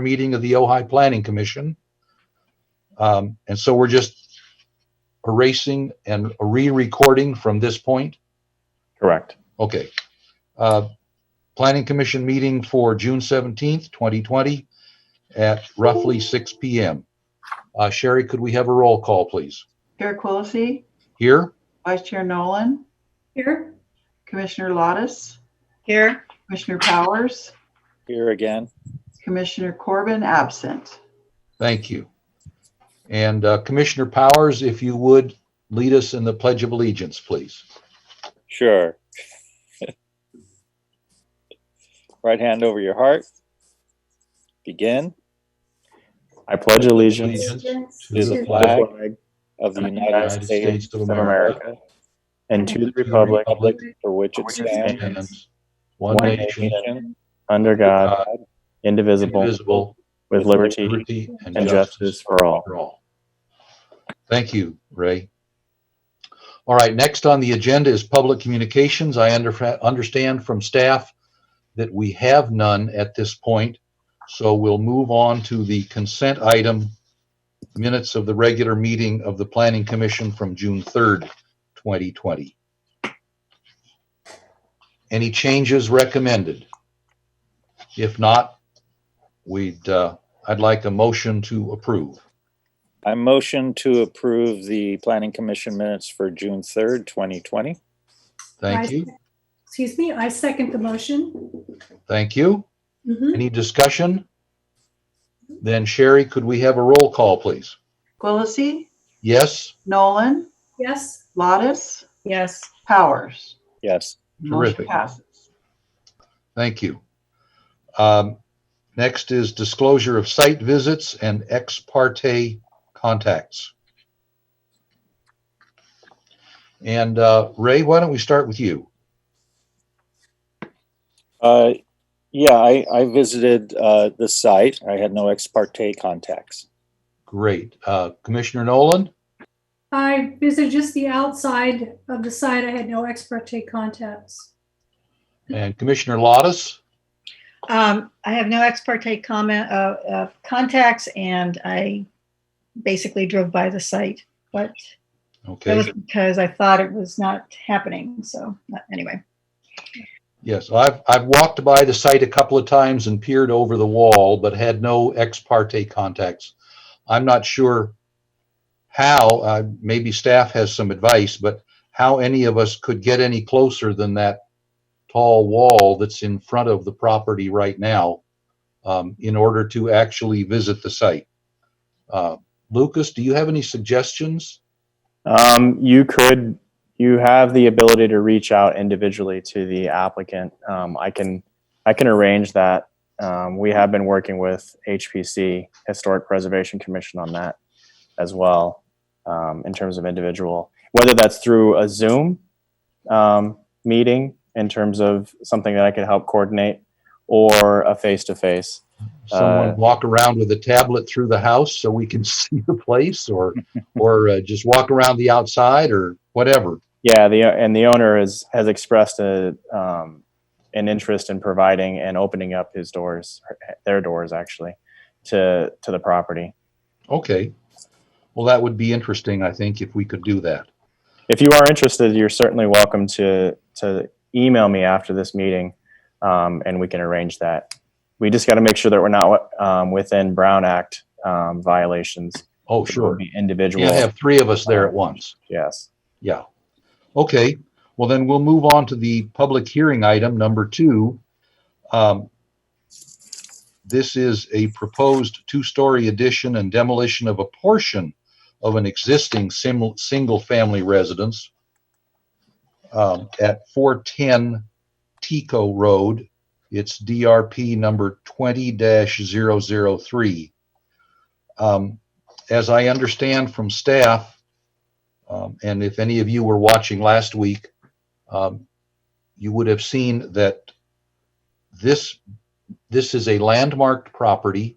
meeting of the Ojai Planning Commission. And so we're just erasing and re-recording from this point? Correct. Okay. Planning Commission meeting for June 17th, 2020 at roughly 6 p.m. Sherry, could we have a roll call, please? Chair Quillisi. Here. Vice Chair Nolan. Here. Commissioner Lottis. Here. Commissioner Powers. Here again. Commissioner Corbin absent. Thank you. And Commissioner Powers, if you would lead us in the Pledge of Allegiance, please. Sure. Right hand over your heart. Begin. I pledge allegiance To the flag of the United States of America and to the republic for which it stands, one one nation, nation, under God, indivisible, indivisible, with liberty and justice for all. Thank you, Ray. All right, next on the agenda is public communications. I understand from staff that we have none at this point, so we'll move on to the consent item, minutes of the regular meeting of the Planning Commission from June 3rd, 2020. Any changes recommended? If not, I'd like a motion to approve. I motion to approve the Planning Commission minutes for June 3rd, 2020. Thank you. Excuse me, I second the motion. Thank you. Mhm. Any discussion? Then Sherry, could we have a roll call, please? Quillisi. Yes? Nolan. Yes. Lottis. Yes. Powers. Yes. Motion Terrific. passes. Thank you. Next is disclosure of site visits and ex parte contacts. And Ray, why don't we start with you? Yeah, I visited the site. I had no ex parte contacts. Great. Commissioner Nolan? I visited just the outside of the site. I had no ex parte contacts. And Commissioner Lottis? I have no ex parte contacts, and I basically drove by the site, but that Okay. was because I thought it was not happening. So anyway. Yes, I've walked by the site a couple of times and peered over the wall, but had no ex parte contacts. I'm not sure how, maybe staff has some advice, but how any of us could get any closer than that tall wall that's in front of the property right now in order to actually visit the site. Lucas, do you have any suggestions? You have the ability to reach out individually to the applicant. I can arrange that. We have been working with HPC, Historic Preservation Commission, on that as well, in terms of individual, whether that's through a Zoom meeting in terms of something that I could help coordinate, or a face-to-face. Someone walk around with a tablet through the house so we can see the place, or just walk around the outside, or whatever. Yeah, the owner has expressed an interest in providing and opening up their doors actually, to the property. Okay. Well, that would be interesting, I think, if we could do that. If you are interested, you're certainly welcome to email me after this meeting, and we can arrange that. We just got to make sure that we're not within Brown Act violations. Oh, It sure. would be individual. Can't have three of us there at once. Yes. Yeah. Okay. Well, then we'll move on to the public hearing item number 2. This is a proposed 2-story addition and demolition of a portion of an existing single-family residence at 410 Tico Road. It's DRP number 20-003. As I understand from staff, and if any of you were watching last week, you would have seen that this is a landmarked property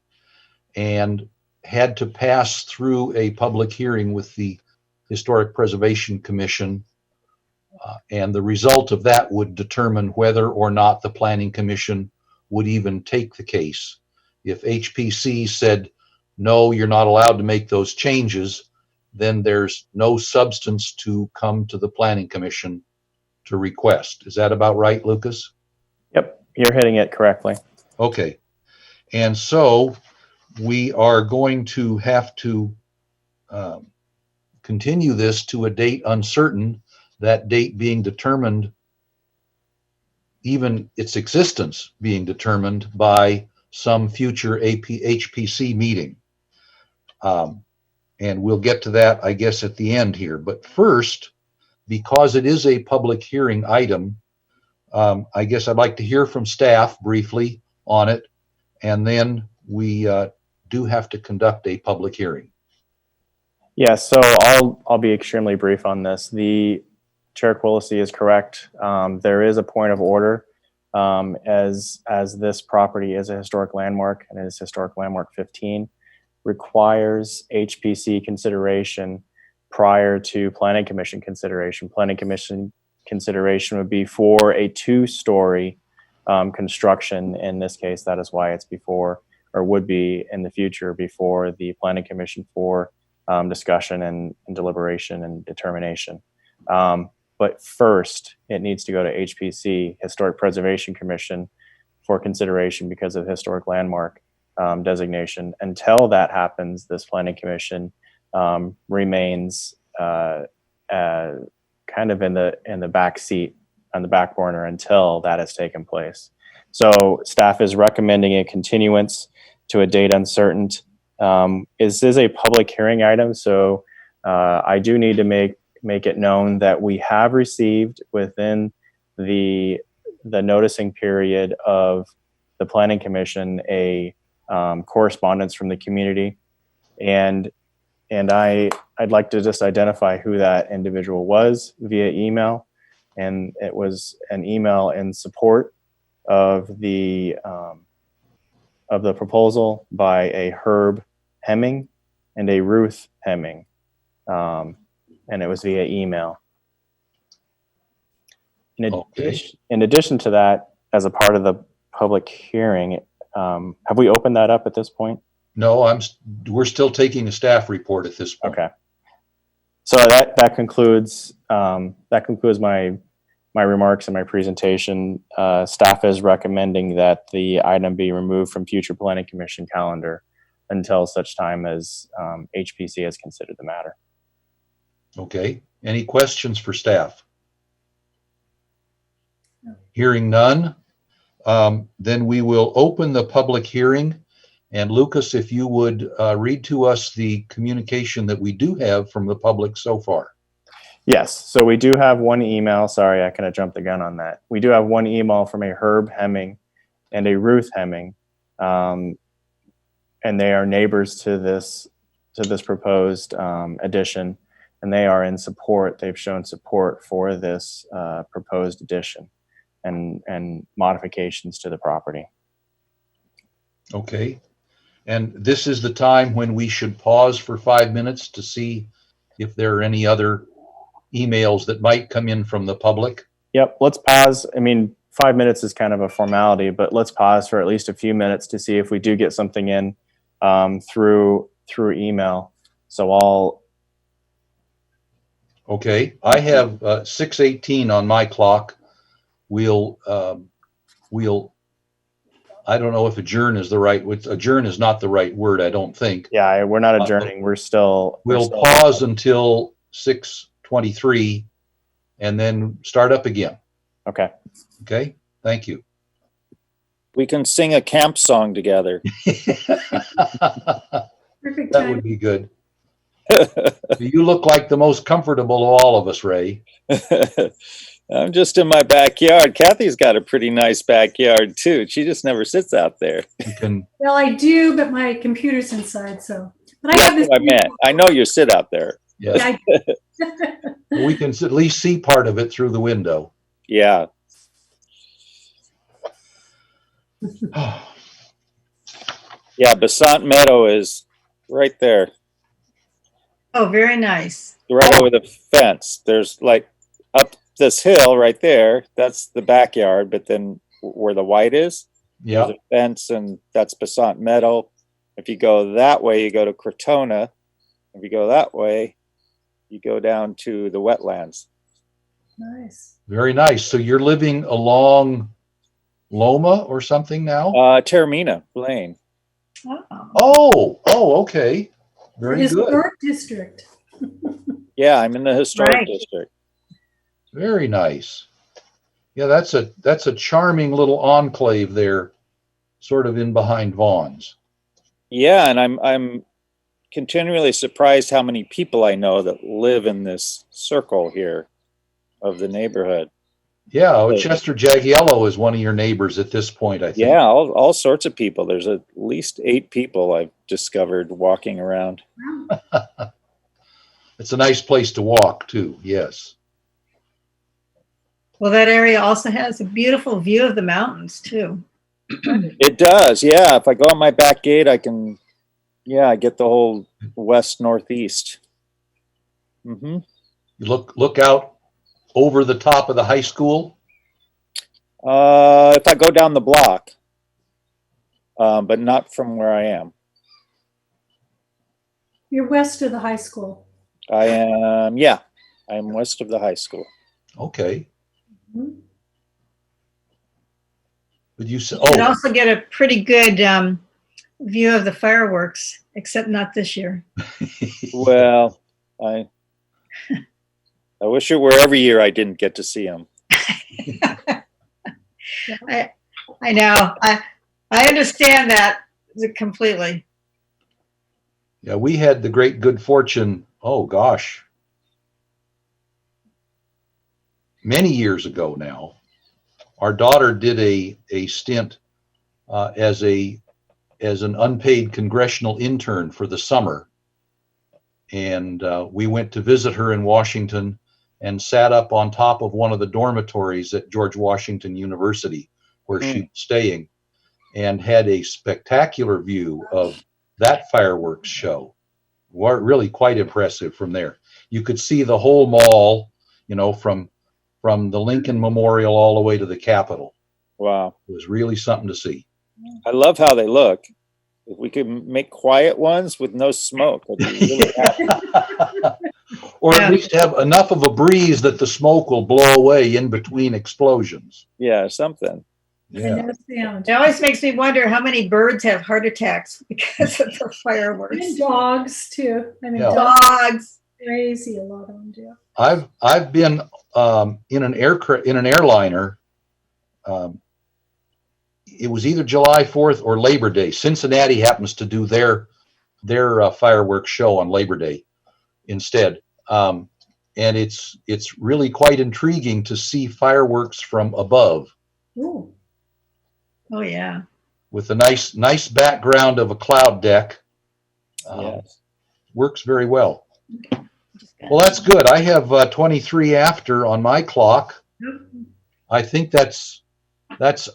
and had to pass through a public hearing with the Historic Preservation Commission, and the result of that would determine whether or not the Planning Commission would even take the case. If HPC said, no, you're not allowed to make those changes, then there's no substance to come to the Planning Commission to request. Is that about right, Lucas? Yep, you're hitting it correctly. Okay. And so we are going to have to continue this to a date uncertain, that date being determined, even its existence being determined by some future HPC meeting. And we'll get to that, I guess, at the end here. But first, because it is a public hearing item, I guess I'd like to hear from staff briefly on it, and then we do have to conduct a public hearing. Yeah, so I'll be extremely brief on this. The Chair Quillisi is correct. There is a point of order, as this property is a historic landmark and is historic landmark 15, requires HPC consideration prior to Planning Commission consideration. Planning Commission consideration would be for a 2-story construction. In this case, that is why it's before, or would be in the future, before the Planning Commission for discussion and deliberation and determination. But first, it needs to go to HPC, Historic Preservation Commission, for consideration because of historic landmark designation. Until that happens, this Planning Commission remains kind of in the back seat, on the back burner, until that has taken place. So staff is recommending a continuance to a date uncertain. This is a public hearing item, so I do need to make it known that we have received within the noticing period of the Planning Commission a correspondence from the community, and I'd like to just identify who that individual was via email, and it was an email in support of the proposal by a Herb Hemming and a Ruth Hemming, and it was via email. In addition to that, as a part of the public hearing, have we opened that up at this point? No, we're still taking a staff report at this point. Okay. So that concludes my remarks and my presentation. Staff is recommending that the item be removed from future Planning Commission calendar until such time as HPC has considered the matter. Okay. Any questions for staff? Hearing none, then we will open the public hearing. And Lucas, if you would read to us the communication that we do have from the public so far. Yes, so we do have one email. Sorry, I kind of jumped the gun on that. We do have one email from a Herb Hemming and a Ruth Hemming, and they are neighbors to this proposed addition, and they are in support. They've shown support for this proposed addition and modifications to the property. Okay. And this is the time when we should pause for 5 minutes to see if there are any other emails that might come in from the public. Yep, let's pause. I mean, 5 minutes is kind of a formality, but let's pause for at least a few minutes to see if we do get something in through email. So Okay, I have 6:18 on my clock. We'll I don't know if adjourn is the right, adjourn is not the right word, I don't think. Yeah, we're not adjourning. We'll pause until 6:23 and then start up again. Okay. Okay, thank you. We can sing a camp song together. Perfect That time. would be good. You look like the most comfortable of all of us, Ray. I'm just in my backyard. Kathy's got a pretty nice backyard too. She just never sits out there. You can, Well, I do, but my computer's inside, so. But I That's have this. what I meant. I know you sit out there. yes, Yeah, we can at least see part of it through the window. Yeah. Yeah, Basant Meadow is right there, Oh, very nice. right over the fence. There's like up this hill right there. That's the backyard, but then where the white is, Yeah. There's a fence, and that's Passant Meadow. If you go that way, you go to Crotona. If you go that way, you go down to the wetlands. Nice. Very nice. So you're living along Loma or something now? Taormina Lane. Oh, Okay. Very good. Historic district. Yeah, I'm in the historic Right. district. Very nice. Yeah, that's a charming little enclave there, sort of in behind Vaughn's. Yeah, and I'm continually surprised how many people I know that live in this circle here of the neighborhood. Yeah, Chester Jagiello is one of your neighbors at this point, I think. Yeah, all sorts of people. There's at least 8 people I've discovered walking around. Wow. It's a nice place to walk too. Yes. well, that area also has a beautiful view of the mountains too. It does, yeah. If I go on my back gate, I can, I get the whole west northeast. You look out over the top of the high school. If I go down the block, but not from where I am. You're west of the high school. I am west of the high school. Okay. Mhm. But you said, You can also get a pretty good view of the fireworks, except not this year. Well, I wish it were every year I didn't get to see them. I know. I understand that completely. Yeah, we had the great good fortune, oh gosh, many years ago now. Our daughter did a stint as an unpaid congressional intern for the summer. And we went to visit her in Washington and sat up on top of one of the dormitories at George Washington University where she was staying, and had a spectacular view of that fireworks show. Really quite impressive from there. You could see the whole mall, from the Lincoln Memorial all the way to the Capitol. Wow. It was really something to see. I love how they look. If we could make quiet ones with no smoke, I'd be really happy. Or at least have enough of a breeze that the smoke will blow away in between explosions. Yeah, something. Yeah. And no sound. It always makes me wonder how many birds have heart attacks because of the fireworks. And dogs too. I mean, Yeah. Dogs. crazy. A lot of them do. I've been in an airliner. It was either July 4th or Labor Day. Cincinnati happens to do their fireworks show on Labor Day instead, and it's really quite intriguing to see fireworks from above. Ooh. Oh yeah. With a nice background of a cloud deck. Yes. Works very well. Well, that's good. I have 23 after on my clock. I think that's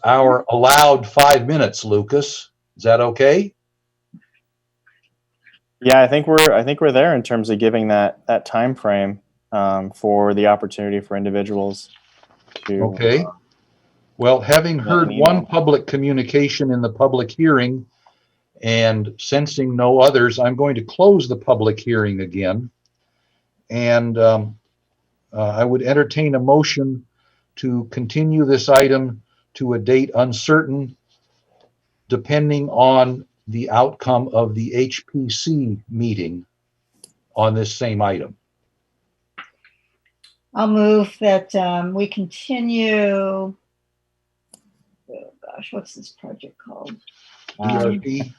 our allowed 5 minutes, Lucas. Is that okay? Yeah, I think we're there in terms of giving that time frame for the opportunity for individuals to. Okay. Well, having heard one public communication in the public hearing and sensing no others, I'm going to close the public hearing again. And I would entertain a motion to continue this item to a date uncertain, depending on the outcome of the HPC meeting on this same item. I'll move that we continue. Oh gosh, what's this project called? DRP.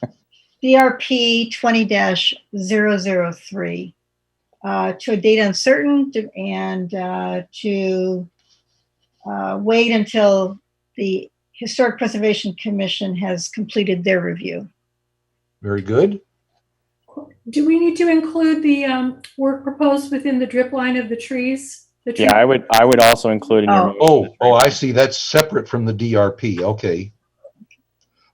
DRP 20-003 to a date uncertain and to wait until the Historic Preservation Commission has completed their review. Very good. Do we need to include the work proposed within the drip line of the trees? Yeah, I would also include in your. Oh, I see. That's separate from the DRP. Okay.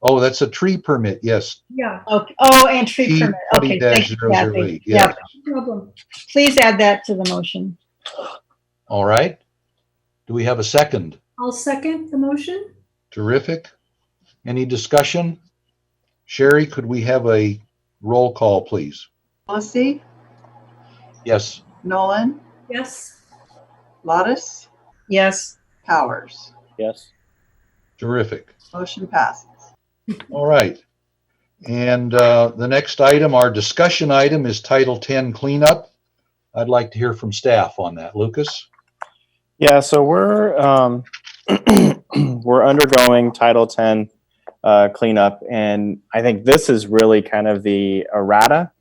Oh, that's a tree permit. Yes. Yeah. Okay. Oh, and tree permit. Okay. Thank you, Kathy. Yes. Yeah. No problem. Please add that to the motion. All right. Do we have a second? I'll second the motion. Terrific. Any discussion? Sherry, could we have a roll call, please? Quillisi, Yes. Nolan, Yes. Lottis, Yes. Powers. Yes. Terrific. Motion passes. All right. And the next item, our discussion item, is Title 10 cleanup. I'd like to hear from staff on that. Lucas? Yeah, so we're we're undergoing Title 10 cleanup, and I think this is really kind of the errata,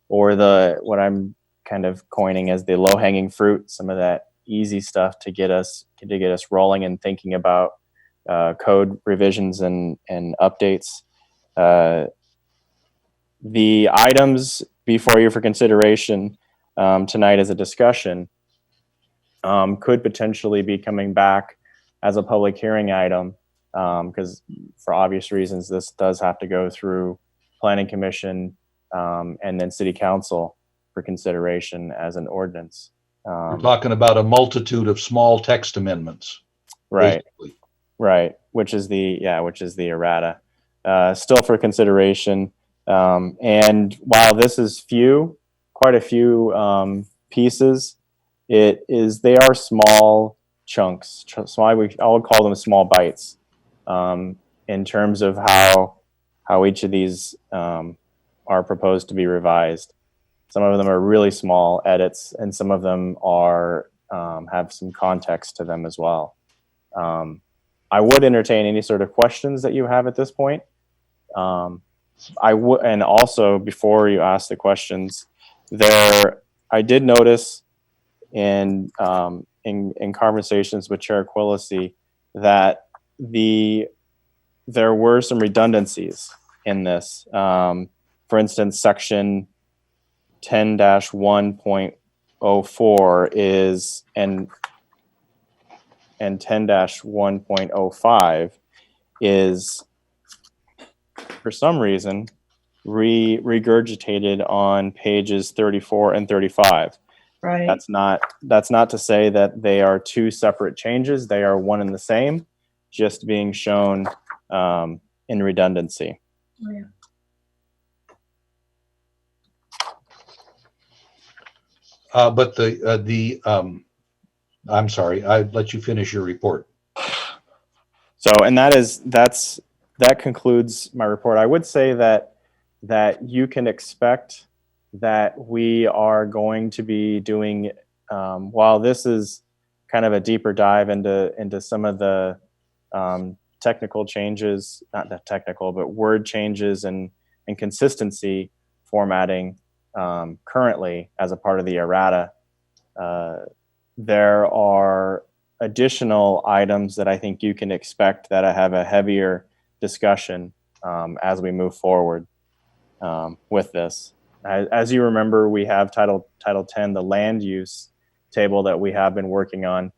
or the what I'm kind of coining as the low-hanging fruit. Some of that easy stuff to get us rolling and thinking about code revisions and updates. The items before you for consideration tonight as a discussion could potentially be coming back as a public hearing item, because for obvious reasons, this does have to go through Planning Commission and then City Council for consideration as an ordinance. We're talking about a multitude of small text amendments. Right, Basically. right, which is the errata. Still for consideration. And while this is quite a few pieces, they are small chunks. So I would call them small bites in terms of how each of these are proposed to be revised. Some of them are really small edits, and some of them are have some context to them as well. I would entertain any sort of questions that you have at this point. I would, and also before you ask the questions, I did notice in conversations with Chair Quillisi that there were some redundancies in this. For instance, section 10-1.04 is and 10-1.05 is for some reason regurgitated on pages 34 and 35. Right. That's not to say that they are two separate changes. They are one and the same, just being shown in redundancy. Oh, yeah. But I'm sorry, I let you finish your report. So, and that concludes my report. I would say that you can expect that we are going to be doing, while this is kind of a deeper dive into some of the technical changes, not that technical, but word changes and consistency formatting currently as a part of the errata. There are additional items that I think you can expect that I have a heavier discussion as we move forward with this. As you remember, we have Title 10, the land use table that we have been working on.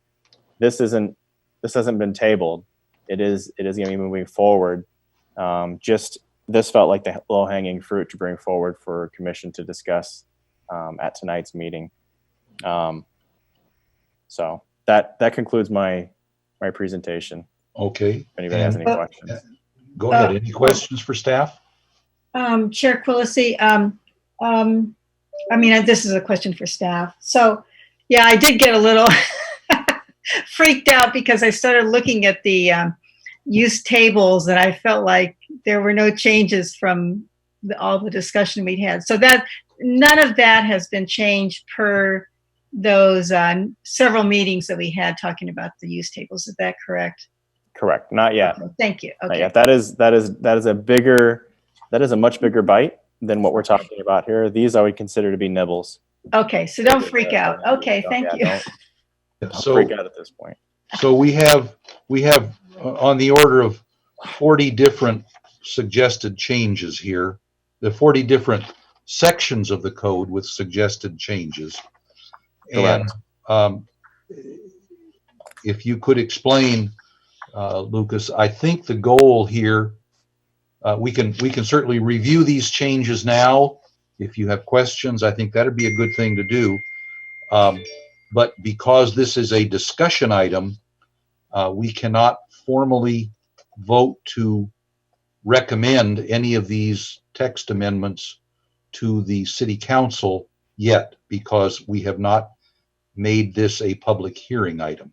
This hasn't been tabled. It is going to be moving forward. This felt like the low-hanging fruit to bring forward for commission to discuss at tonight's meeting. So that concludes my presentation. Okay. If anybody has any questions. Go ahead. Any questions for staff? Chair Quillisi, this is a question for staff. So, yeah, I did get a little freaked out because I started looking at the use tables and I felt like there were no changes from all the discussion we'd had. So that none of that has been changed per those several meetings that we had talking about the use tables. Is that correct? Correct. Not yet. Okay, thank you. Okay. Not yet. That is a much bigger bite than what we're talking about here. These I would consider to be nibbles. Okay, so don't freak out. Okay, thank you. Don't freak out at this point. So we have on the order of 40 different suggested changes here, the 40 different sections of the code with suggested changes. Correct. And if you could explain, Lucas, I think the goal here, we can certainly review these changes now. If you have questions, I think that'd be a good thing to do. But because this is a discussion item, we cannot formally vote to recommend any of these text amendments to the city council yet, because we have not made this a public hearing item.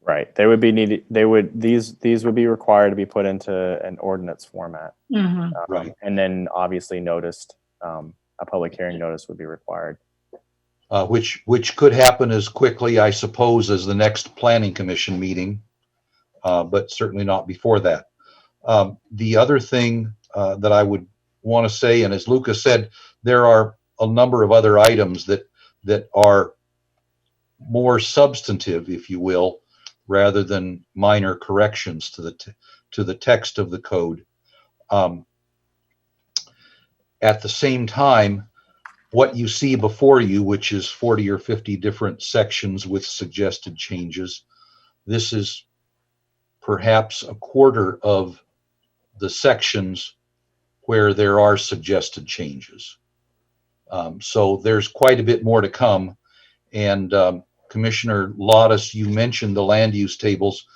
Right. They would be needed. These would be required to be put into an ordinance format. Mhm. Right. And then obviously noticed, a public hearing notice would be required. Which could happen as quickly, I suppose, as the next planning commission meeting, but certainly not before that. The other thing that I would want to say, and as Lucas said, there are a number of other items that are more substantive, if you will, rather than minor corrections to the text of the code. At the same time, what you see before you, which is 40 or 50 different sections with suggested changes, this is perhaps a quarter of the sections where there are suggested changes. So there's quite a bit more to come. And Commissioner Lottis, you mentioned the land use tables.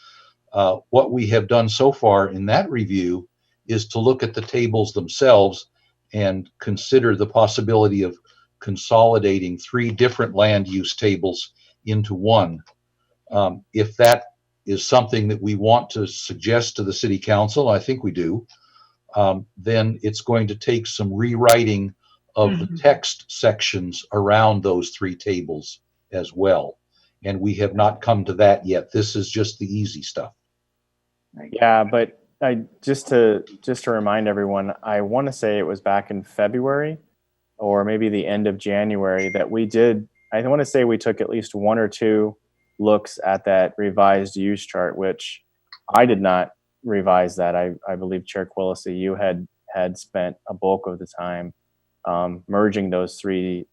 What we have done so far in that review is to look at the tables themselves and consider the possibility of consolidating 3 different land use tables into one. If that is something that we want to suggest to the city council, I think we do, then it's going to take some rewriting of the text sections around those 3 tables as well. And we have not come to that yet. This is just the easy stuff. Yeah, but just to remind everyone, I want to say it was back in February or maybe the end of January that we did. I want to say we took at least 1 or 2 looks at that revised use chart, which I did not revise that. I believe Chair Quillisi, you had spent a bulk of the time merging those three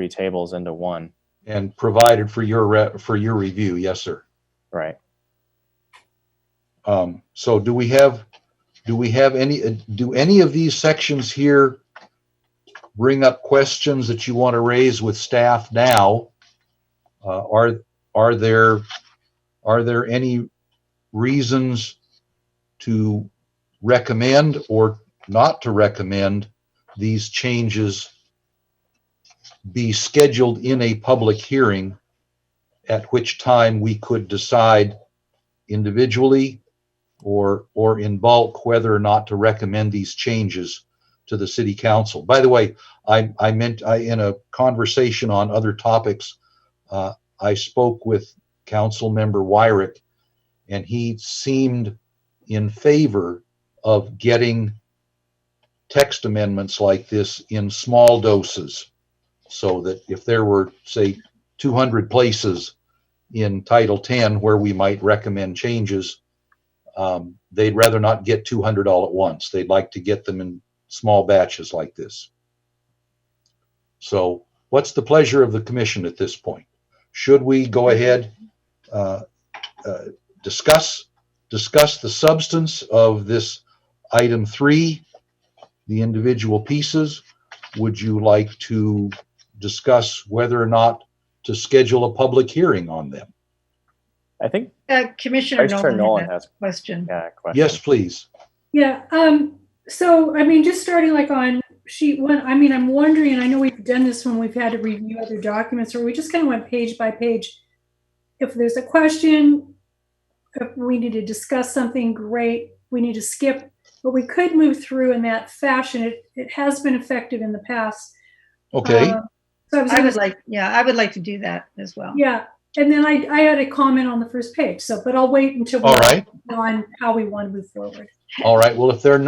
tables into one. And provided for your review, yes, sir. Right. So do any of these sections here bring up questions that you want to raise with staff now? Are there any reasons to recommend or not to recommend these changes be scheduled in a public hearing, at which time we could decide individually or in bulk whether or not to recommend these changes to the city council? By the way, I meant in a conversation on other topics, I spoke with Council Member Wyrick, and he seemed in favor of getting text amendments like this in small doses, so that if there were, say, 200 places in Title 10 where we might recommend changes, they'd rather not get 200 all at once. They'd like to get them in small batches like this. So what's the pleasure of the commission at this point? Should we go ahead, discuss the substance of this item 3, the individual pieces? Would you like to discuss whether or not to schedule a public hearing on them? I think Commissioner Vice Chair Nolan Nolan has a question. question. Yes, please. Yeah. So, I mean, just starting like on sheet 1, I mean, I'm wondering, and I know we've done this when we've had to review other documents, or we just kind of went page by page. If there's a question, if we need to discuss something, great. We need to skip, but we could move through in that fashion. It has been effective in the past. Okay. So I would like to do that as well. Yeah. And then I had a comment on the first page. So, but I'll wait until All right. on how we want to move forward. All right. Well, if there are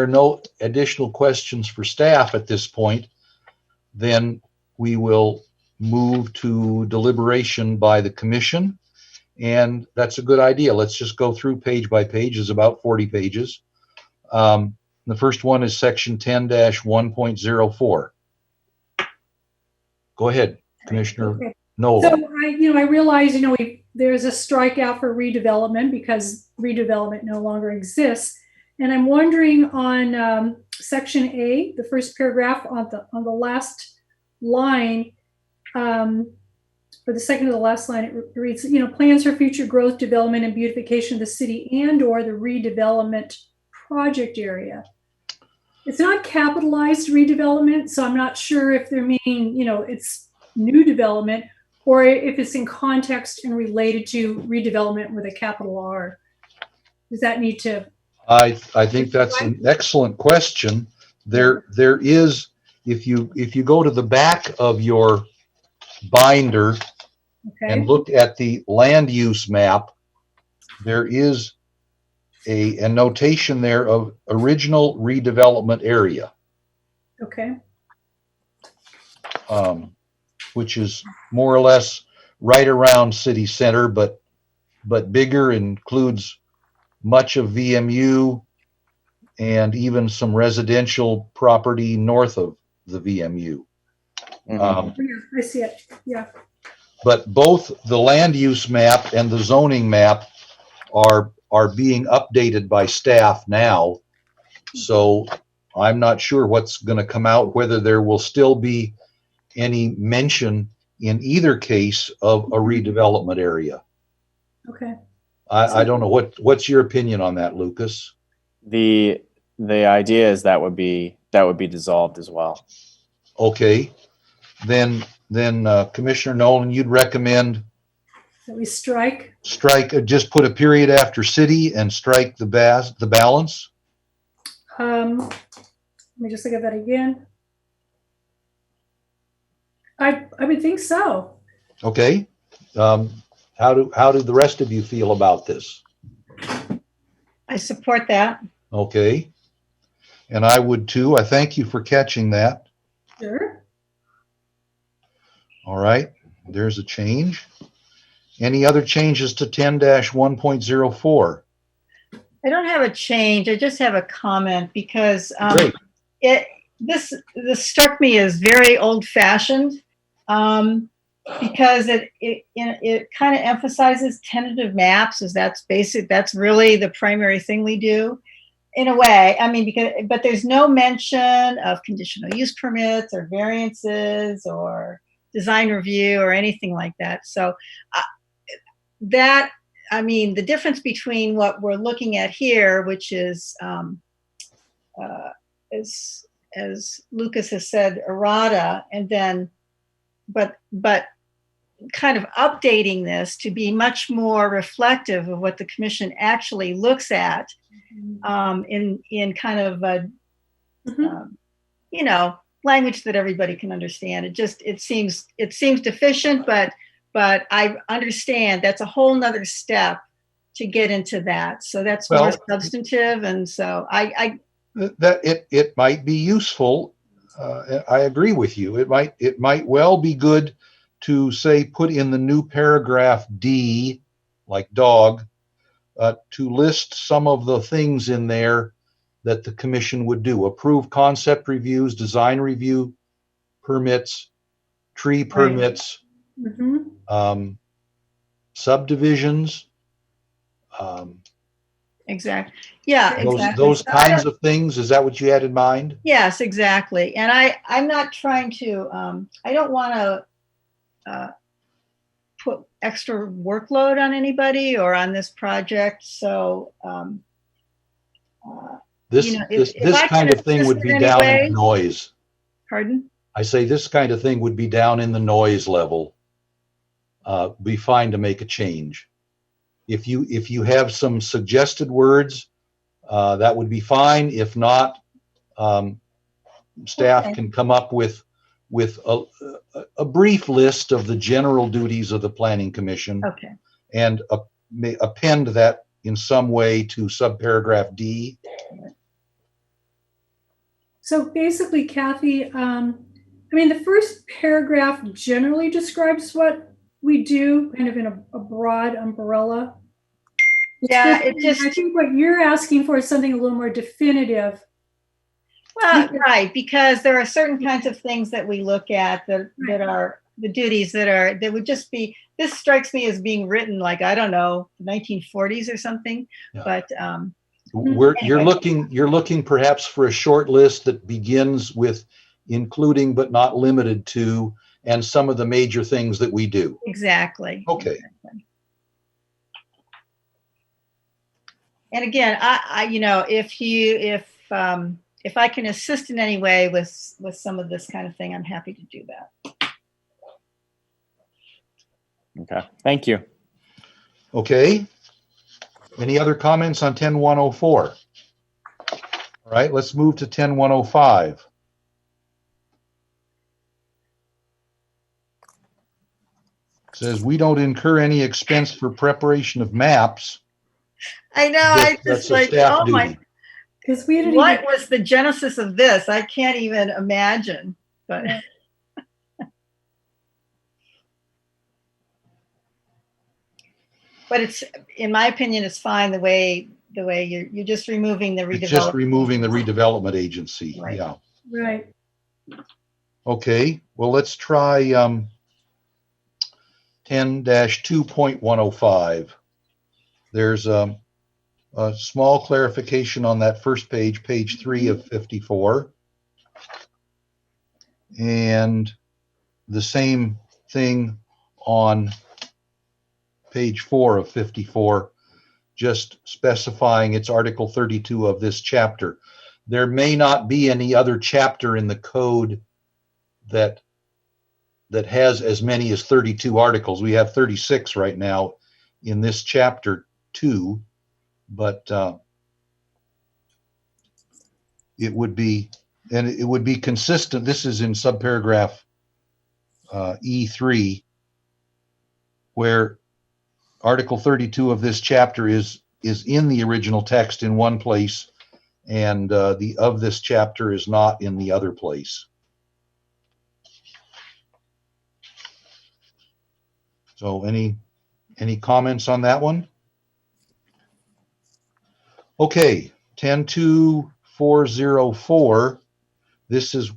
no additional questions for staff at this point, then we will move to deliberation by the commission. And that's a good idea. Let's just go through page by page. It's about 40 pages. The first one is section 10-1.04. Go ahead, Commissioner Okay. Nolan. So I realize, there's a strikeout for redevelopment because redevelopment no longer exists. And I'm wondering on section A, the first paragraph on the last line, or the second to the last line, it reads, plans for future growth, development, and beautification of the city and or the redevelopment project area. It's not capitalized redevelopment, so I'm not sure if they're meaning, it's new development or if it's in context and related to redevelopment with a capital R. Does that need to? I think that's an excellent question. There is, if you go to the back of your binder and look at the land use map, there is a notation there of original redevelopment area. Okay. Which is more or less right around city center, but bigger, includes much of VMU and even some residential property north of the VMU. Mhm. I see it. Yeah. But both the land use map and the zoning map are being updated by staff now. So I'm not sure what's going to come out, whether there will still be any mention in either case of a redevelopment area. Okay. I don't know what's your opinion on that, Lucas? The idea is that would be dissolved as well. Okay, then Commissioner Nolan, you'd recommend That we strike. Just put a period after city and strike the balance. Let me just look at that again. I would think so. Okay. How do the rest of you feel about this? I support that. Okay. And I would too. I thank you for catching that. Sure. All right. There's a change. Any other changes to 10-1.04? I don't have a change. I just have a comment because this struck me as very old-fashioned because it kind of emphasizes tentative maps, as that's really the primary thing we do in a way. I mean, but there's no mention of conditional use permits or variances or design review or anything like that. So the difference between what we're looking at here, which is, as Lucas has said, errata, and then, but kind of updating this to be much more reflective of what the commission actually looks at in kind of language that everybody can understand. It seems deficient, but I understand that's a whole nother step to get into that. So that's more substantive. And so it might be useful. I agree with you. It might well be good to say, put in the new paragraph D, like dog, to list some of the things in there that the commission would do. Approve concept reviews, design review permits, tree permits, subdivisions. Exactly. Yeah, exactly. Those kinds of things. Is that what you had in mind? Yes, exactly. And I'm not trying to, I don't want to put extra workload on anybody or on this project. So, this kind of thing would be down in the noise. Pardon? I say this kind of thing would be down in the noise level. Be fine to make a change. If you have some suggested words, that would be fine. If not, staff can come up with a brief list of the general duties of the Planning Commission, and append that in some way to subparagraph D. So basically, Kathy, the first paragraph generally describes what we do, kind of in a broad umbrella. Yeah, I think what you're asking for is something a little more definitive. Well, right, because there are certain kinds of things that we look at that are the duties that would just be, this strikes me as being written like, I don't know, 1940s or something. Yeah. But you're looking perhaps for a short list that begins with including but not limited to, and some of the major things that we do. Exactly. Okay. Exactly. And again, if I can assist in any way with some of this kind of thing, I'm happy to do that. Okay, thank you. Okay. Any other comments on 10104? All right, let's move to 10105. It says we don't incur any expense for preparation of maps. I know. I That's just a like, staff oh my, duty. Because we didn't what even, was the genesis of this? I can't even imagine. But Yeah. but it's, in my opinion, it's fine the way you're just removing the redevelopment. It's just removing the redevelopment agency. Right. Yeah. right. Okay. Well, let's try 10-2.105. There's a small clarification on that first page, page 3 of 54. And the same thing on page 4 of 54, just specifying it's Article 32 of this chapter. There may not be any other chapter in the code that has as many as 32 articles. We have 36 right now in this chapter 2, but it would be consistent. This is in subparagraph E3, where Article 32 of this chapter is in the original text in one place, and the of this chapter is not in the other place. So any comments on that one? Okay, 10.2.404. This is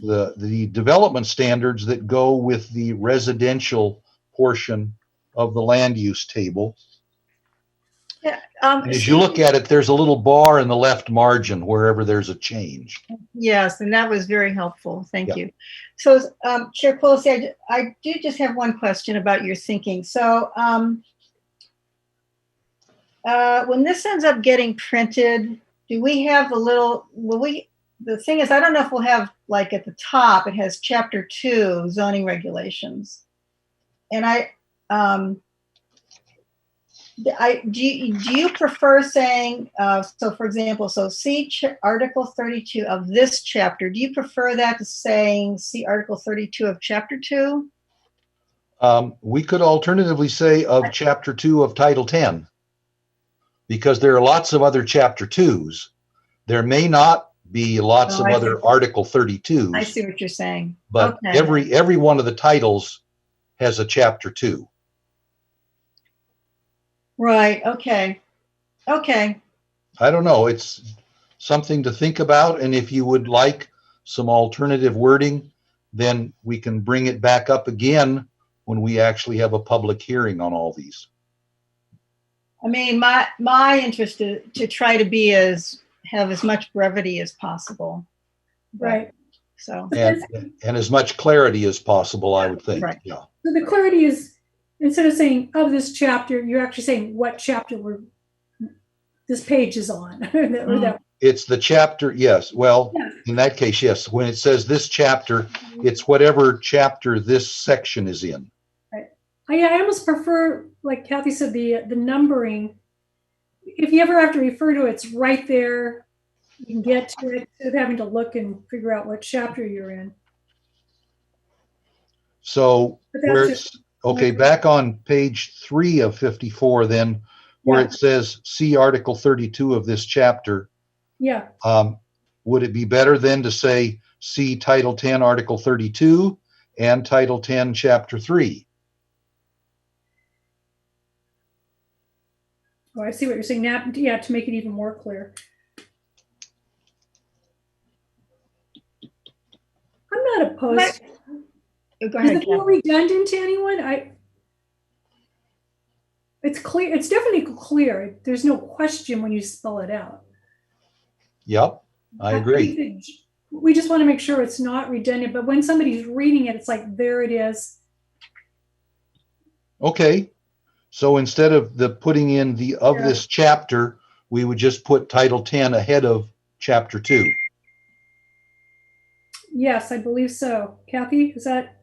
the development standards that go with the residential portion of the land use table. Yeah, And as you look at it, there's a little bar in the left margin wherever there's a change. Yes, and that was very helpful. Thank Yeah. you. So, Chair Pelosi, I do just have one question about your thinking. So, when this ends up getting printed, do we have the thing is, I don't know if we'll have, like, at the top, it has Chapter 2, zoning regulations. And do you prefer saying, so for example, so see Article 32 of this chapter, do you prefer that to saying see Article 32 of Chapter 2? We could alternatively say of Chapter 2 of Title 10, because there are lots of other Chapter 2s. There may not be lots of other Article 32s. I see what you're saying. But okay. every one of the titles has a Chapter 2. Right. Okay. Okay. I don't know. It's something to think about. And if you would like some alternative wording, then we can bring it back up again when we actually have a public hearing on all these. I mean, my interest is to try to have as much brevity as possible. Right. So. And as much clarity as possible, I would think. Right. Yeah. So the clarity is, instead of saying of this chapter, you're actually saying what chapter this page is on. or that. It's the chapter, yes. Well, Yeah. in that case, yes. When it says this chapter, it's whatever chapter this section is in. Right. I almost prefer, like Kathy said, the numbering. If you ever have to refer to it, it's right there. You can get to it instead of having to look and figure out what chapter you're in. So where it's, okay, back on page 3 of 54 then, where it says see Article 32 of this chapter. Yeah. Would it be better then to say see Title 10, Article 32 and Title 10, Chapter 3? Oh, I see what you're saying now. Yeah, to make it even more clear. I'm not opposed. Go ahead, Is it more redundant to anyone? It's clear. It's definitely clear. There's no question when you spell it out. Yep, I agree. We just want to make sure it's not redundant, but when somebody's reading it, it's like, there it is. Okay. So instead of the putting in the of this chapter, we would just put Title 10 ahead of Chapter 2. Yes, I believe so. Kathy, is that?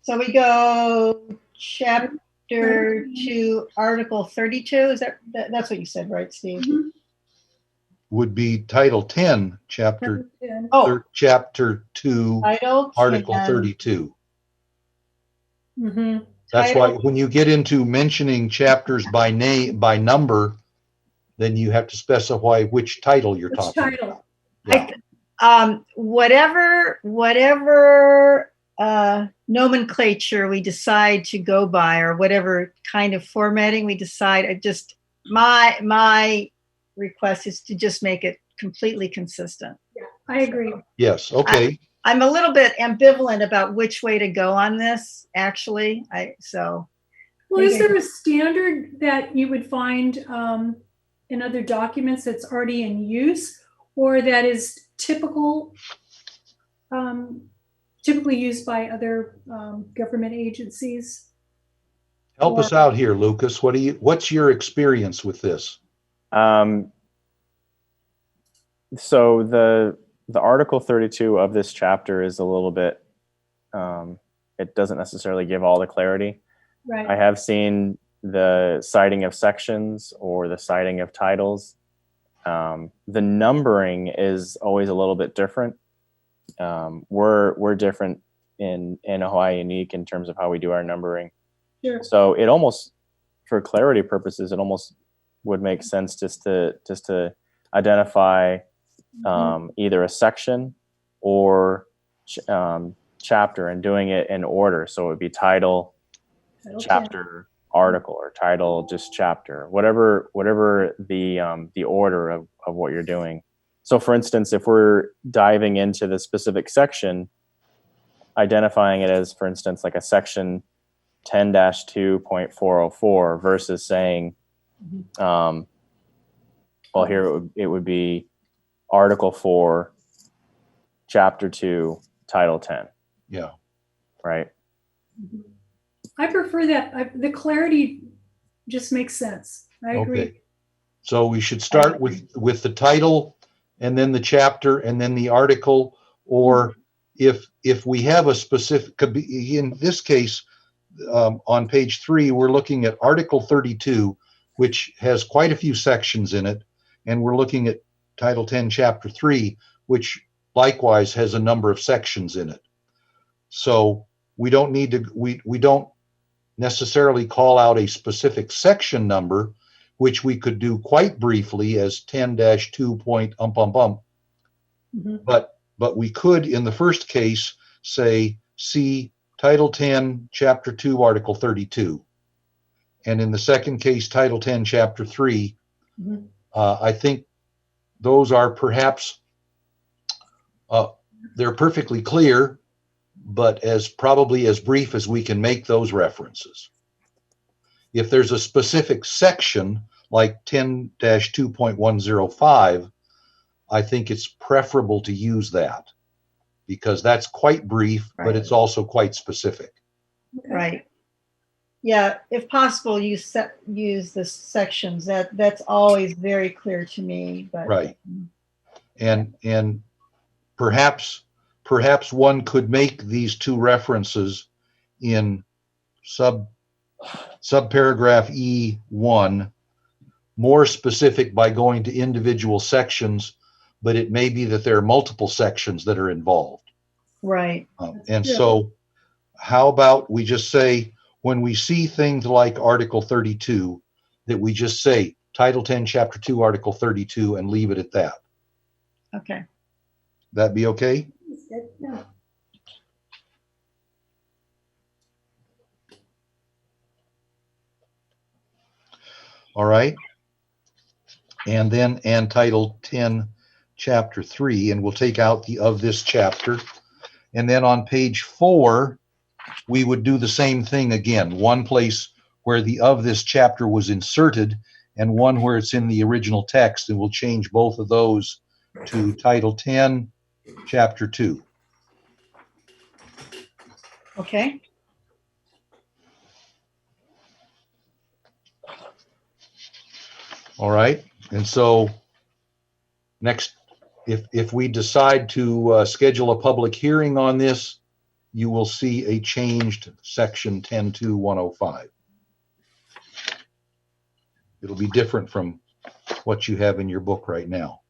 So we go chapter 2, Article 32. Is that's what you said, right, Steve? Mhm. Would be Title 10, Chapter Oh, Chapter 2, Title 10. Article 32. Mm-hmm. That's why Title- when you get into mentioning chapters by name, by number, then you have to specify which title you're Which talking title? about. Yeah. Whatever nomenclature we decide to go by, or whatever kind of formatting we decide, my request is to just make it completely consistent. Yeah, I agree. Yes, okay. I'm a little bit ambivalent about which way to go on this, actually. Well, is there a standard that you would find in other documents that's already in use, or that is typically used by other government agencies? Help us out here, Lucas. What's your experience with this? So the Article 32 of this chapter is a little bit, it doesn't necessarily give all the clarity. Right. I have seen the citing of sections or the citing of titles. The numbering is always a little bit different. We're different in Ojai Unique in terms of how we do our numbering. Sure. So it almost, for clarity purposes, it almost would make sense just to identify either a section or chapter, and doing it in order. So it would be title, chapter, article, or title, just chapter, whatever the order of what you're doing. So for instance, if we're diving into the specific section, identifying it as, for instance, like a section 10-2.404 versus saying, well, here it would be Article 4, Chapter 2, Title 10. Yeah. Right. I prefer that. The clarity just makes sense. I agree. Okay. So we should start with the title, and then the chapter, and then the article. Or if we have a specific, in this case, on page 3, we're looking at Article 32, which has quite a few sections in it, and we're looking at Title 10, Chapter 3, which likewise has a number of sections in it. So we don't need to, we don't necessarily call out a specific section number, which we could do quite briefly as 10-2 point . But we could, in the first case, say, see Title 10, Chapter 2, Article 32. And in the second case, Title 10, Chapter 3, I think those are perhaps, they're perfectly clear, but probably as brief as we can make those references. If there's a specific section like 10-2.105, I think it's preferable to use that, because that's quite brief, but it's also quite specific. Right. Yeah, if possible, use the sections. That's always very clear to me. But right. And perhaps one could make these two references in subparagraph E1 more specific by going to individual sections, but it may be that there are multiple sections that are involved. Right. So how about we just say, when we see things like Article 32, that we just say Title 10, Chapter 2, Article 32, and leave it at that. Okay. That be okay? Yeah. All right. And then Title 10, Chapter 3, and we'll take out the of this chapter. And then on page 4, we would do the same thing again. One place where the of this chapter was inserted, and one where it's in the original text, and we'll change both of those to Title 10, Chapter 2. Okay. All right. And so next, if we decide to schedule a public hearing on this, you will see a changed section 10.2.105. It'll be different from what you have in your book right now.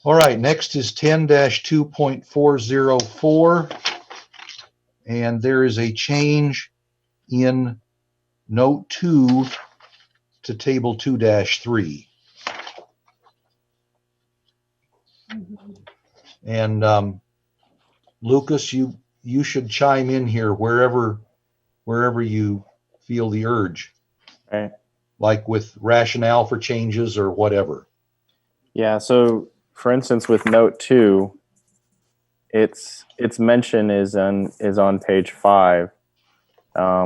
All right, next is 10-2.404, and there is a change in note 2 to table 2-3. And Lucas, you should chime in here wherever you feel the urge, Right. like with rationale for changes or whatever. Yeah. So, for instance, with note 2, its mention is on page 5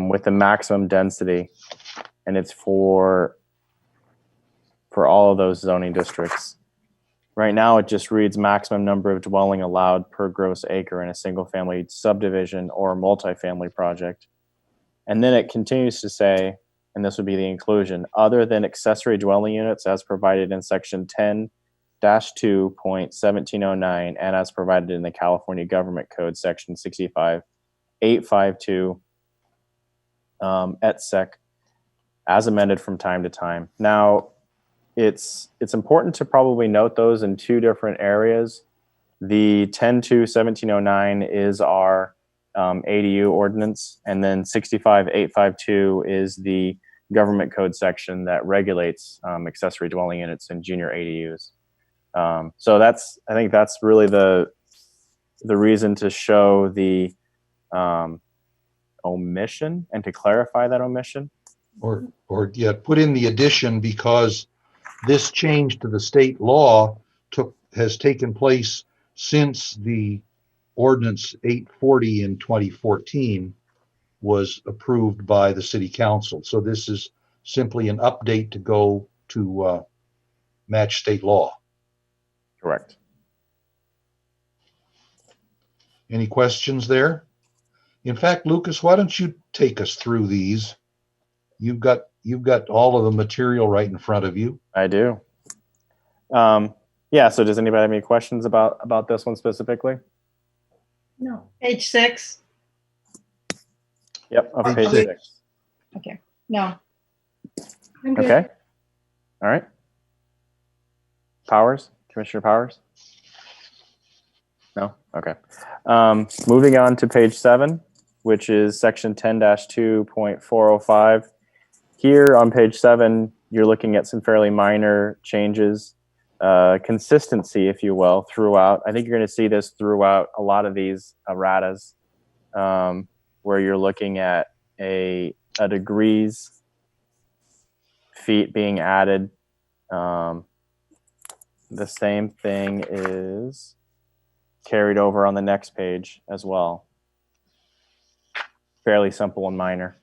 with the maximum density, and it's for all of those zoning districts. Right now, it just reads maximum number of dwelling allowed per gross acre in a single family subdivision or multifamily project. And then it continues to say, and this would be the inclusion, other than accessory dwelling units as provided in section 10-2.1709 and as provided in the California Government Code section 65852 et sec, as amended from time to time. Now, it's important to probably note those in two different areas. The 10-2-1709 is our ADU ordinance, and then 65852 is the government code section that regulates accessory dwelling units and junior ADUs. So I think that's really the reason to show the omission and to clarify that omission. Or put in the addition, because this change to the state law has taken place since the ordinance 840 in 2014 was approved by the city council. So this is simply an update to go to match state law. Correct. Any questions there? In fact, Lucas, why don't you take us through these? You've got all of the material right in front of you. I do. Yeah. So does anybody have any questions about this one specifically? No. Page 6. Yep. Of Page page 6. 6. Okay. No. I'm good. Okay. All right. Powers, Commissioner Powers? No? Okay. Moving on to page 7, which is section 10-2.405. Here on page 7, you're looking at some fairly minor changes, consistency, if you will, throughout. I think you're going to see this throughout a lot of these erratas, where you're looking at a degrees feet being added. The same thing is carried over on the next page as well. Fairly simple and minor.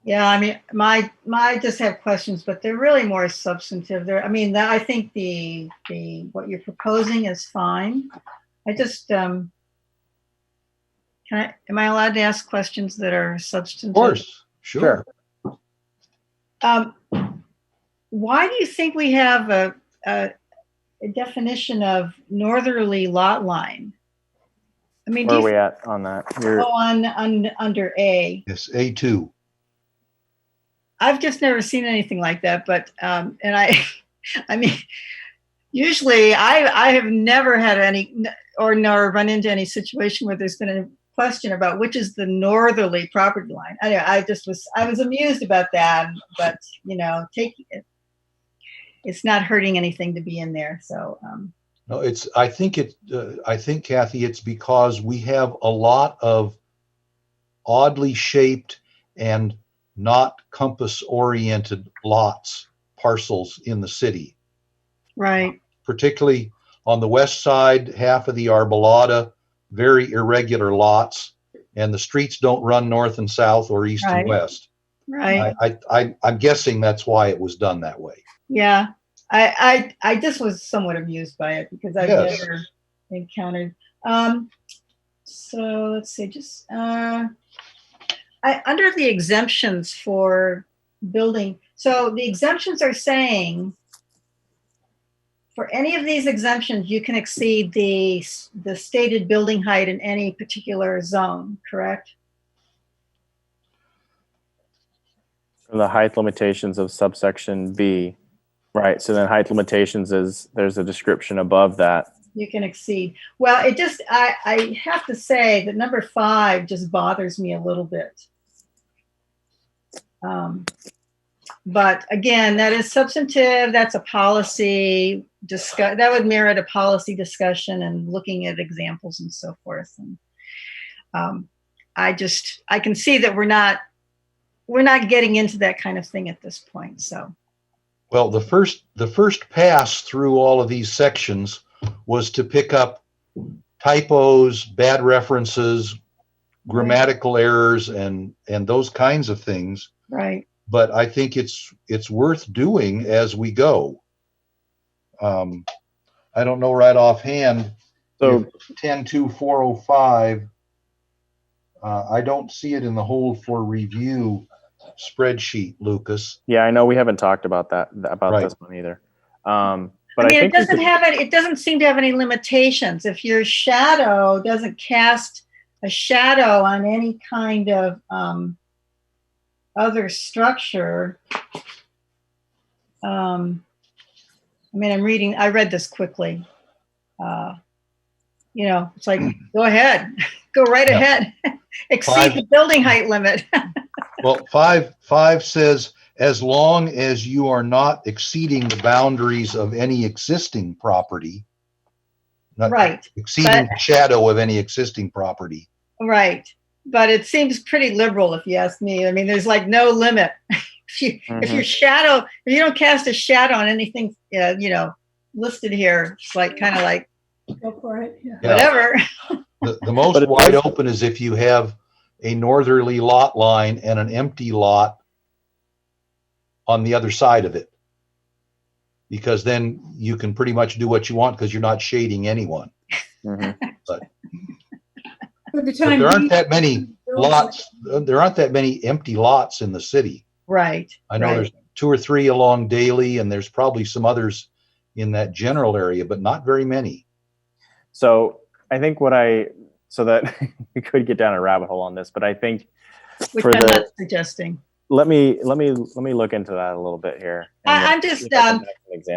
Yeah, I mean, I just have questions, but they're really more substantive. I think the what you're proposing is fine. I just am I allowed to ask questions that are substantive? Of course, sure. Why do you think we have a definition of northerly lot line? I mean, Where are we at on that? Under A. Yes, A2. I've just never seen anything like that, but and I mean, usually I have never had any nor run into any situation where there's been a question about which is the northerly property line. Anyway, I was amused about that, but it's not hurting anything to be in there. So no, I think Kathy, it's because we have a lot of oddly shaped and not compass-oriented parcels in the city. Right. Particularly on the west side, half of the Arbolada, very irregular lots, and the streets don't run north and south or east and west. Right. I'm guessing that's why it was done that way. Yeah. I just was somewhat amused by it because I've never encountered. So let's see, Under the exemptions for building, so the exemptions are saying for any of these exemptions, you can exceed the stated building height in any particular zone, correct? For the height limitations of subsection B, right? So then height limitations is, there's a description above that. You can exceed. Well, it just, I have to say that number 5 just bothers me a little bit. But again, that is substantive. That's a policy discuss. That would merit a policy discussion and looking at examples and so forth. And I can see that we're not getting into that kind of thing at this point. So, Well, the first pass through all of these sections was to pick up typos, bad references, grammatical errors, and those kinds of things. right. But I think it's worth doing as we go. I don't know right offhand. So 10.2.405. I don't see it in the hold for review spreadsheet, Lucas. yeah, I know we haven't talked about that, about Right. this one either. But I mean, think it doesn't seem to have any limitations. If your shadow doesn't cast a shadow on any kind of other structure, I mean, I read this quickly. It's like, go ahead, go right ahead, exceed the building height limit. Well, 5 says, as long as you are not exceeding the boundaries of any existing property, not Right. exceeding the shadow of any existing property. Right. But it seems pretty liberal, if you ask me. I mean, there's like no limit. If your shadow, if you don't cast a shadow on anything, listed here, it's like kind of like, Go for it. Yeah. whatever. The most wide open is if you have a northerly lot line and an empty lot on the other side of it, because then you can pretty much do what you want because you're not shading anyone. But there aren't that many lots. There aren't that many empty lots in the city. Right. I know there's 2 or 3 along Daly, and there's probably some others in that general area, but not very many. So I think so that we could get down a rabbit hole on this, but I think Which I'm not suggesting. let me look into that a little bit here. I'm just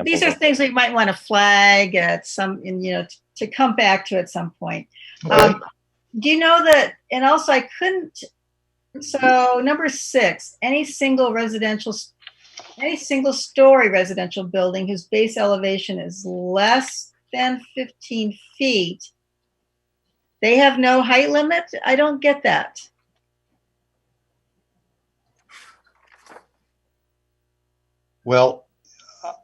these are things we might want to flag at some, to come back to at some point. Okay. Do you know that? And also, I couldn't. So number 6, any single story residential building whose base elevation is less than 15 feet, they have no height limit? I don't get that. Well,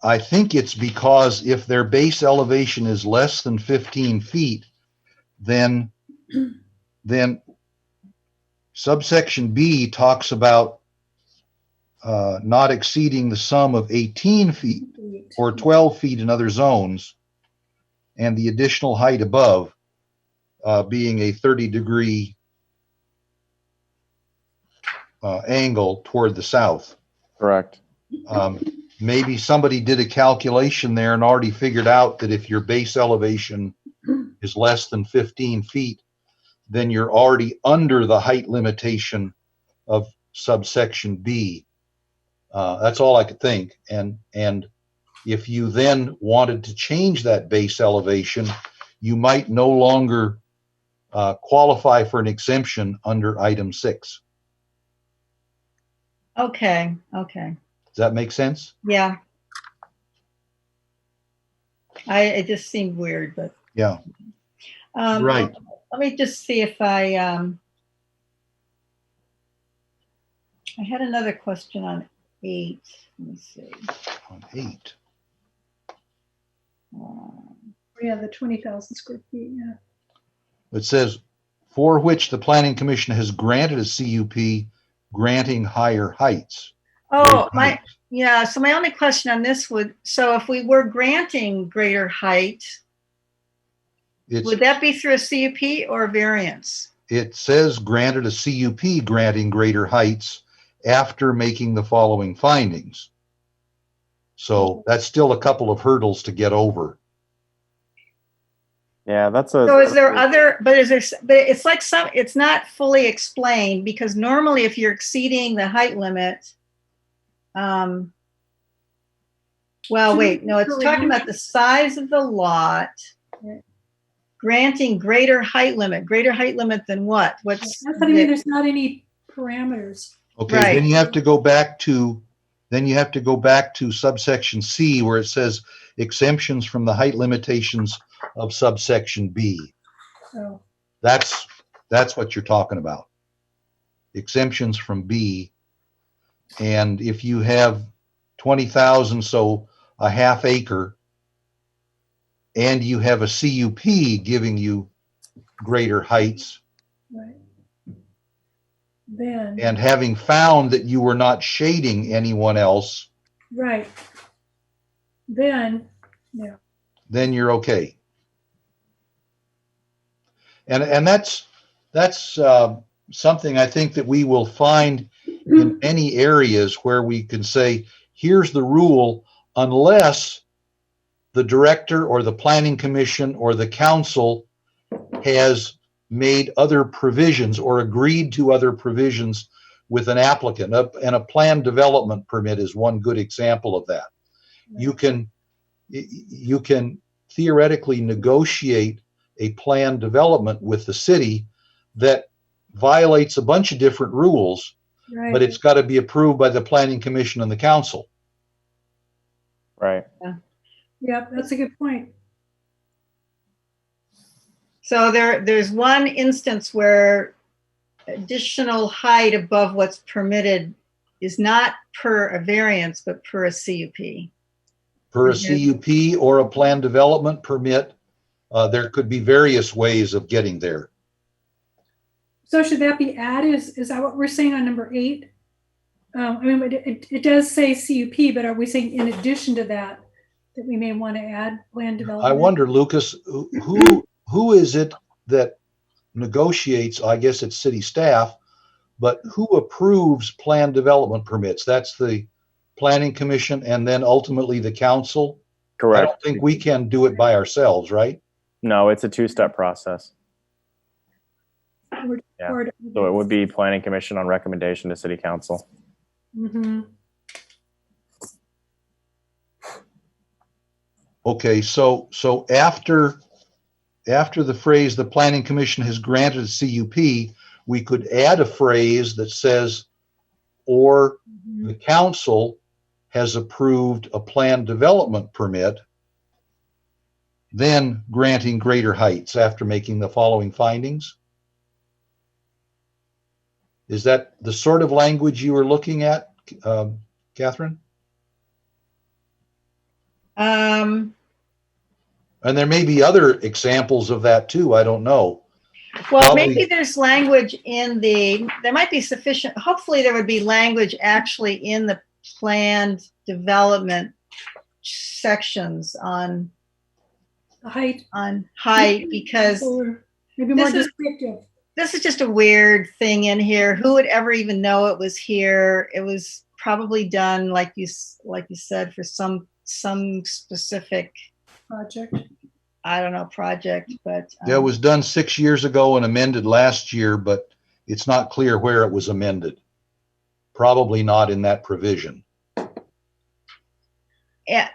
I think it's because if their base elevation is less than 15 feet, then subsection B talks about not exceeding the sum of 18 feet or 12 feet in other zones, and the additional height above being a 30-degree angle toward the south. Correct. Maybe somebody did a calculation there and already figured out that if your base elevation is less than 15 feet, then you're already under the height limitation of subsection B. That's all I could think. And if you then wanted to change that base elevation, you might no longer qualify for an exemption under item 6. Okay. Does that make sense? Yeah. It just seemed weird, but Yeah. Right. Let me just see if I had another question on 8. Let me see. On 8. Yeah, the 20,000 square feet. Yeah. It says, for which the Planning Commission has granted a CUP granting higher heights. Oh, so my only question on this so if we were granting greater height, would that be through a CUP or a variance? it says granted a CUP granting greater heights after making the following findings. So that's still a couple of hurdles to get over. Yeah, that's So is there other, but it's like it's not fully explained, because normally if you're exceeding the height limit, well, wait, no, it's talking about the size of the lot, granting greater height limit than what? What's That's what I mean, there's not any parameters. Okay, Right. then you have to go back to subsection C, where it says exemptions from the height limitations of subsection B. So, That's what you're talking about. Exemptions from B. And if you have 20,000, so a half acre, and you have a CUP giving you greater heights, right. Then, and having found that you were not shading anyone else, right. Then, yeah. then you're okay. And that's something I think that we will find in many areas where we can say, here's the rule, unless the director or the planning commission or the council has made other provisions or agreed to other provisions with an applicant. And a planned development permit is one good example of that. You can theoretically negotiate a planned development with the city that violates a bunch of different rules, Right. but it's got to be approved by the planning commission and the council. right. Yeah, that's a good point. So there's one instance where additional height above what's permitted is not per a variance, but per a CUP. Per a CUP or a planned development permit, there could be various ways of getting there. So should that be added? Is that what we're saying on number 8? I mean, it does say CUP, but are we saying in addition to that we may want to add planned development? I wonder, Lucas, who is it that negotiates? I guess it's city staff, but who approves planned development permits? That's the planning commission and then ultimately the council. Correct. I don't think we can do it by ourselves, right? No, it's a 2-step process. We're- Yeah. or- So it would be planning commission on recommendation to city council. Mhm. Okay, so after the phrase the planning commission has granted a CUP, we could add a phrase that says, or the council has approved a planned development permit, then granting greater heights after making the following findings. Is that the sort of language you were looking at, Catherine? And there may be other examples of that too. I don't know. Well, Probably- maybe there's language there might be sufficient, hopefully there would be language actually in the planned development sections on Height. height, because Or maybe more this is- descriptive. this is just a weird thing in here. Who would ever even know it was here? It was probably done, like you said, for some specific, Project. I don't know, project, but Yeah, it was done 6 years ago and amended last year, but it's not clear where it was amended. Probably not in that provision. yeah.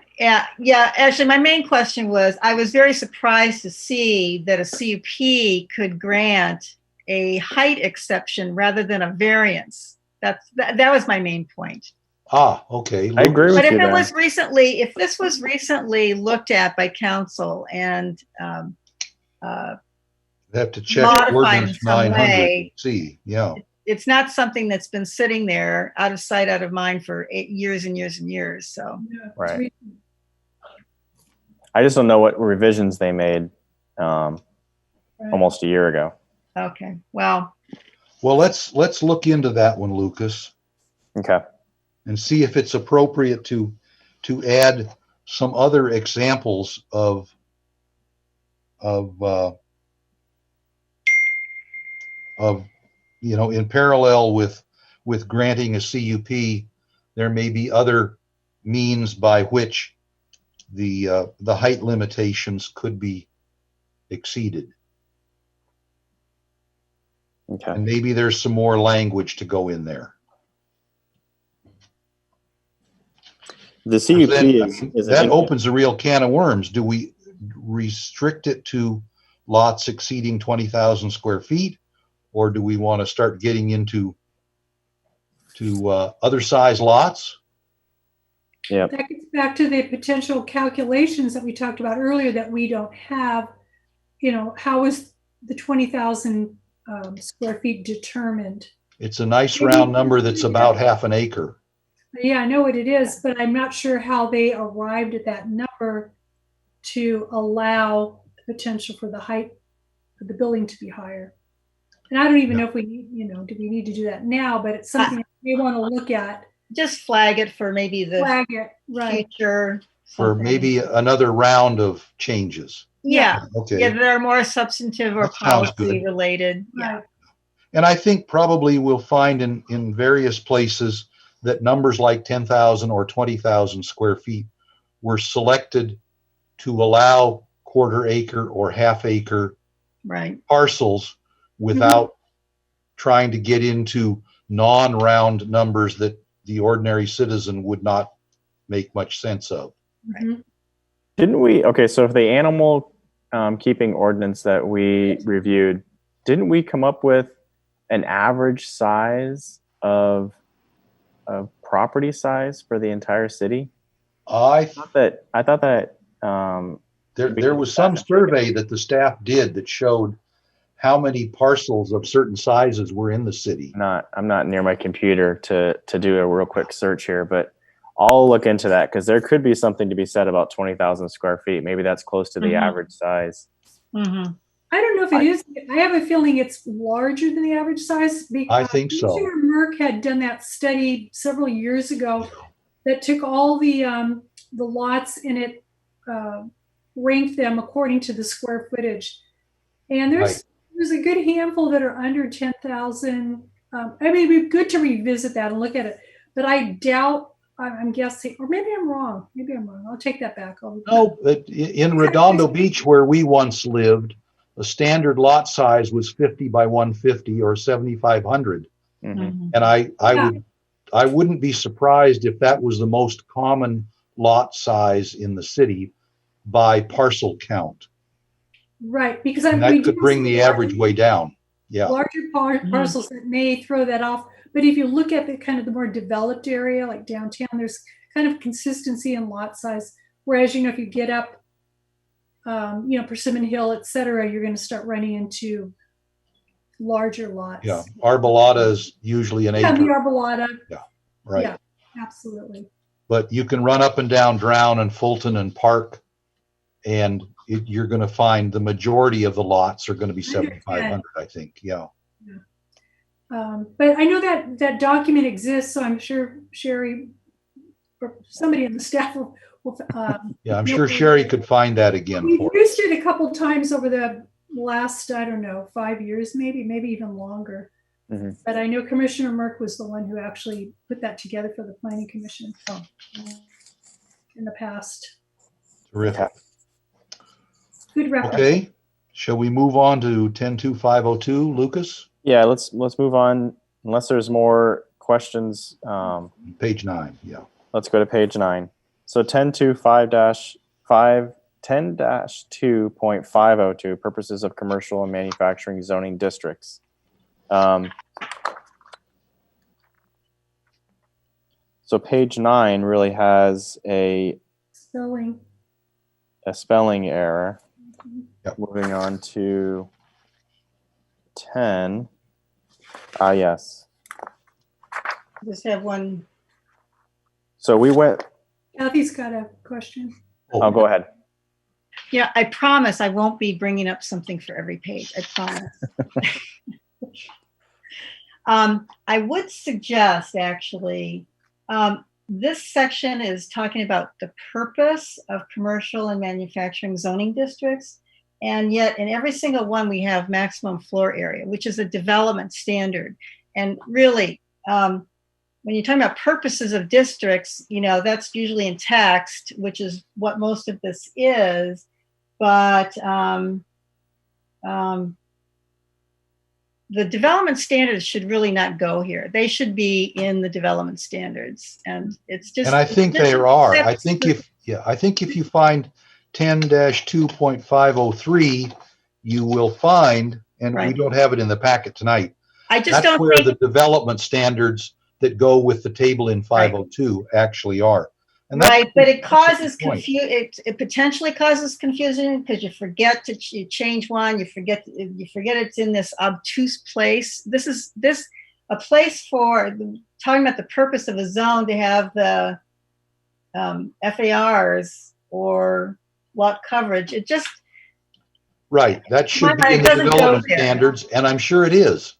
Actually, my main question was, I was very surprised to see that a CUP could grant a height exception rather than a variance. That was my main point. Ah, okay. I agree with But if you it there. was if this was recently looked at by council and They have to check modified in ordinance some 900 way. C. Yeah. it's not something that's been sitting there out of sight, out of mind for years and years and years. So Yeah, it's Right. recent. I just don't know what revisions they made Right. almost a year ago. okay, well, Well, let's look into that one, Lucas, Okay. and see if it's appropriate to add some other examples of of, in parallel with granting a CUP, there may be other means by which the height limitations could be exceeded. Okay. And maybe there's some more language to go in there. The CUP Then, is that opens a real can of worms. Do we restrict it to lots exceeding 20,000 square feet, or do we want to start getting into other size lots? Yeah. That gets back to the potential calculations that we talked about earlier that we don't have. How is the 20,000 square feet determined? It's a nice round number that's about half an acre. Yeah, I know what it is, but I'm not sure how they arrived at that number to allow the potential for the height of the building to be higher. And I don't even know if we need, do we need to do that now, but it's something we want to look at. Just flag it for maybe the Flag it, right. future. For something. maybe another round of changes. Yeah. Okay. Yeah, that are more substantive or That sounds policy good. related. Yeah. Right. And I think probably we'll find in various places that numbers like 10,000 or 20,000 square feet were selected to allow quarter acre or half acre Right. parcels without trying to get into non-round numbers that the ordinary citizen would not make much sense of. Mhm. Didn't we? Okay, so if the animal keeping ordinance that we reviewed, didn't we come up with an average size of property size for the entire city? I thought that there was some survey that the staff did that showed how many parcels of certain sizes were in the city. I'm not near my computer to do a real quick search here, but I'll look into that because there could be something to be said about 20,000 square feet. Maybe that's close to the average size. Mm-hmm. I don't know if it is. I have a feeling it's larger than the average size. I think so. Commissioner Merck had done that study several years ago that took all the lots in it, ranked them according to the square footage. And there's a good handful that are under 10,000. I mean, it'd be good to revisit that and look at it. But I doubt, I'm guessing, or maybe I'm wrong. I'll take that back. No, in Redondo Beach, where we once lived, the standard lot size was 50 by 150 or 7,500. Mm-hmm. And I wouldn't be surprised if that was the most common lot size in the city by parcel count. Right, because that could bring the average way down. Yeah. Larger parcels that may throw that off. But if you look at the kind of the more developed area, like downtown, there's kind of consistency in lot size. Whereas, if you get up, Persimmon Hill, et cetera, you're going to start running into larger lots. Yeah. Arbolata is usually an acre. Yeah, the Arbolata. Yeah. Right. Yeah, absolutely. But you can run up and down Drown and Fulton and Park, and you're going to find the majority of the lots are going to be 7,500, I think. Yeah. But I know that document exists, so I'm sure Sherry or somebody on the staff will I'm sure Sherry could find that again. We've used it a couple times over the last, 5 years, maybe even longer. Mm-hmm. But I know Commissioner Merck was the one who actually put that together for the Planning Commission in the past. Terrific. Good reference. Okay. Shall we move on to 10.2.502, Lucas? Yeah, let's move on. Unless there's more questions. Page 9. Yeah. Let's go to page 9. So 10.2.502, purposes of commercial and manufacturing zoning districts. So page 9 really has a spelling error. Yep. Moving on to 10. Yes. Just have one. So we went. Kathy's got a question. Oh, go ahead. Yeah, I promise I won't be bringing up something for every page. I promise. I would suggest, actually, this section is talking about the purpose of commercial and manufacturing zoning districts. And yet in every single one, we have maximum floor area, which is a development standard. And really, when you're talking about purposes of districts, that's usually in text, which is what most of this is. But the development standards should really not go here. They should be in the development standards. And it's just. And I think there are. I think if you find 10-2.503, you will find, and we Right. don't have it in the packet tonight. I just That's don't where think. the development standards that go with the table in 502 actually are. And that's, Right, but it causes point. it potentially causes confusion because you forget you change one, you forget it's in this obtuse place. This is a place for talking about the purpose of a zone to have the FARs or lot coverage. It just Right, that should be it in the doesn't go development there. standards, and I'm sure it is.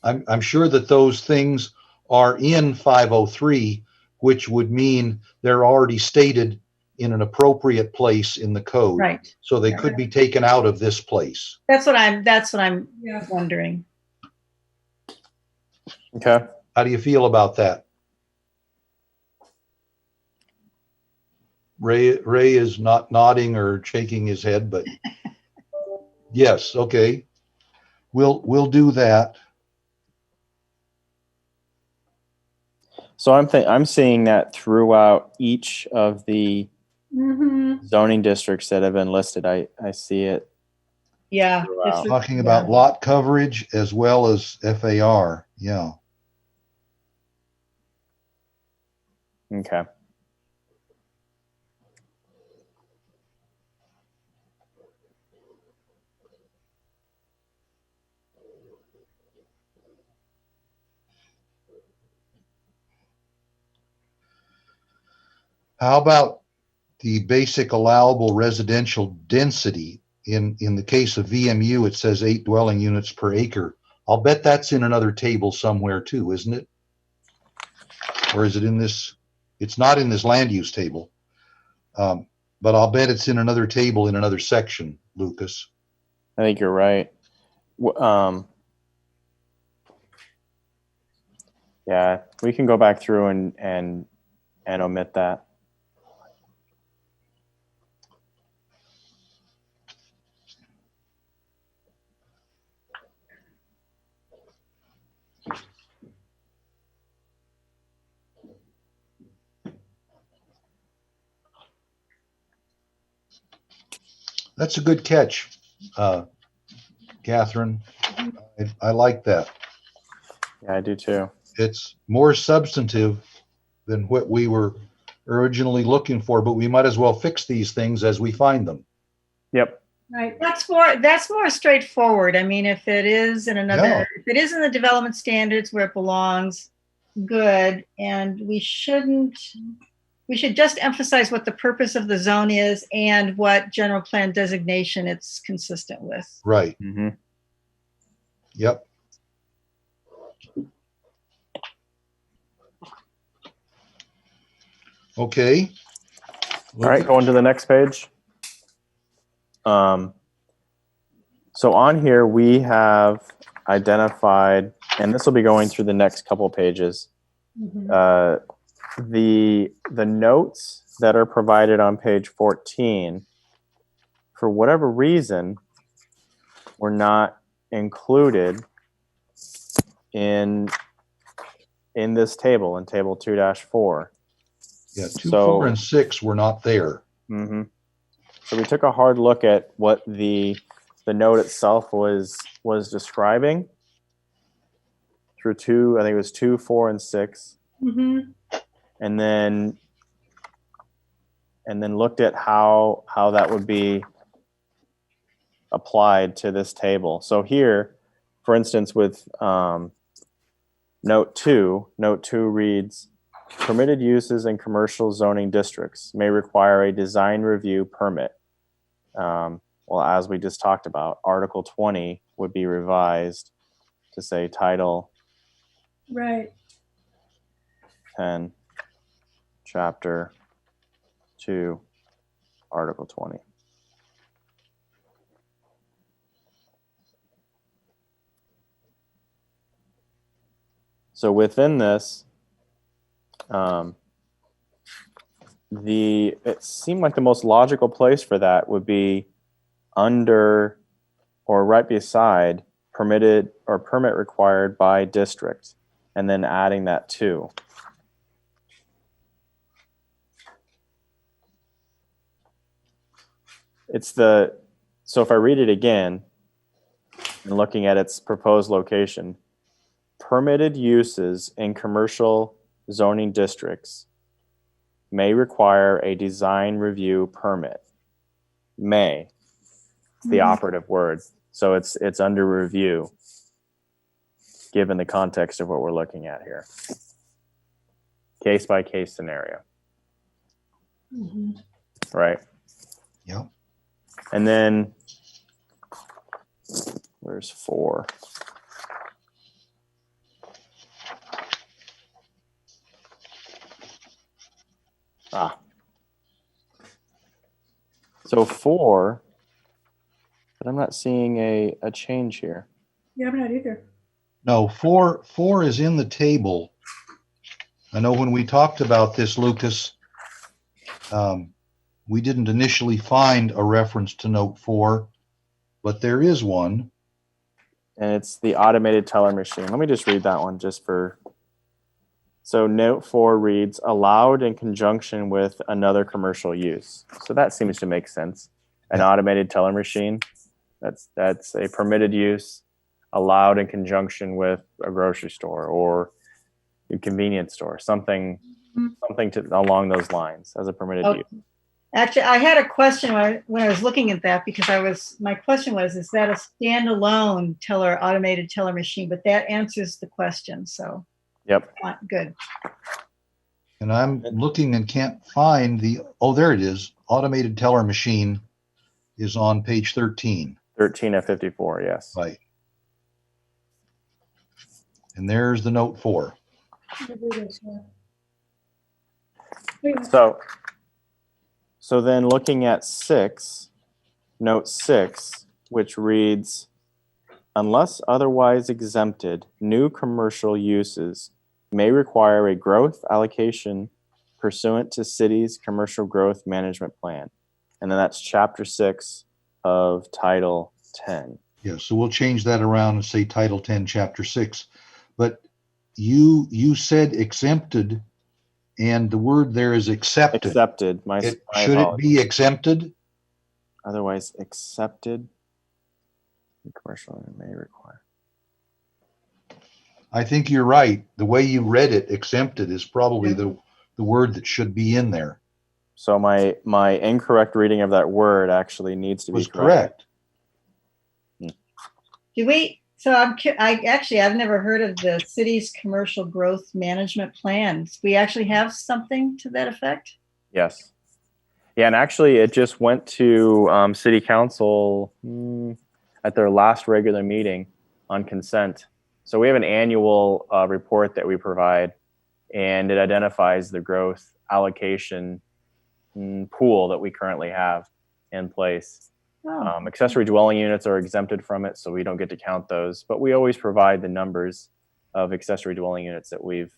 I'm sure that those things are in 503, which would mean they're already stated in an appropriate place in the code. Right. So they could be taken out of this place. That's what I'm Yeah. wondering. Okay. How do you feel about that? Ray is not nodding or shaking his head, but yes, okay. We'll do that. So I'm seeing that throughout each of the Mm-hmm. zoning districts that have been listed. I see it. Yeah. Wow. Talking about lot coverage as well as FAR. Yeah. Okay. How about the basic allowable residential density? In the case of VMU, it says 8 dwelling units per acre. I'll bet that's in another table somewhere too, isn't it? Or is it in this? It's not in this land use table, but I'll bet it's in another table in another section, Lucas. I think you're right. Yeah, we can go back through and omit that. That's a good catch, Catherine. I like that. Yeah, I do too. It's more substantive than what we were originally looking for, but we might as well fix these things as we find them. Yep. Right. That's more straightforward. I mean, if it is in if it is in the development standards where it belongs, good. And we should just emphasize what the purpose of the zone is and what general plan designation it's consistent with. Right. Mm-hmm. Yep. Okay. All right, going to the next page. So on here we have identified, and this will be going through the next couple pages, Mm-hmm. the notes that are provided on page 14, for whatever reason, were not included in this table, in table 2-4. Yeah, 2, 4, and 6 were not there. Mm-hmm. So we took a hard look at what the note itself was describing through 2, I think it was 2, 4, and 6. Mm-hmm. And then looked at how that would be applied to this table. So here, for instance, with note 2 reads, permitted uses in commercial zoning districts may require a design review permit. Well, as we just talked about, Article 20 would be revised to say Title Right. 10, Chapter 2, Article 20. So within this, it seemed like the most logical place for that would be under or right beside permitted or permit required by district, and then adding that to. So if I read it again and looking at its proposed location, permitted uses in commercial zoning districts may require a design review permit. May. It's the operative word. So it's under review, given the context of what we're looking at here. Case by case scenario. Right? Yeah. And then, where's 4? So 4, but I'm not seeing a change here. Yeah, I'm not either. No, 4 is in the table. I know when we talked about this, Lucas, we didn't initially find a reference to note 4, but there is one. And it's the automated teller machine. Let me just read that one just for. So note 4 reads, allowed in conjunction with another commercial use. So that seems to make sense. An automated teller machine, that's a permitted use, allowed in conjunction with a grocery store or a convenience store, something along those lines as a permitted use. Actually, I had a question when I was looking at that, because my question was, is that a standalone automated teller machine? But that answers the question. So, yep. Good. And I'm looking and can't find there it is. Automated teller machine is on page 13. 13 of 54, yes. Right. And there's the note 4. So then looking at 6, note 6, which reads, unless otherwise exempted, new commercial uses may require a growth allocation pursuant to city's commercial growth management plan. And then that's chapter 6 of title 10. Yeah, so we'll change that around and say title 10, chapter 6. But you said exempted, and the word there is accepted. Accepted. Should it be exempted? Otherwise accepted. Commercial may require. I think you're right. The way you read it, exempted, is probably the word that should be in there. So my incorrect reading of that word actually needs to be correct. Do we? So I've never heard of the city's commercial growth management plans. We actually have something to that effect? Yes. Yeah, and actually it just went to city council at their last regular meeting on consent. So we have an annual report that we provide, and it identifies the growth allocation pool that we currently have in place. Accessory dwelling units are exempted from it, so we don't get to count those. But we always provide the numbers of accessory dwelling units that we've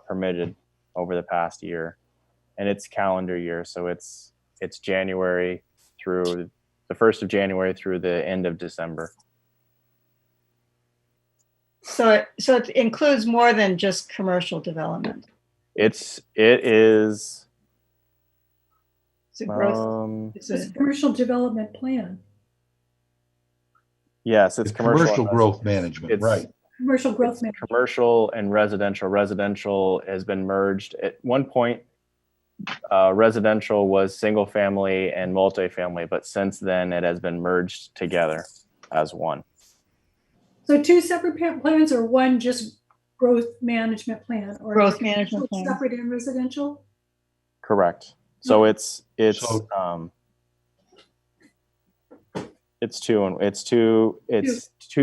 permitted over the past year. And it's calendar year, so it's January through the 1st of January through the end of December. So it includes more than just commercial development. It is. It's a growth. It's a commercial development plan. Yes, it's commercial growth management, right? Commercial growth management. Commercial and residential. Residential has been merged. At one point, residential was single family and multifamily, but since then it has been merged together as one. So 2 separate plans, or one just growth management plan? Or growth management plan. Separate and residential? Correct. So it's two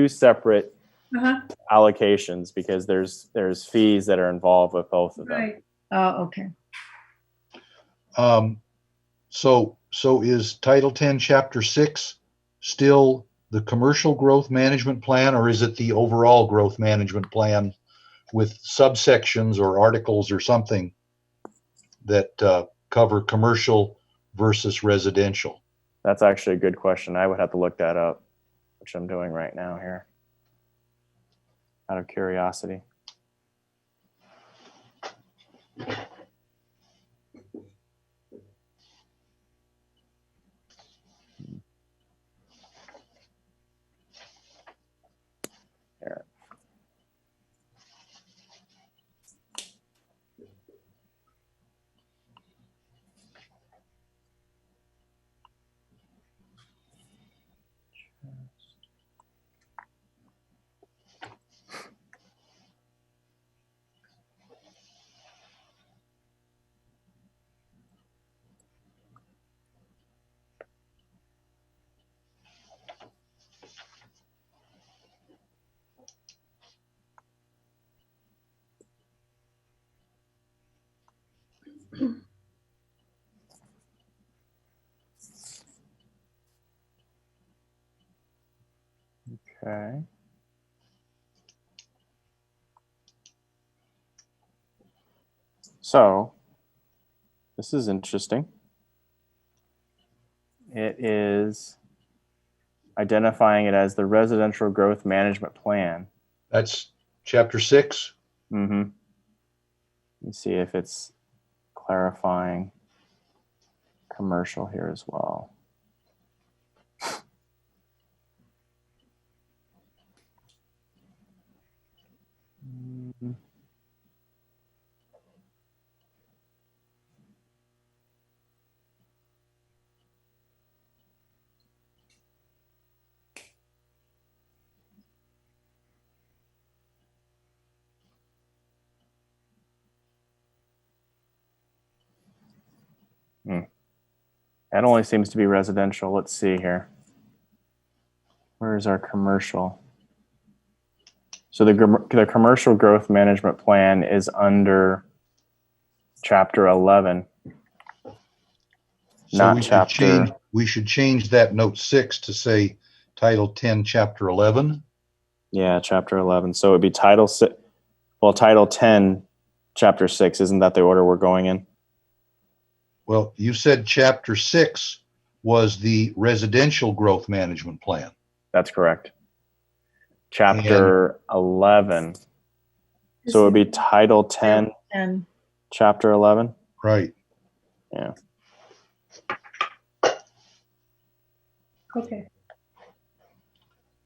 separate allocations, because there's fees that are involved with both of them. Right. Oh, okay. So is Title 10, Chapter 6 still the commercial growth management plan, or is it the overall growth management plan with subsections or articles or something that cover commercial versus residential. That's actually a good question. I would have to look that up, which I'm doing right now here, out of curiosity. Here. Okay. So, this is interesting. It is identifying it as the Residential Growth Management Plan. That's chapter 6. Mm-hmm. Let me see if it's clarifying commercial here as well. That only seems to be residential. Let's see here. Where is our commercial? So the commercial growth management plan is under chapter 11, So not chapter. we should change that note 6 to say title 10, chapter 11. Yeah, chapter 11. So it'd be title 6. Well, title 10, chapter 6. Isn't that the order we're going in? Well, you said chapter 6 was the residential growth management plan. That's correct. Chapter 11. So it would be title 10, And chapter 11. Right. Yeah. Okay.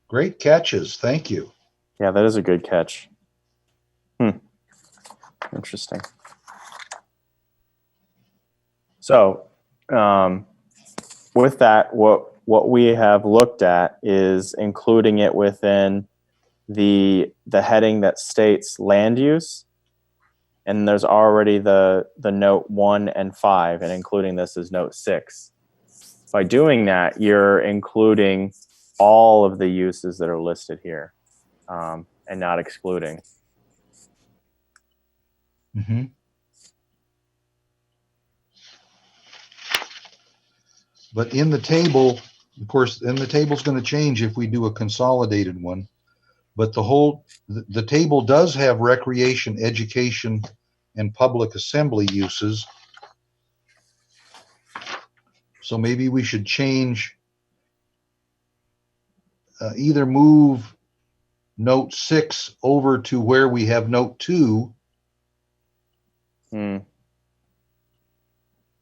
Great catches. Thank you. Yeah, that is a good catch. Interesting. So, with that, what we have looked at is including it within the heading that states land use, and there's already the note 1 and 5, and including this as note 6. By doing that, you're including all of the uses that are listed here, and not excluding. Mm-hmm. But in the table, of course, and the table's going to change if we do a consolidated one. But the table does have recreation, education, and public assembly uses. So maybe we should change, either move note 6 over to where we have note 2.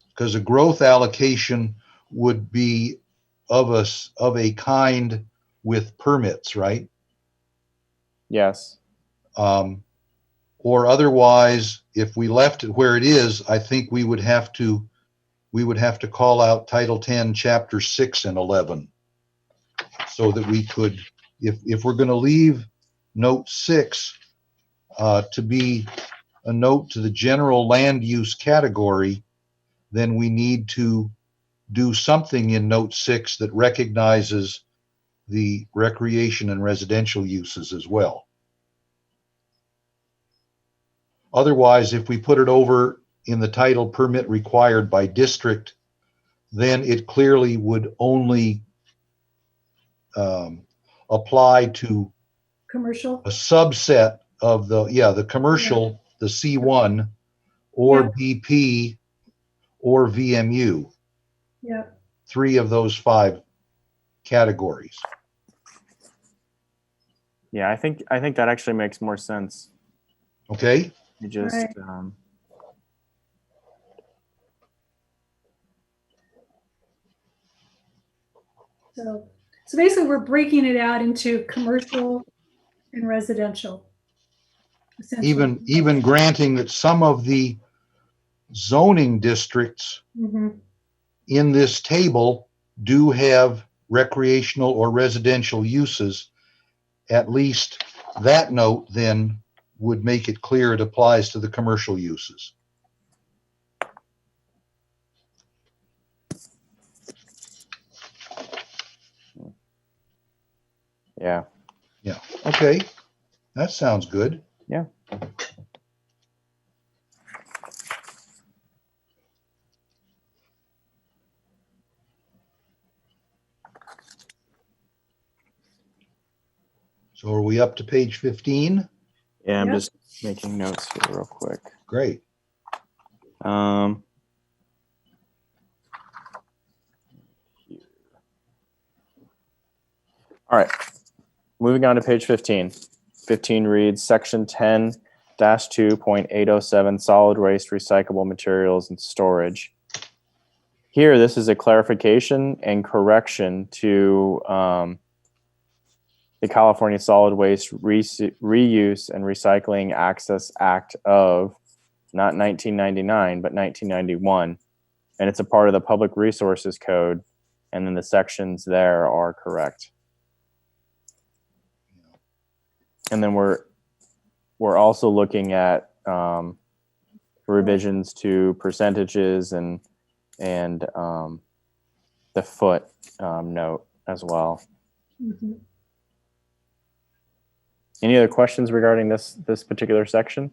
Because a growth allocation would be of a kind with permits, right? Yes. Or otherwise, if we left it where it is, I think we would have to call out Title 10, Chapter 6 and 11, so that we could, if we're going to leave Note 6 to be a note to the general land use category, then we need to do something in Note 6 that recognizes the recreation and residential uses as well. Otherwise, if we put it over in the title permit required by district, then it clearly would only apply to Commercial. a subset of the commercial, the C1 or Yep. BP or VMU. Yeah. 3 of those 5 categories. Yeah, I think that actually makes more sense. Okay? You just Right. So basically we're breaking it out into commercial and residential. Essentially. Even granting that some of the zoning districts Mhm. in this table do have recreational or residential uses, at least that note then would make it clear it applies to the commercial uses. Yeah. Yeah. Okay. That sounds good. Yeah. So are we up to page 15? Yeah, I'm Yep. just making notes here real quick. Great. All right. Moving on to page 15. 15 reads section 10-2.807 solid waste recyclable materials and storage. Here, this is a clarification and correction to the California Solid Waste Reuse and Recycling Access Act of not 1999, but 1991. And it's a part of the Public Resources Code. And then the sections there are correct. And then we're also looking at revisions to percentages and the foot note as well. Mhm. Any other questions regarding this particular section?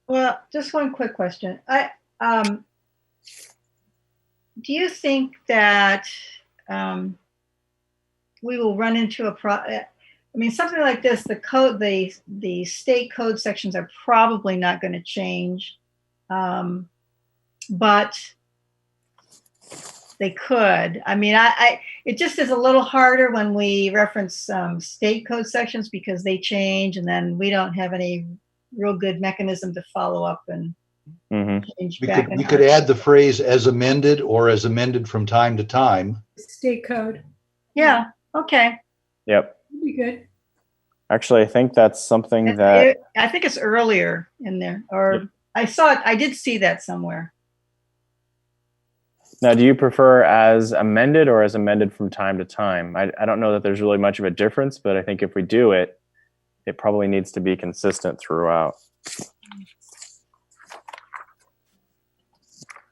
Well, just one quick question. Do you think that we will run into something like this? The code, the state code sections are probably not going to change, but they could. I mean, it just is a little harder when we reference state code sections because they change, and then we don't have any real good mechanism to follow up and change back. We could add the phrase as amended or as amended from time to time. State code. Yeah. Okay. Yep. That'd be good. Actually, I think that's something that I think it's earlier in there, or Yep. I saw it. I did see that somewhere. Now, do you prefer as amended or as amended from time to time? I don't know that there's really much of a difference, but I think if we do it, it probably needs to be consistent throughout.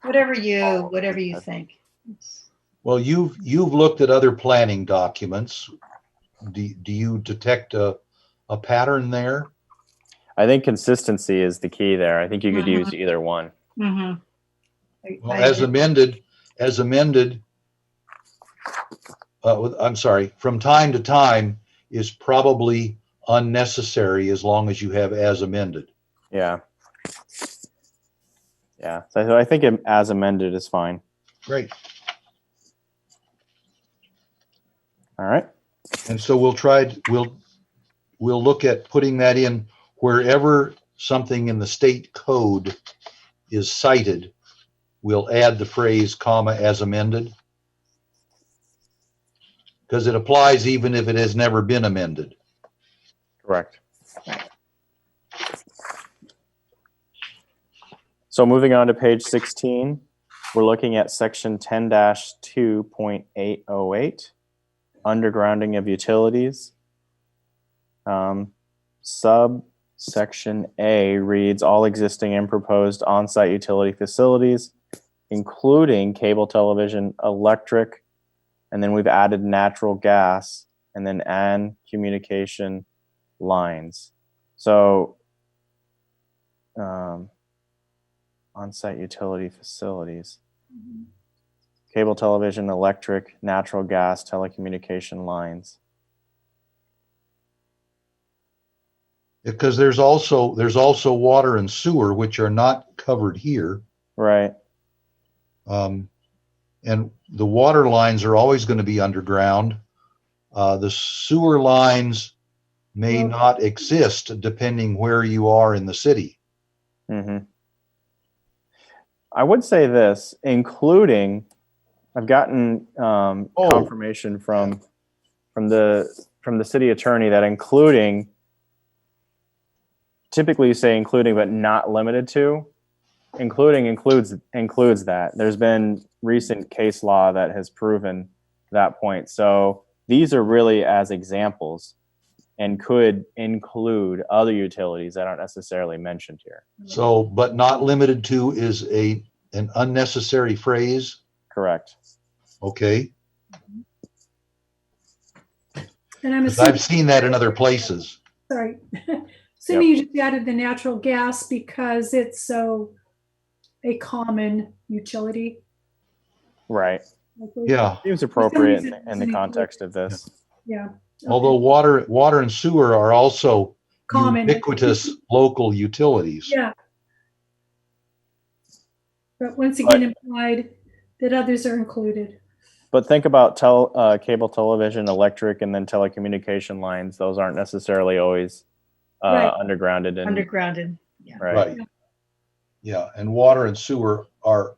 Whatever you think. Well, you've looked at other planning documents. Do you detect a pattern there? I think consistency is the key there. I think you could use either one. Mm-hmm. Well, as amended, I'm sorry, from time to time is probably unnecessary as long as you have as amended. Yeah. Yeah. So I think as amended is fine. Great. All right. And so we'll look at putting that in wherever something in the state code is cited. We'll add the phrase comma as amended, because it applies even if it has never been amended. Correct. So moving on to page 16, we're looking at section 10-2.808, undergrounding of utilities. Subsection A reads all existing and proposed on-site utility facilities, including cable television, electric, and then we've added natural gas, and then and communication lines. So on-site utility facilities, cable television, electric, natural gas, telecommunication lines. Because there's also water and sewer, which are not covered here. Right. And the water lines are always going to be underground. The sewer lines may not exist depending where you are in the city. Mm-hmm. I would say this, including, I've gotten confirmation from the city attorney that including, typically you say including but not limited to, including includes that. There's been recent case law that has proven that point. So these are really as examples and could include other utilities that aren't necessarily mentioned here. So, but not limited to is an unnecessary phrase. Correct. Okay. And I'm 'Cause assuming, I've seen that in other places. sorry, assuming you just added the natural gas because it's so a common utility. Right. Yeah. Seems appropriate reason it in the doesn't context of this. Yeah. Although water and sewer are also Common. ubiquitous local utilities. Yeah. But once again, implied that others are included. But think about cable television, electric, and then telecommunication lines. Those aren't necessarily always Right. undergrounded. Undergrounded. Yeah. Right. Yeah. And water and sewer are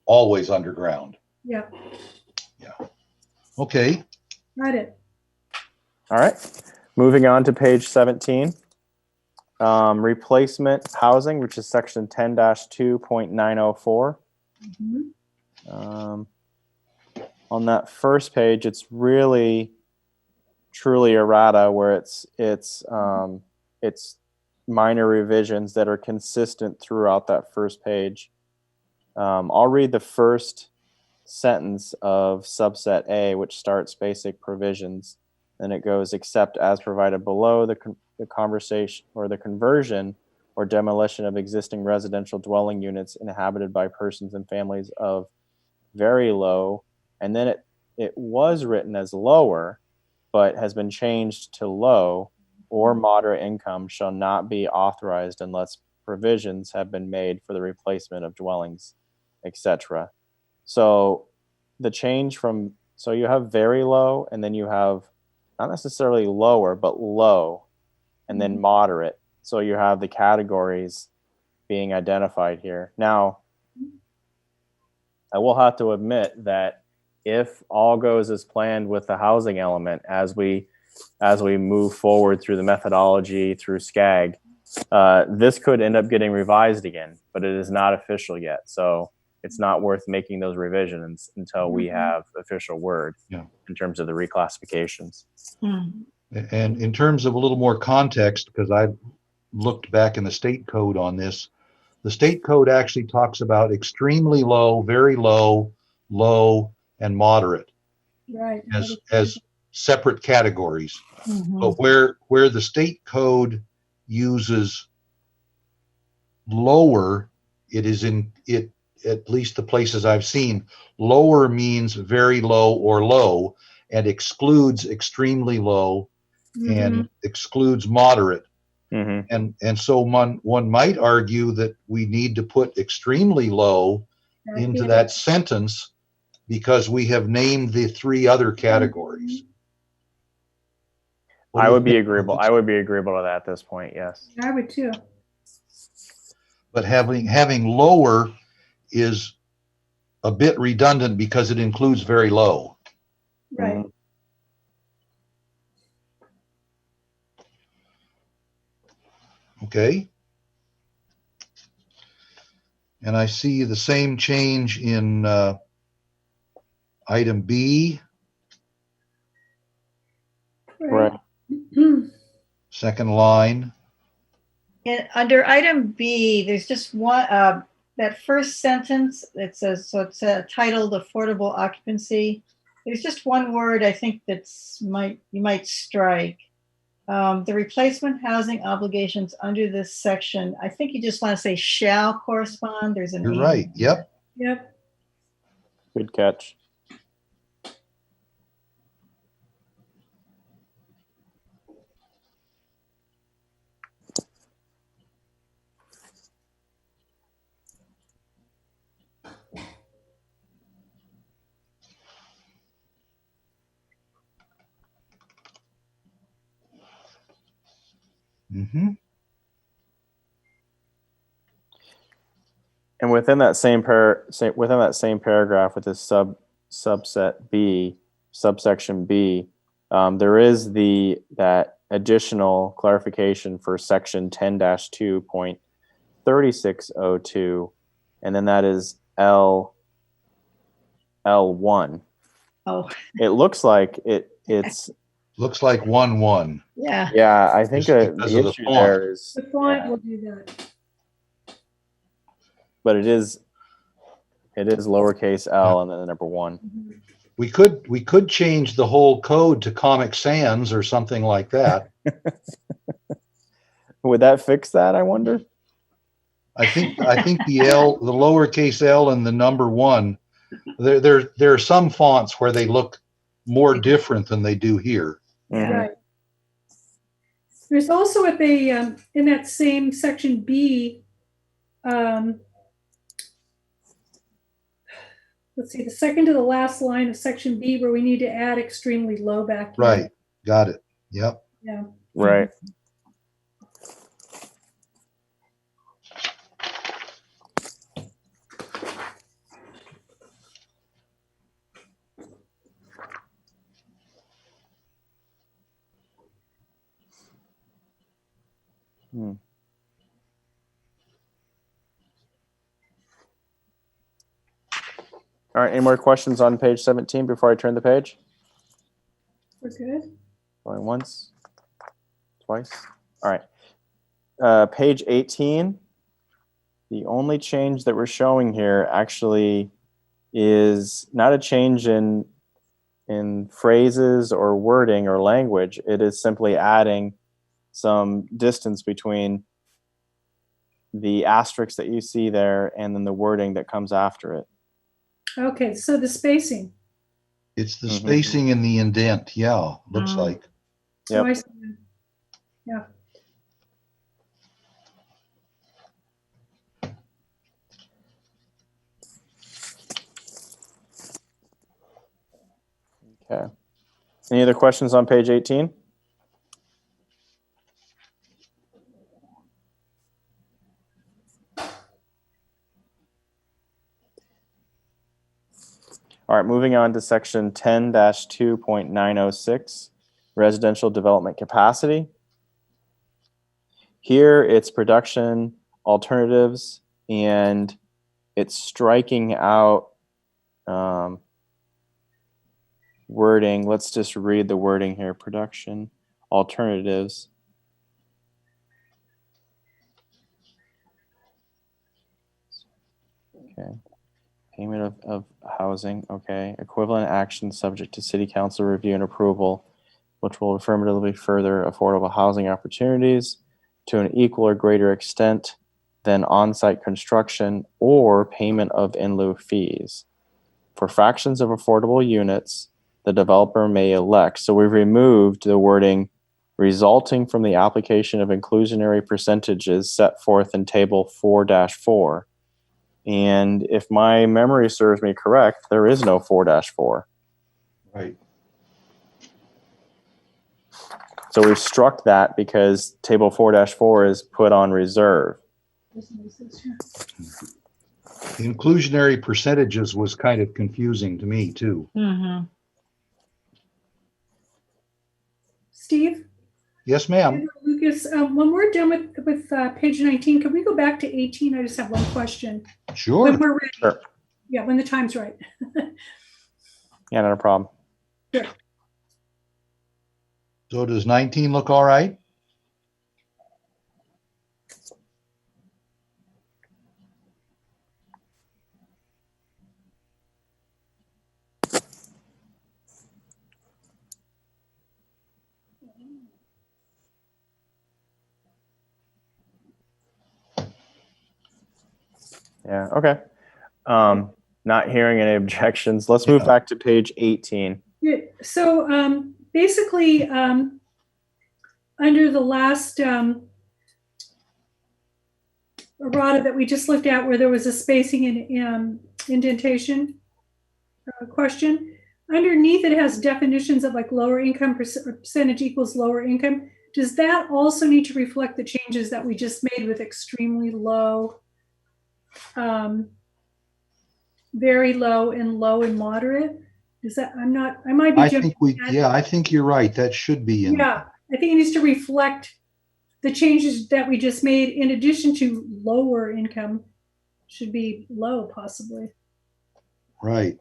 always underground. Yeah. Okay. Got it. All right. Moving on to page 17. Replacement housing, which is section 10-2.904. Mhm. On that first page, it's really truly errata where it's minor revisions that are consistent throughout that first page. I'll read the first sentence of subset A, which starts basic provisions. Then it goes, except as provided below, the conversation or the conversion or demolition of existing residential dwelling units inhabited by persons and families of very low, and then it was written as lower, but has been changed to low or moderate income shall not be authorized unless provisions have been made for the replacement of dwellings, etc. So the change so you have very low, and then you have not necessarily lower, but low, and then moderate. So you have the categories being identified here. Now, I will have to admit that if all goes as planned with the housing element as we move forward through the methodology through SCAG, this could end up getting revised again, but it is not official yet. So it's not worth making those revisions until we have official word in terms of the reclassifications. And in terms of a little more context, because I've looked back in the state code on this, the state code actually talks about extremely low, very low, low, and moderate Right. as separate categories. But where the state code uses lower, it is at least the places I've seen, lower means very low or low, and excludes extremely low and excludes moderate. And so one might argue that we need to put extremely low into that sentence because we have named the three other categories. I would be agreeable. I would be agreeable to that at this point. Yes. I would too. But having lower is a bit redundant because it includes very low. Right. Okay. And I see the same change in item B. Right. Second line. And under item B, there's just one, that first sentence, it says, so it's titled Affordable Occupancy. There's just one word I think you might strike. The replacement housing obligations under this section, I think you just want to say shall correspond. There's an You're and. right. Yep. Yep. Good catch. Mm-hmm. And within that same paragraph with this subset B, subsection B, there is that additional clarification for section 10-2.3602, and then that is L1. Oh, It looks like it's Looks like 1-1. yeah. yeah. I think Just because the of the issue font. there is, The font yeah, will do that. but it is lowercase l and then the number 1. Mhm. We could change the whole code to Comic Sans or something like that. Would that fix that, I wonder? I think the lowercase l and the number 1, there are some fonts where they look more different than they do here. Yeah. Right. There's also at the in that same section B, let's see, the second to the last line of section B, where we need to add extremely low back in. Right. Got it. Yep. Yeah. Right. All right, any more questions on page 17 before I turn the page? We're good. Going once, twice. All right. Page 18, the only change that we're showing here actually is not a change in phrases or wording or language. It is simply adding some distance between the asterisk that you see there and then the wording that comes after it. Okay, so the spacing. It's the Mhm. spacing and the indent. Yeah, looks like. So Yep. yeah. Okay. Any other questions on page 18? All right, moving on to section 10-2.906, residential development capacity. Here it's production alternatives, and it's striking out wording. Let's just read the wording here. Production alternatives. Okay. Payment of housing. Okay. Equivalent action subject to city council review and approval, which will affirmatively further affordable housing opportunities to an equal or greater extent than on-site construction or payment of in lieu fees. For fractions of affordable units, the developer may elect. So we've removed the wording resulting from the application of inclusionary percentages set forth in table 4-4. And if my memory serves me correct, there is no 4-4. Right. So we've struck that because table 4-4 is put on reserve. The inclusionary percentages was kind of confusing to me too. Mm-hmm. Steve? Yes, ma'am. Lucas, when we're done with page 19, can we go back to 18? I just have one question. Sure. When we're ready. Sure. Yeah, when the time's right. Yeah, not a problem. Sure. So does 19 look all right? Yeah, okay. Not hearing any objections. Let's move back to page 18. Yeah, so basically, under the last errata that we just looked at, where there was a spacing and indentation question, underneath it has definitions of like lower income percentage equals lower income. does that also need to reflect the changes that we just made with extremely low, very low and moderate? Is that, I might be I jumping think ahead. I think you're right. That should be in. Yeah, I think it needs to reflect the changes that we just made in addition to lower income should be low possibly. Right.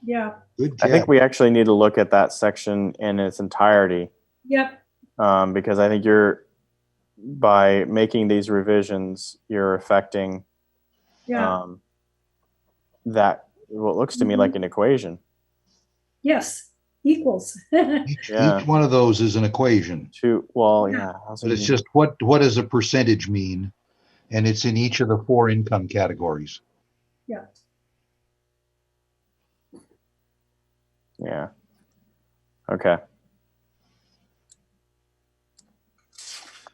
Yeah. Good I catch. think we actually need to look at that section in its entirety, Yep. because I think by making these revisions, you're affecting Yeah. that, what looks to me like an equation. Yes. Equals. Each Yeah. one of those is an equation. Yeah. But it's just what does a percentage mean? And it's in each of the 4 income categories. Yeah. Yeah. Okay.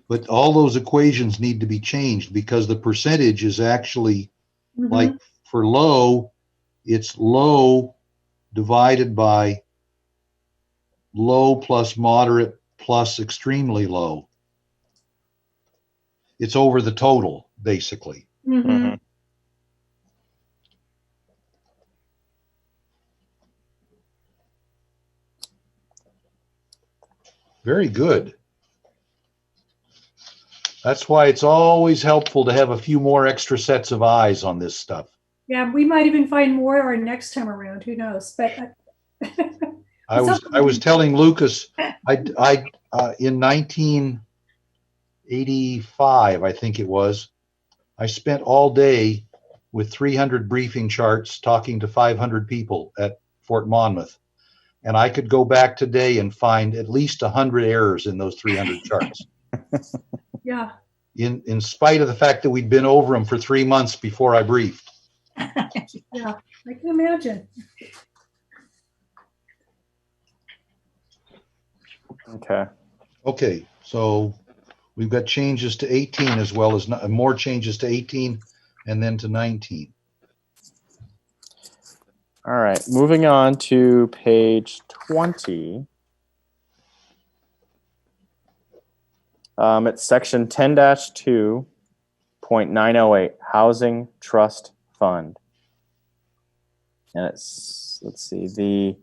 But all those equations need to be changed because the percentage is actually like for low, it's low divided by low plus moderate plus extremely low. It's over the total, basically. Mm-hmm. Very good. That's why it's always helpful to have a few more extra sets of eyes on this stuff. Yeah, we might even find more our next time around. Who knows? But I was telling Lucas, I in 1985, I think it was, I spent all day with 300 briefing charts talking to 500 people at Fort Monmouth. And I could go back today and find at least 100 errors in those 300 charts. yeah. In spite of the fact that we'd been over them for 3 months before I briefed. Yeah, I can imagine. Okay, so we've got changes to 18 as well as more changes to 18 and then to 19. All right, moving on to page 20. It's section 10-2.908, Housing Trust Fund. And it's, let's see, the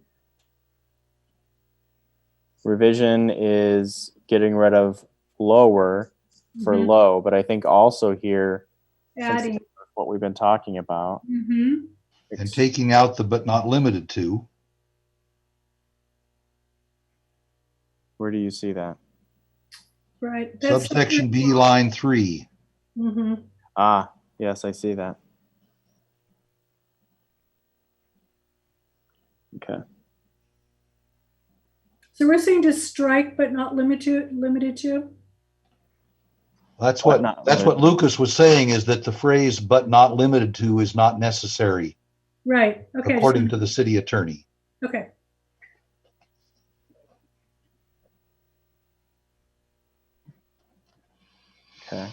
revision is getting rid of lower for low, but I think also here, Adding what we've been talking about. And taking out the but not limited to. Where do you see that? Right. Subsection B, line 3. Ah, yes, I see that. Okay. So we're saying to strike but not limited to? That's what Lucas was saying, is that the phrase but not limited to is not necessary. Right. Okay. According to the city attorney. Okay. Okay.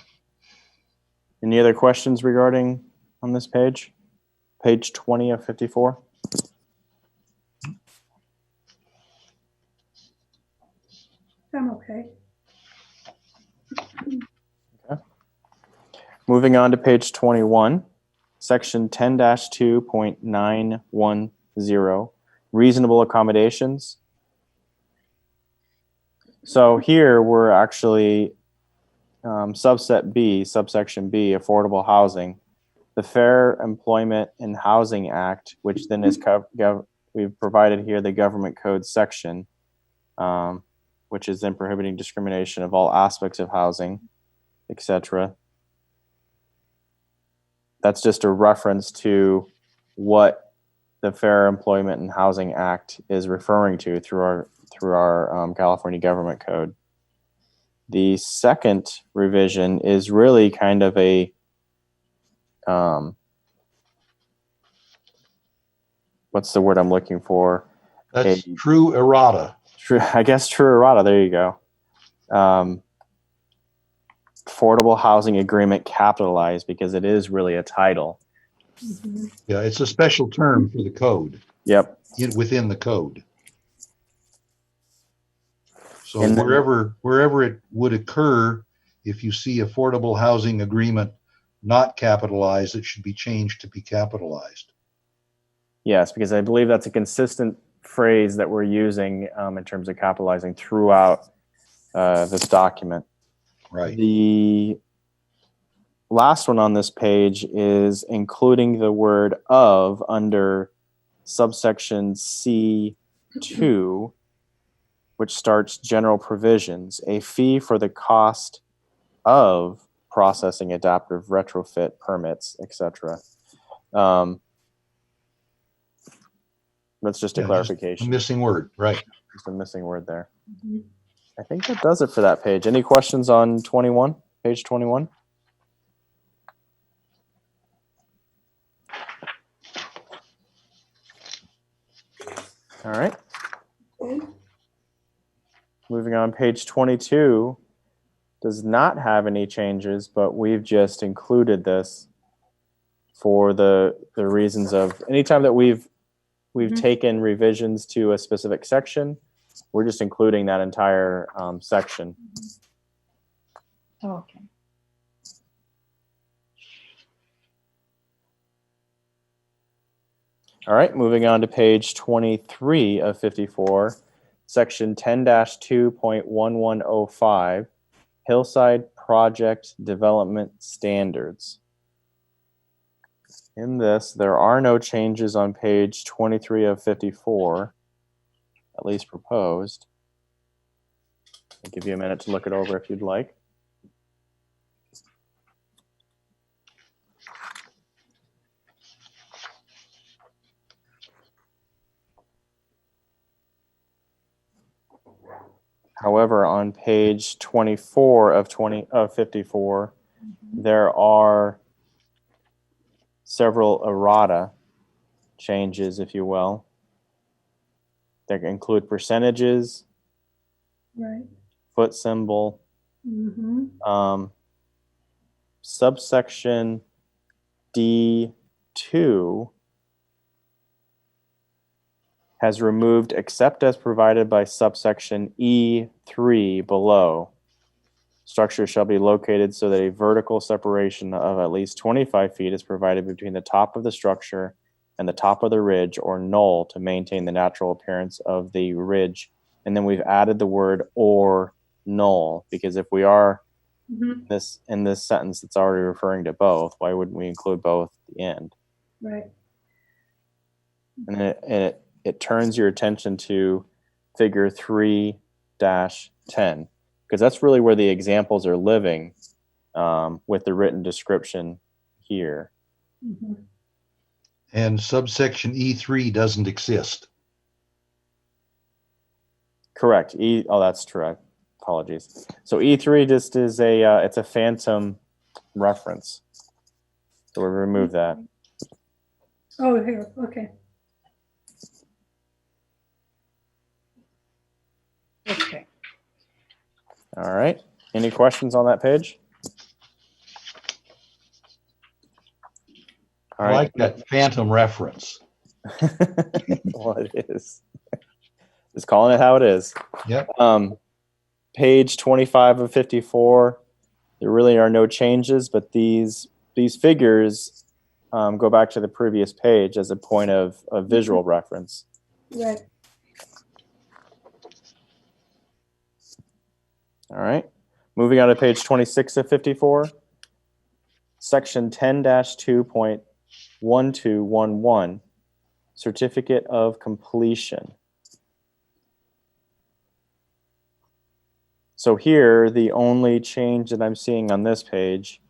Any other questions regarding on this page? Page 20 of 54? I'm okay. Okay. Moving on to page 21, section 10-2.910, reasonable accommodations. So here we're actually subsection B, affordable housing. The Fair Employment and Housing Act, which then is we've provided here the government code section, which is then prohibiting discrimination of all aspects of housing, etc. That's just a reference to what the Fair Employment and Housing Act is referring to through our California government code. The second revision is really kind of a what's the word I'm looking for? That's true errata. I guess true errata. There you go. Affordable housing agreement capitalized, because it is really a title. Yeah, it's a special term for the code. Yep. Within the code. So And then- wherever it would occur, if you see affordable housing agreement not capitalized, it should be changed to be capitalized. Yes, because I believe that's a consistent phrase that we're using in terms of capitalizing throughout this document. Right. The last one on this page is including the word of under subsection C2, which starts general provisions, a fee for the cost of processing adaptive retrofit permits, etc. That's just a Yeah, clarification. A missing word, right. Just a missing word there. Mhm. I think that does it for that page. Any questions on 21, page 21? All right. Okay. Moving on, page 22 does not have any changes, but we've just included this for the reasons of anytime that we've Mhm. taken revisions to a specific section, we're just including that entire section. Oh, okay. All right, moving on to page 23 of 54, section 10-2.1105, Hillside Project Development Standards. In this, there are no changes on page 23 of 54, at least proposed. I'll give you a minute to look it over if you'd like. However, on page 24 of 54, there are several errata changes, if you will, that include percentages, Right. foot symbol, Mm-hmm. subsection D2 has removed except as provided by subsection E3 below. Structure shall be located so that a vertical separation of at least 25 feet is provided between the top of the structure and the top of the ridge or knoll to maintain the natural appearance of the ridge. And then we've added the word or knoll, because if we are Mm-hmm. in this sentence, it's already referring to both. Why wouldn't we include both at the end? Right. And then it turns your attention to figure 3-10, because that's really where the examples are living with the written description here. Mm-hmm. And subsection E3 doesn't exist. Correct. That's true. Apologies. So E3 just is it's a phantom reference. So we remove that. Oh, here. Okay. Okay. All right. Any questions on that page? All I right. like that phantom reference. Well, it is. Just calling it how it is. Yep. Page 25 of 54. There really are no changes, but these figures go back to the previous page as a point of visual reference. Right. All right. Moving on to page 26 of 54. Section 10-2.1211, Certificate of Completion. So here, the only change that I'm seeing on this page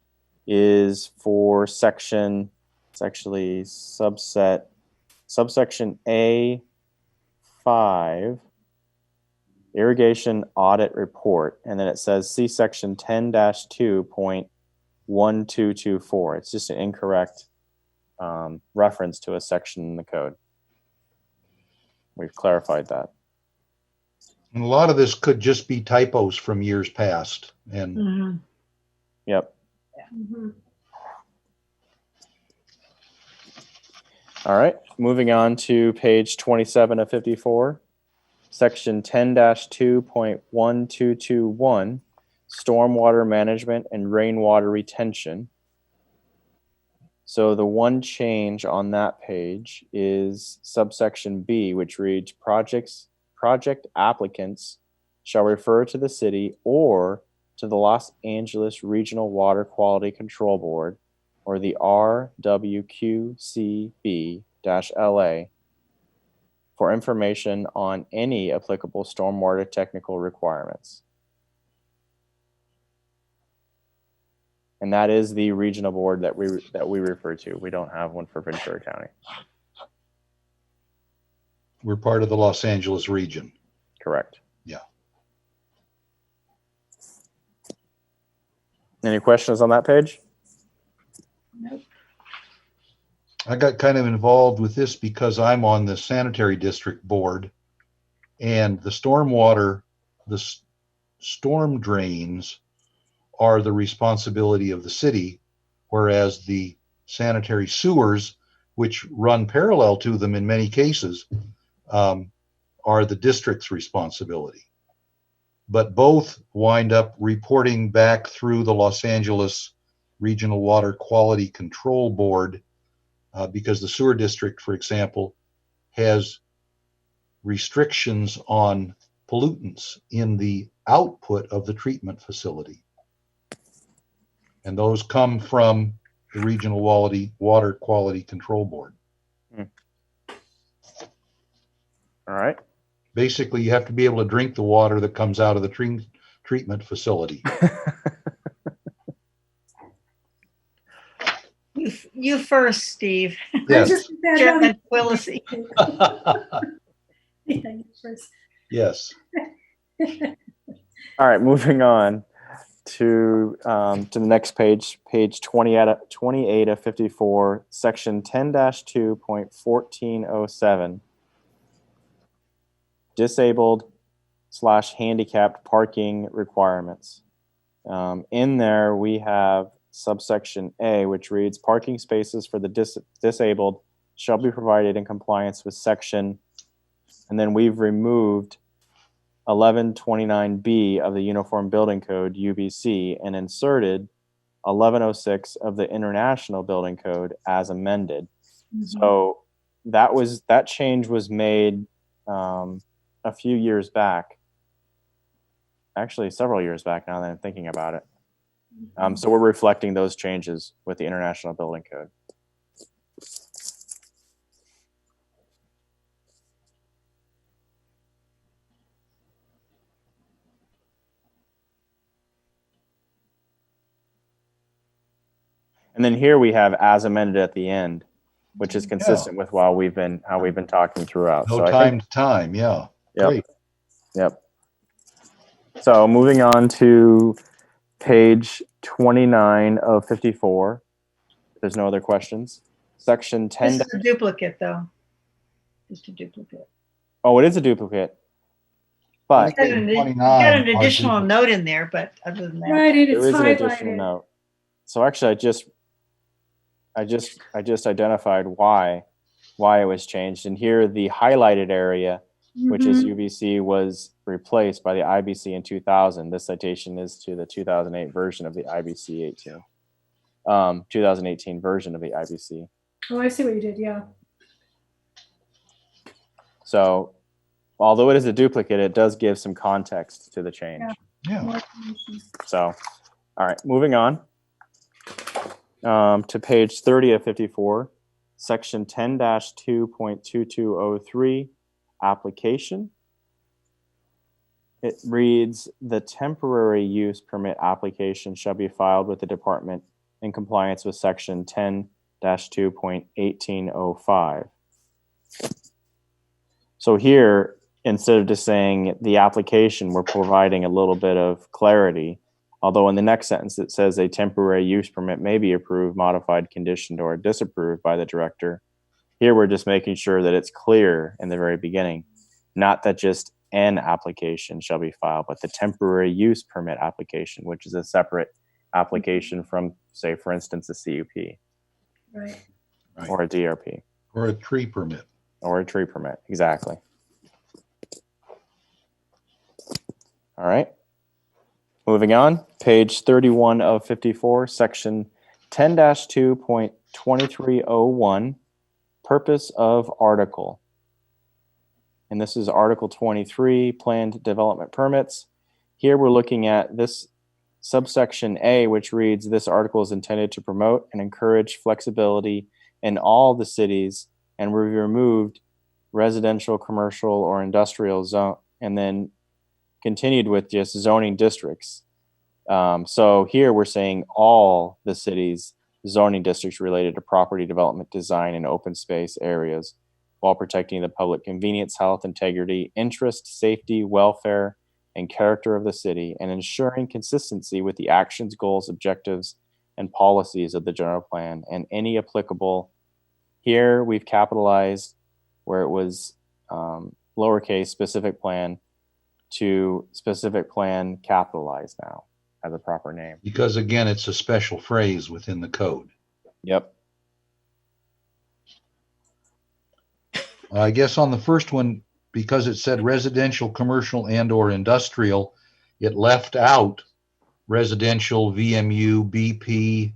is for section, it's actually subsection A5, Irrigation Audit Report, and then it says see section 10-2.1224. It's just an incorrect reference to a section in the code. We've clarified that. And a lot of this could just be typos from years past. And Mhm. Yep. Mm-hmm. All right. Moving on to page 27 of 54. Section 10-2.1221, stormwater management and rainwater retention. So the one change on that page is subsection B, which reads project applicants shall refer to the city or to the Los Angeles Regional Water Quality Control Board, or the RWQCB-LA, for information on any applicable stormwater technical requirements. And that is the regional board that we refer to. We don't have one for Ventura County. We're part of the Los Angeles region. Correct. Yeah. Any questions on that page? Nope. I got kind of involved with this because I'm on the sanitary district board, and the stormwater, storm drains are the responsibility of the city, whereas the sanitary sewers, which run parallel to them in many cases, are the district's responsibility. But both wind up reporting back through the Los Angeles Regional Water Quality Control Board, because the sewer district, for example, has restrictions on pollutants in the output of the treatment facility. And those come from the Regional Water Quality Control Board. All right. Basically, you have to be able to drink the water that comes out of the treatment facility. You first, Steve. Yes. Chairman Quillisi. Yes. All right, moving on to the next page, page 28 of 54, section 10-2.1407, disabled/handicapped parking requirements. In there, we have subsection A, which reads, parking spaces for the disabled shall be provided in compliance with section, and then we've removed 1129B of the Uniform Building Code, UBC, and inserted 1106 of the International Building Code as amended. Mm-hmm. So that change was made a few years back, actually several years back now that I'm thinking about it. So we're reflecting those changes with the International Building Code. And then here we have as amended at the end, which is consistent with how we've been talking throughout. No, so time to time, yeah. Yep. Great. Yep. So moving on to page 29 of 54. If there's no other questions. Section 10. This is a duplicate, though. Just a duplicate. Oh, it is a duplicate. But got an additional note in there, but other than that, right, there is an highlighted. additional note. So actually, I just identified why it was changed, and here the highlighted area, which is UBC, was replaced by the IBC in 2000. This citation is to the 2008 version of the IBC 2018 version of the IBC. Oh, I see what you did. Yeah. So, although it is a duplicate, it does give some context to the change. Yeah. So, all right, moving on to page 30 of 54, section 10-2.2203, application. It reads, the temporary use permit application shall be filed with the department in compliance with section 10-2.1805. So here, instead of just saying the application, we're providing a little bit of clarity. Although in the next sentence, it says a temporary use permit may be approved, modified, conditioned, or disapproved by the director. Here, we're just making sure that it's clear in the very beginning, not that just an application shall be filed, but the temporary use permit application, which is a separate application from, say, for instance, a CUP. Right. Or a DRP. Or a tree permit. Or a tree permit, exactly. All right. Moving on, page 31 of 54, section 10-2.2301, purpose of article. And this is Article 23, planned development permits. Here we're looking at this subsection A, which reads, this article is intended to promote and encourage flexibility in all the cities, and we removed residential, commercial, or industrial zone, and then continued with just zoning districts. So here we're saying all the cities' zoning districts related to property development, design, and open space areas, while protecting the public convenience, health, integrity, interest, safety, welfare, and character of the city, and ensuring consistency with the actions, goals, objectives, and policies of the general plan and any applicable. Here we've capitalized where it was lowercase specific plan to specific plan capitalized now as a proper name. Because again, it's a special phrase within the code. Yep. I guess on the first one, because it said residential, commercial, and or industrial, it left out residential, VMU, BP,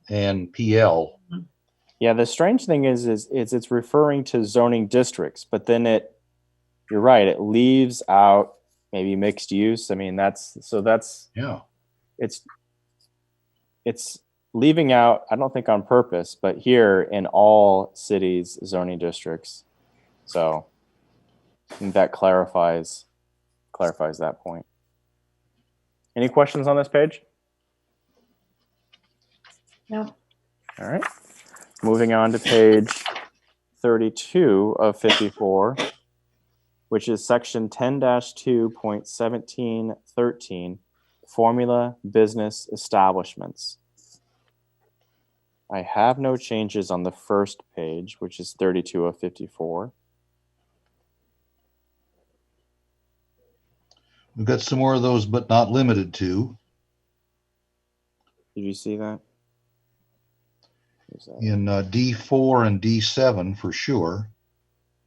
and PL. Yeah, the strange thing is it's referring to zoning districts, but then you're right, it leaves out maybe mixed use. I mean, that's Yeah. it's leaving out, I don't think on purpose, but here in all cities zoning districts. So I think that clarifies that point. Any questions on this page? No. All right. Moving on to page 32 of 54, which is section 10-2.1713, formula business establishments. I have no changes on the first page, which is 32 of 54. We've got some more of those, but not limited to. Did you see that? In D4 and D7 for sure.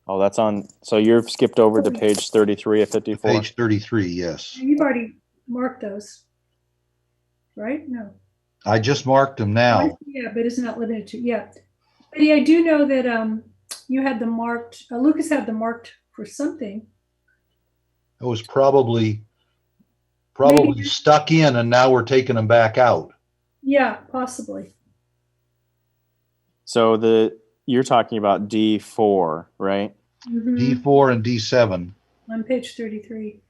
Oh, that's on. So you've skipped over to page 33 of 54. Page 33, yes. You've already marked those, right? No. I just marked them now. Yeah, but it's not limited to. Yeah. Betty, I do know that you had them marked. Lucas had them marked for something. It was probably Maybe. stuck in, and now we're taking them back out. Yeah, possibly. So you're talking about D4, right? Mhm. D4 and D7. On page 33.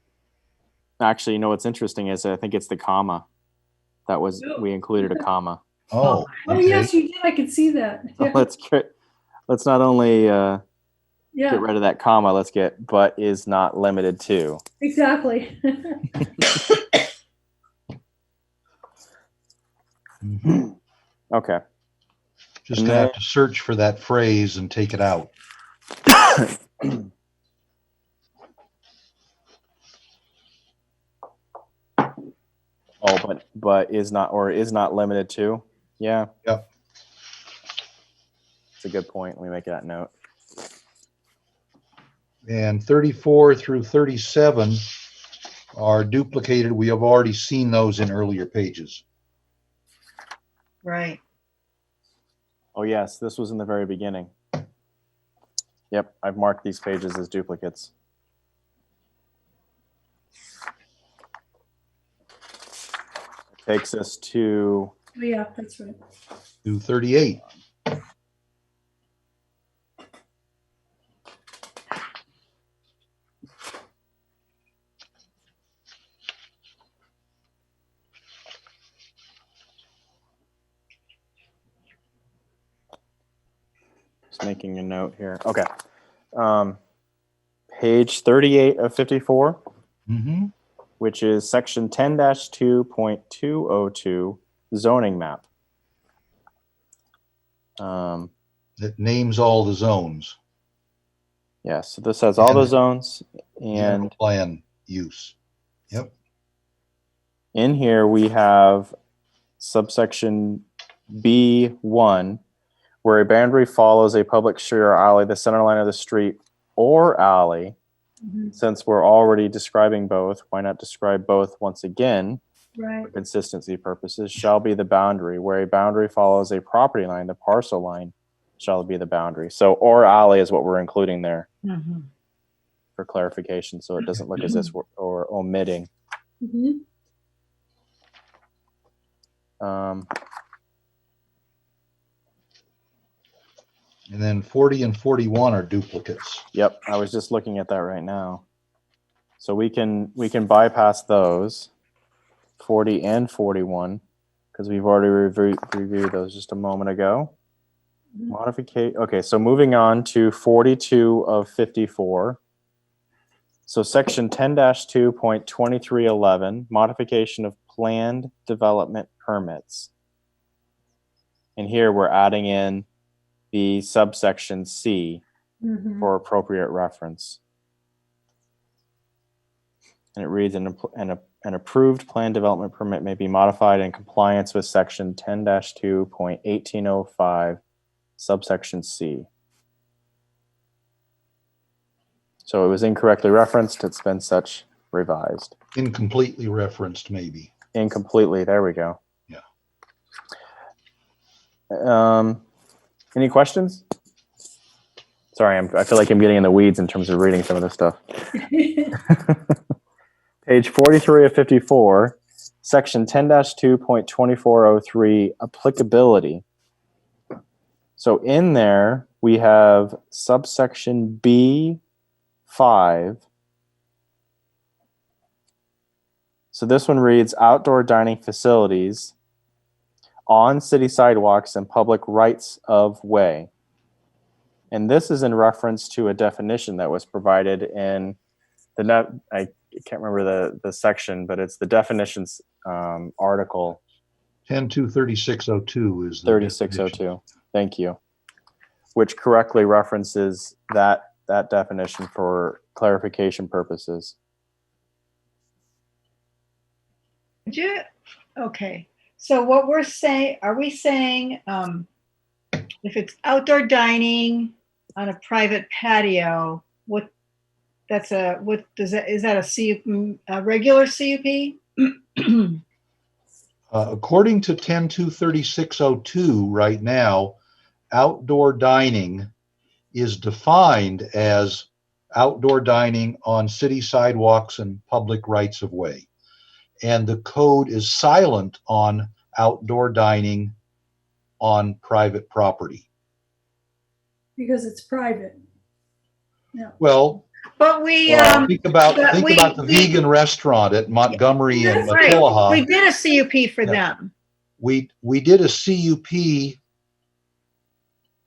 Actually, you know what's interesting is I think it's the comma. We included a comma. Oh, Oh, okay. yes, you did. I could see that. Yeah. Let's not only Yeah, get rid of that comma. Let's get but is not limited to. exactly. Mhm. Okay. Just gonna have to search for that phrase and take it out. Oh, but is not limited to. Yeah. Yep. It's a good point. Let me make that note. And 34 through 37 are duplicated. We have already seen those in earlier pages. Right. Oh yes, this was in the very beginning. Yep, I've marked these pages as duplicates. Takes us to Oh, yeah, that's right. To 38. just making a note here. Okay. Page 38 of 54, Mm-hmm. which is section 10-2.202, zoning map. It names all the zones. Yeah, so this has all the zones, and General plan use. Yep. in here we have subsection B1, where a boundary follows a public street or alley, the center line of the street or alley Mhm. Since we're already describing both, why not describe both once again Right. for consistency purposes? Shall be the boundary. Where a boundary follows a property line, the parcel line shall be the boundary. So or alley is what we're including there Mhm. for clarification, so it doesn't look as if we're omitting. Mhm. And then 40 and 41 are duplicates. Yep, I was just looking at that right now. So we can bypass those 40 and 41 because we've already reviewed those just a moment ago. Modification. Okay, so moving on to 42 of 54. So section 10-2.2311, modification of planned development permits. And here we're adding in the subsection C Mhm. for appropriate reference. And it reads, an approved plan development permit may be modified in compliance with section 10-2.1805, subsection C. So it was incorrectly referenced. It's been such revised. Incompletely referenced, maybe. Incompletely. There we go. Yeah. Any questions? Sorry, I feel like I'm getting in the weeds in terms of reading some of this stuff. Page 43 of 54, section 10-2.2403, applicability. So in there, we have subsection B5. So this one reads, outdoor dining facilities on city sidewalks and public rights of way. And this is in reference to a definition that was provided in the I can't remember the section, but it's the definitions article 10-2-3602 is the 3602. definition. Thank you. Which correctly references that definition for clarification purposes. Okay. So what we're saying, are we saying if it's outdoor dining on a private patio, is that a regular CUP? According to 10-2-3602 right now, outdoor dining is defined as outdoor dining on city sidewalks and public rights of way. And the code is silent on outdoor dining on private property. Because it's private. Yeah. Well, But we think about the vegan restaurant at Montgomery and that's right. Maquillaha. We did a CUP for them. We did a CUP,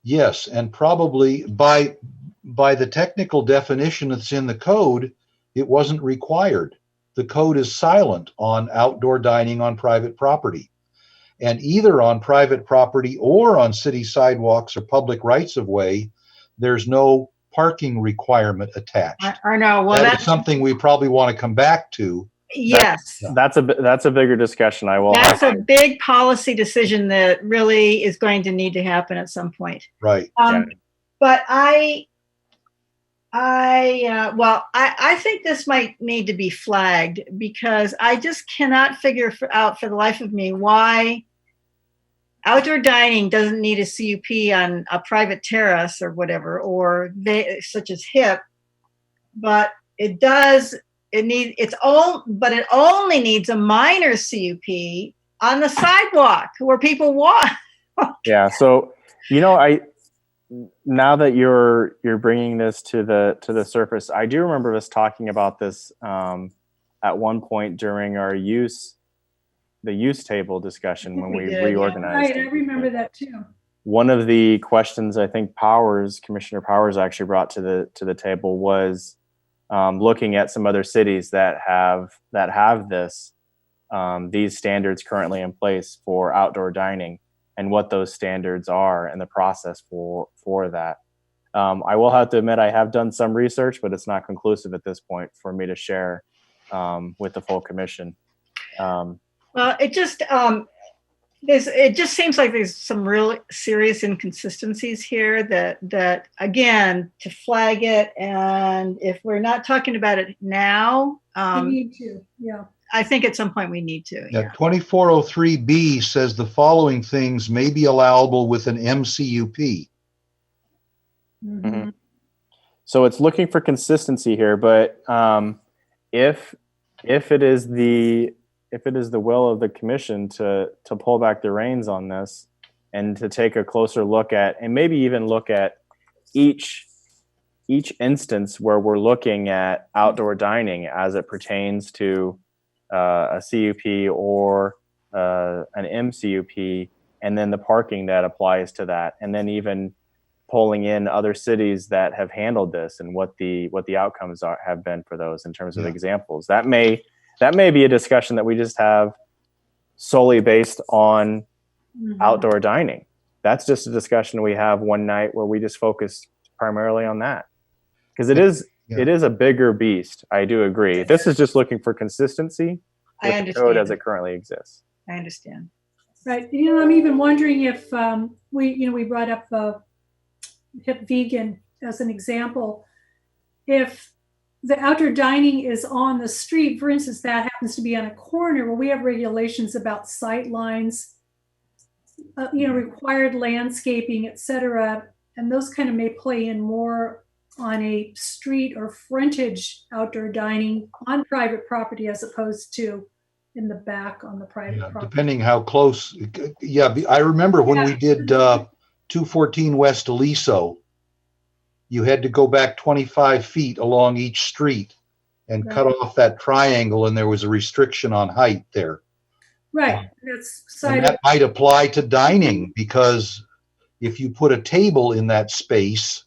yes, and probably by the technical definition that's in the code, it wasn't required. The code is silent on outdoor dining on private property. And either on private property or on city sidewalks or public rights of way, there's no parking requirement attached. I know. Well, that's something we probably want to come back to. Yes. That's a bigger discussion. That's a big policy decision that really is going to need to happen at some point. Right. But I think this might need to be flagged because I just cannot figure out for the life of me why outdoor dining doesn't need a CUP on a private terrace or whatever, such as HIP, but it does. It only needs a minor CUP on the sidewalk where people walk. Yeah. So, now that you're bringing this to the surface, I do remember us talking about this at one point during our the use table discussion when we reorganized. Right, I remember that too. One of the questions I think Commissioner Powers actually brought to the table was looking at some other cities that have these standards currently in place for outdoor dining and what those standards are and the process for that. I will have to admit I have done some research, but it's not conclusive at this point for me to share with the full commission. Well, it just it just seems like there's some real serious inconsistencies here that again, to flag it, and if we're not talking about it now, We need to, yeah. I think at some point we need to. Yeah, 2403B says the following things may be allowable with an MCUP. Mhm. So it's looking for consistency here, but if it is the will of the commission to pull back the reins on this and to take a closer look at, and maybe even look at each instance where we're looking at outdoor dining as it pertains to a CUP or an MCUP, and then the parking that applies to that, and then even pulling in other cities that have handled this and what the outcomes have been for those in terms of examples. That may be a discussion that we just have solely based on outdoor dining. That's just a discussion we have one night where we just focus primarily on that, because it is a bigger beast. I do agree. This is just looking for consistency with the code as it currently exists. I understand. Right. I'm even wondering if we brought up hip vegan as an example. If the outdoor dining is on the street, for instance, that happens to be on a corner, well, we have regulations about sight lines, required landscaping, et cetera. And those kind of may play in more on a street or frontage outdoor dining on private property as opposed to in the back on the private property. Depending how close. Yeah, I remember when we did 214 West Aliso, you had to go back 25 feet along each street and cut off that triangle, and there was a restriction on height there. Right. And that might apply to dining, because if you put a table in that space,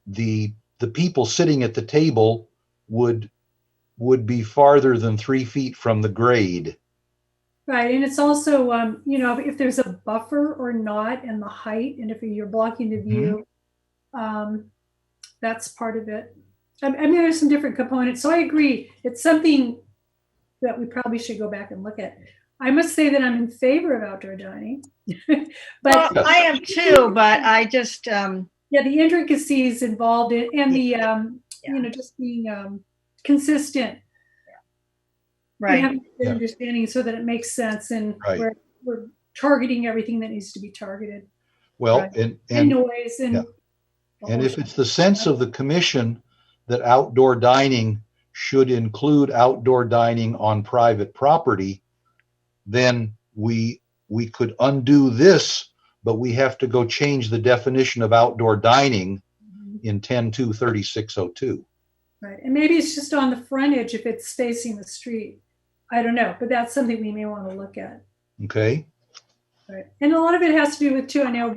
the people sitting at the table would be farther than 3 feet from the grade. Right. And it's also, if there's a buffer or not, and the height, and if you're blocking the view, that's part of it. I mean, there's some different components. So I agree. It's something that we probably should go back and look at. I must say that I'm in favor of outdoor dining. But I am too, but I just... the intricacies involved in, and the, just being consistent. Right. And having the understanding so that it makes sense, and we're targeting everything that needs to be targeted. Well, and noise and if it's the sense of the commission that outdoor dining should include outdoor dining on private property, then we could undo this, but we have to go change the definition of outdoor dining in 10.2.3602. Right. And maybe it's just on the frontage if it's facing the street. I don't know, but that's something we may want to look at. Okay. Right. And a lot of it has to do with, too, I know,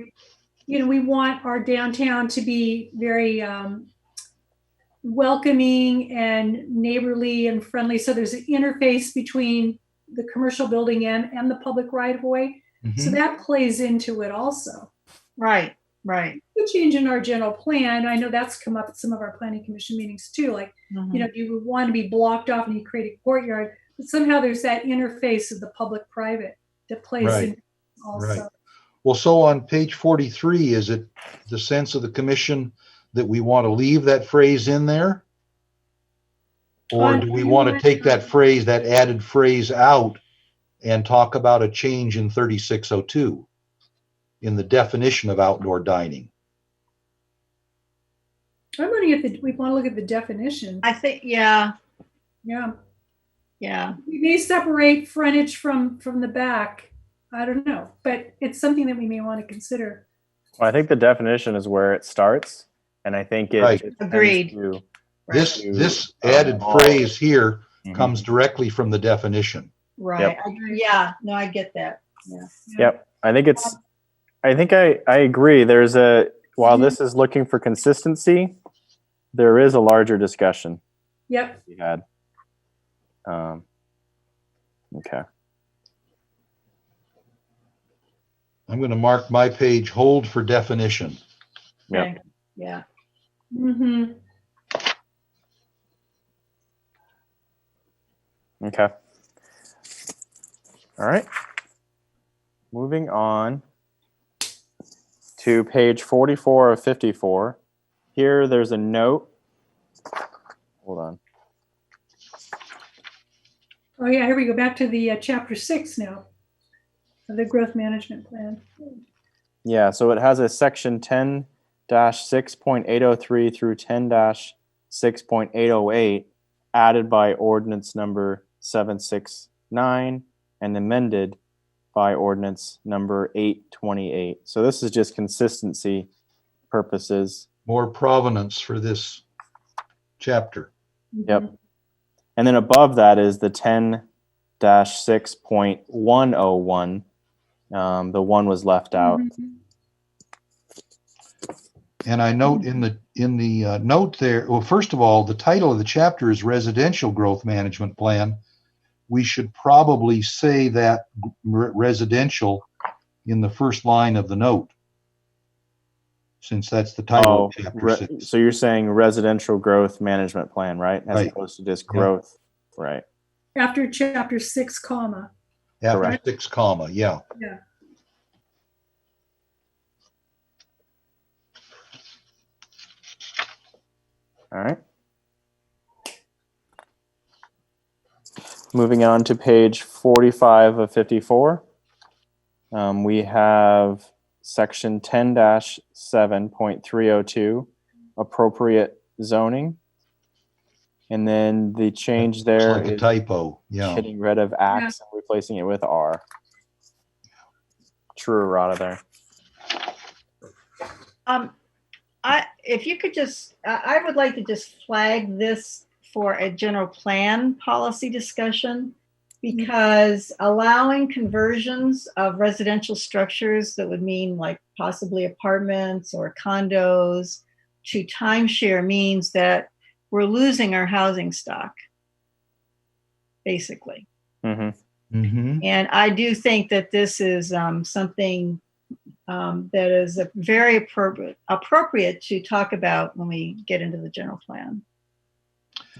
we want our downtown to be very welcoming and neighborly and friendly. So there's an interface between the commercial building and the public right of way. So that plays into it also. Right. The change in our general plan, I know that's come up at some of our planning commission meetings too. Like, you would want to be blocked off and you create a courtyard, but somehow there's that interface of the public-private that plays in also. Right. Well, so on page 43, is it the sense of the commission that we want to leave that phrase in there? Or do we want to take that phrase, that added phrase out and talk about a change in 3602 in the definition of outdoor dining? I'm wondering if we want to look at the definition. I think, yeah. We may separate frontage from the back. I don't know, but it's something that we may want to consider. Well, I think the definition is where it starts, and I think it agreed. This added phrase here comes directly from the definition. Right. Yep. No, I get that. Yeah. Yep. I think I agree. While this is looking for consistency, there is a larger discussion. Yep. We had. Okay. I'm going to mark my page hold for definition. Yep. Yeah. Okay. All right. moving on to page 44 of 54. Here, there's a note. Hold on. Oh yeah, here we go back to the chapter 6 now of the growth management plan. Yeah, so it has a section 10-6.803 through 10-6.808 added by ordinance number 769 and amended by ordinance number 828. So this is just consistency purposes. More provenance for this chapter. Yep. And then above that is the 10-6.101. The one was left out. And I note in the note there, well, first of all, the title of the chapter is Residential Growth Management Plan. We should probably say that residential in the first line of the note, since that's the title of chapter 6. So you're saying residential growth management plan, right? As Right. opposed to just growth, right? After chapter 6, comma. After Correct. 6 comma, yeah. Yeah. All right. Moving on to page 45 of 54. We have section 10-7.302, appropriate zoning. And then the change there Looks like a is typo, yeah. getting rid of X and replacing it with R. True errata there. If you could just, I would like to just flag this for a general plan policy discussion, because allowing conversions of residential structures that would mean like possibly apartments or condos to timeshare means that we're losing our housing stock, basically. Mm-hmm. Mm-hmm. And I do think that this is something that is very appropriate to talk about when we get into the general plan.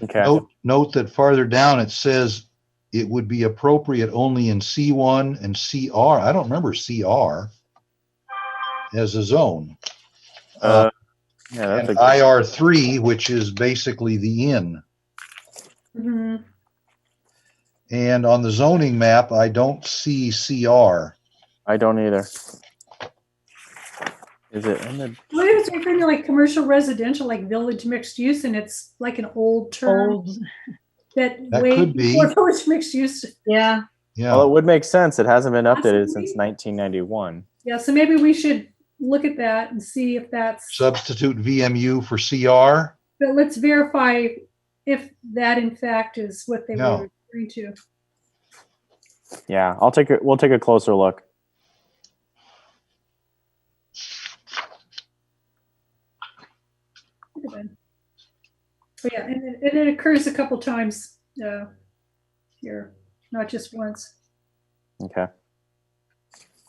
Okay. Note that farther down it says it would be appropriate only in C1 and CR. I don't remember CR as a zone. Yeah, that's And a IR3, which is basically the inn. Mhm. And on the zoning map, I don't see CR. I don't either. Is it in the? What if it's referring to like commercial residential, like village mixed use, and it's like an old term that way could be. before village mixed use? Yeah. Yeah. Well, it would make sense. It hasn't been updated Possibly. since 1991. Yeah, so maybe we should look at that and see if that's. Substitute VMU for CR. But let's verify if that in fact is what they Yeah. were referring to. Yeah, we'll take a closer look. Could have been. But yeah, and it occurs a couple times here, not just once. Okay.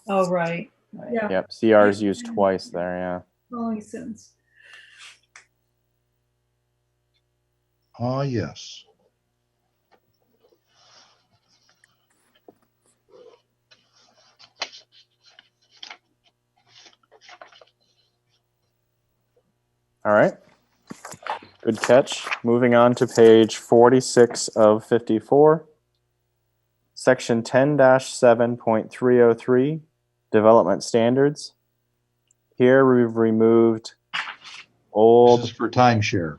Oh, right. Yeah, Yep. CR is used twice there. Yeah. following sentence. Ah, yes. All right. Good catch. Moving on to page 46 of 54. Section 10-7.303, development standards. Here we've removed This old is for timeshare.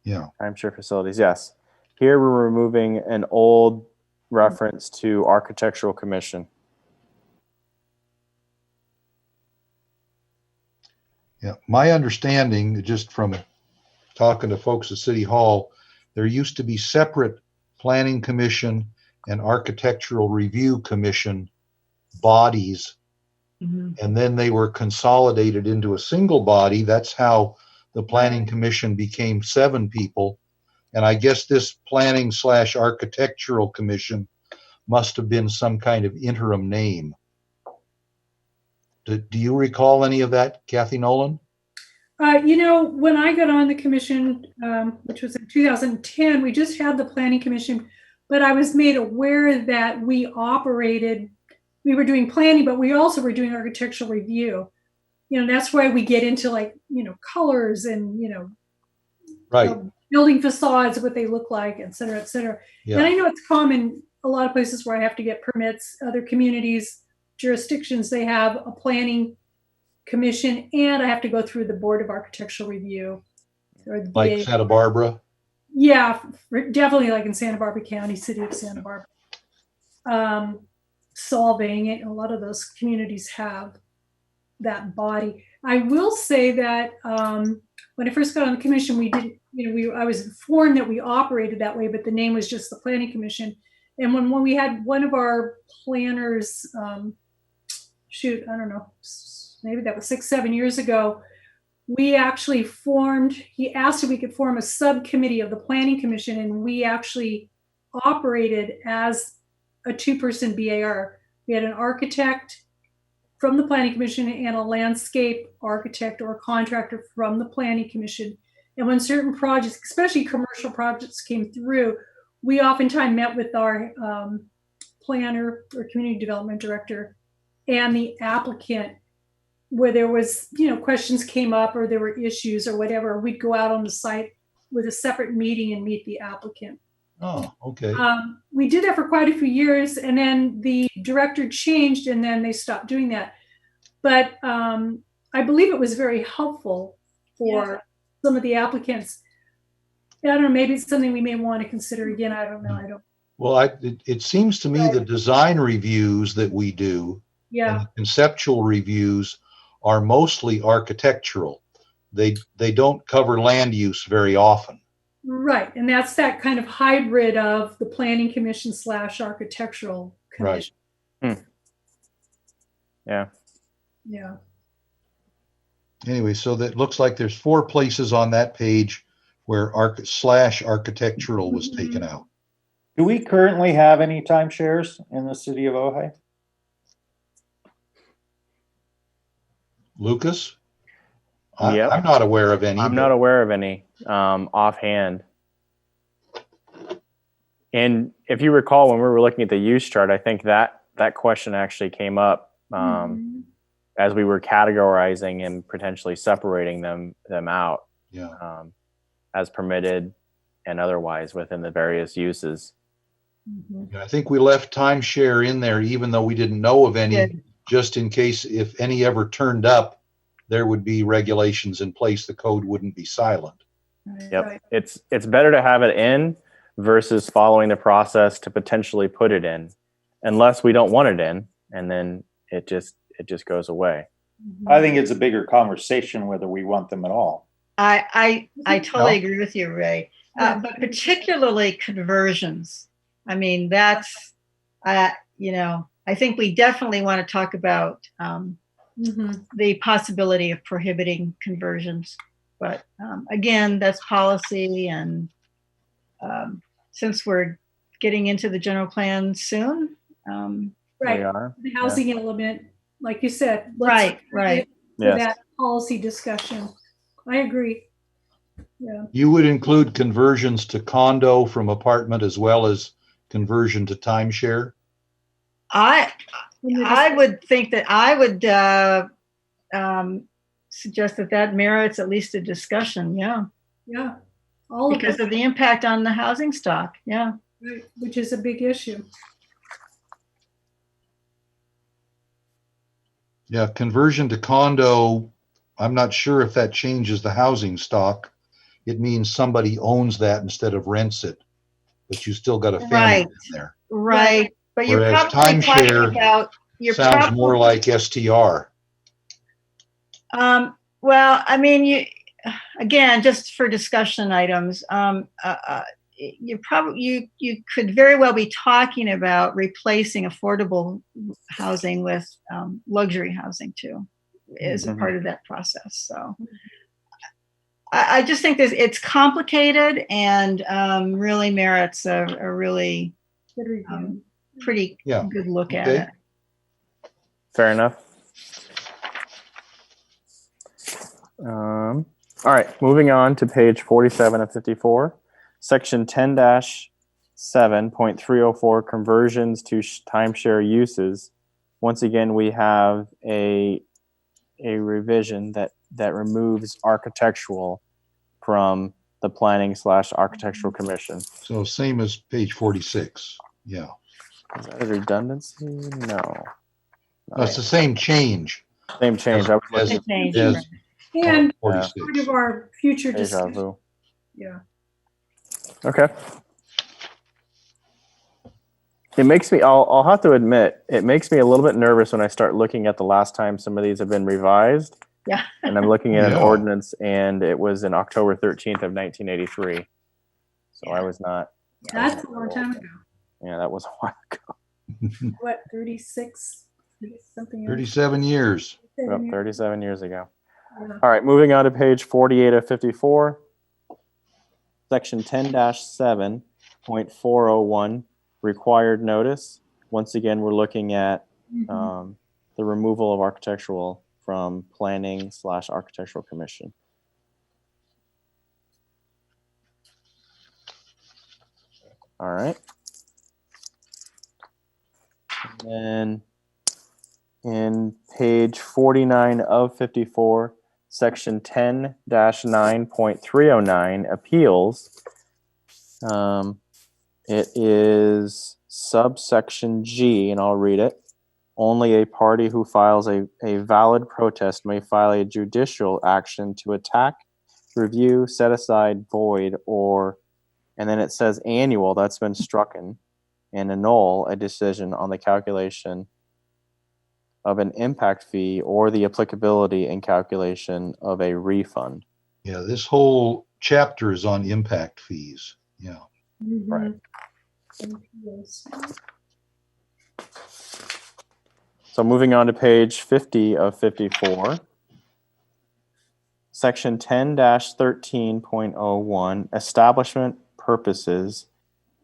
Yeah. timeshare facilities. Yes. Here we're removing an old reference to Architectural Commission. Yeah. My understanding, just from talking to folks at City Hall, there used to be separate Planning Commission and Architectural Review Commission bodies, and then they were consolidated into a single body. That's how the Planning Commission became 7 people. And I guess this Planning/Architectural Commission must have been some kind of interim name. Do you recall any of that, Kathy Nolan? When I got on the commission, which was in 2010, we just had the planning commission, but I was made aware that we operated we were doing planning, but we also were doing architectural review. That's why we get into like, colors and, Right. building facades, what they look like, et cetera, et cetera. Yeah. And I know it's common a lot of places where I have to get permits, other communities, jurisdictions, they have a planning commission, and I have to go through the Board of Architectural Review. Or the Like BA. Santa Barbara. Yeah, definitely like in Santa Barbara County, city of Santa Barbara. Solving, a lot of those communities have that body. I will say that when I first got on the commission, we didn't, I was informed that we operated that way, but the name was just the Planning Commission. And when we had one of our planners, I don't know, maybe that was 6-7 years ago, we actually he asked if we could form a subcommittee of the Planning Commission, and we actually operated as a 2-person BAR. We had an architect from the Planning Commission and a landscape architect or contractor from the Planning Commission. And when certain projects, especially commercial projects, came through, we oftentimes met with our planner or community development director and the applicant, where there was, questions came up or there were issues or whatever. We'd go out on the site with a separate meeting and meet the applicant. Oh, okay. We did that for quite a few years, and then the director changed, and then they stopped doing that. But I believe it was very helpful for some of the applicants. I don't know, maybe it's something we may want to consider again. I don't know. Well, it seems to me the design reviews that we do and the conceptual reviews are mostly architectural. They don't cover land use very often. Right. And that's that kind of hybrid of the Planning Commission / Architectural Commission. Right. Yeah. Yeah. Anyway, so that looks like there's 4 places on that page where /architectural was taken out. Do we currently have any timeshares in the city of Ojai? Lucas? Yep. I'm not aware of any. I'm not aware of any offhand. And if you recall, when we were looking at the use chart, I think that question actually came up as we were categorizing and potentially separating them out as permitted and otherwise within the various uses. And I think we left timeshare in there, even though we didn't know of any, just in case if any ever turned up, there would be regulations in place. The code wouldn't be silent. Yep. Right. It's better to have it in versus following the process to potentially put it in, unless we don't want it in, and then it just goes away. I think it's a bigger conversation whether we want them at all. I totally agree with you, Ray. But particularly conversions. I mean, that's I think we definitely want to talk about the possibility of prohibiting conversions. But again, that's policy, and since we're getting into the general plan soon, right, the housing element, like you said, right. That policy discussion. I agree. Yeah. You would include conversions to condo from apartment as well as conversion to timeshare? I would think that I would suggest that merits at least a discussion. Yeah. Yeah. Because of the impact on the housing stock. Yeah. Right. Which is a big issue. Yeah. Conversion to condo, I'm not sure if that changes the housing stock. It means somebody owns that instead of rents it, but you still got a family in there. Right. But you're whereas probably talking about sounds more like STR. Well, I mean, again, just for discussion items, you could very well be talking about replacing affordable housing with luxury housing too, as a part of that process. So I just think it's complicated and really merits a really pretty good look at it. Fair enough. All right, moving on to page 47 of 54, section 10-7.304, conversions to timeshare uses. once again, we have a revision that removes architectural from the Planning/Architectural Commission. So same as page 46. Yeah. Is that a redundancy? No. That's the same change Same change. I was as, looking Change, as right. And part 46. of our future at deja discussion. vu. Yeah. Okay. It makes me, I'll have to admit, it makes me a little bit nervous when I start looking at the last time some of these have been revised. Yeah. And I'm looking at an Yeah. ordinance, and it was in October 13th of 1983. So I was not. That's a long time ago. Yeah, that was a while ago. What, 36? Something else? 37 years. About 37 years ago. Yeah. All right, moving on to page 48 of 54. Section 10-7.401, required notice. Once again, we're looking at the removal of architectural from Planning/Architectural Commission. All right. And then in page 49 of 54, section 10-9.309, appeals. It is subsection G, and I'll read it. Only a party who files a valid protest may file a judicial action to attack, review, set aside, void, or, and then it says annual, that's been strucken, and annul a decision on the calculation of an impact fee or the applicability and calculation of a refund. Yeah, this whole chapter is on impact fees. Yeah. Right. So moving on to page 50 of 54. Section 10-13.01, establishment purposes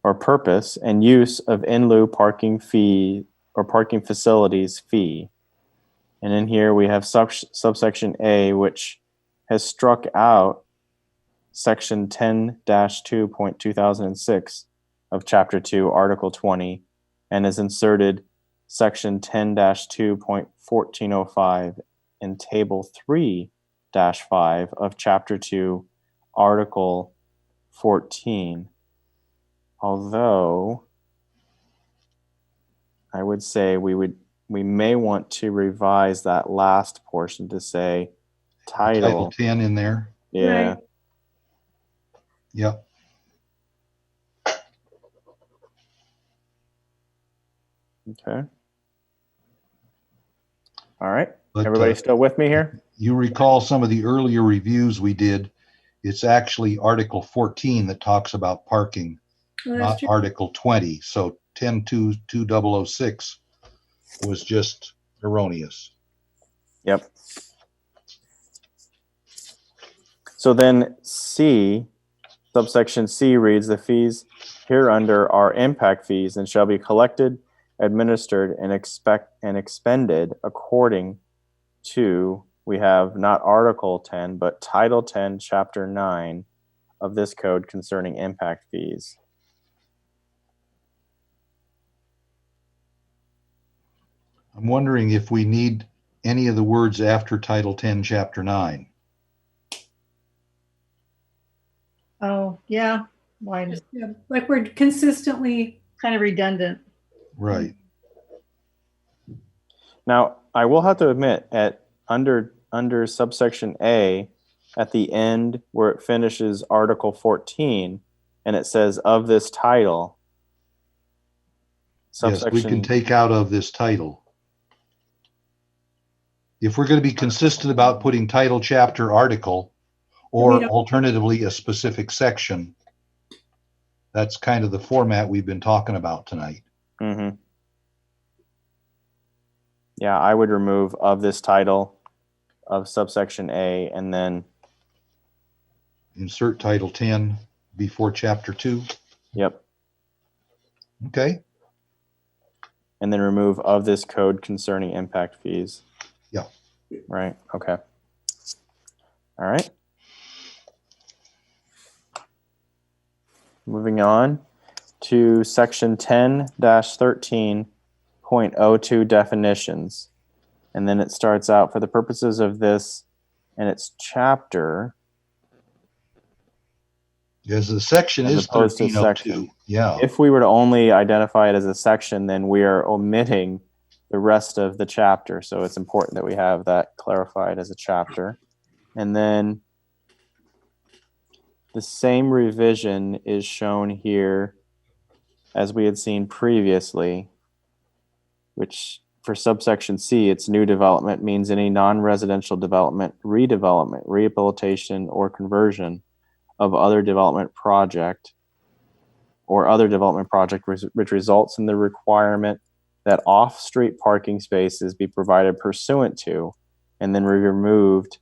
or purpose and use of in lieu parking fee or parking facilities fee. And in here we have subsection A, which has struck out section 10-2.2006 of chapter 2, article 20, and has inserted section 10-2.1405 in table 3-5 of chapter 2, article 14. Although I would say we may want to revise that last portion to say Title 10 in there. Yeah. Right. Yep. Okay. All right. But, Everybody still with me here? You recall some of the earlier reviews we did. It's actually Article 14 that talks about parking, Well, not that's true. Article 20. So 10-2-2006 was just erroneous. Yep. So then C, subsection C reads, the fees hereunder are impact fees and shall be collected, administered, and expended according to, we have not Article 10, but Title 10, Chapter 9 of this code concerning impact fees. I'm wondering if we need any of the words after Title 10, Chapter 9. Oh, yeah. Why? Yeah, like we're consistently. Kind of redundant. Right. Now, I will have to admit, under subsection A, at the end where it finishes Article 14, and it says of this title, Yes, we can take out of this title. If we're going to be consistent about putting title, chapter, article, or alternatively a specific section, that's kind of the format we've been talking about tonight. Mm-hmm. Yeah, I would remove of this title of subsection A and then Insert Title 10 before Chapter 2. Yep. Okay. And then remove of this code concerning impact fees. Yeah. Right. Okay. All right. Moving on to section 10-13.01, .02 definitions. And then it starts out, for the purposes of this and its chapter, Because the section as is opposed to 1302. section. Yeah. If we were to only identify it as a section, then we are omitting the rest of the chapter. So it's important that we have that clarified as a chapter. And then the same revision is shown here as we had seen previously, which for subsection C, it's new development means any non-residential development, redevelopment, rehabilitation, or conversion of other development project or other development project which results in the requirement that off-street parking spaces be provided pursuant to, and then we removed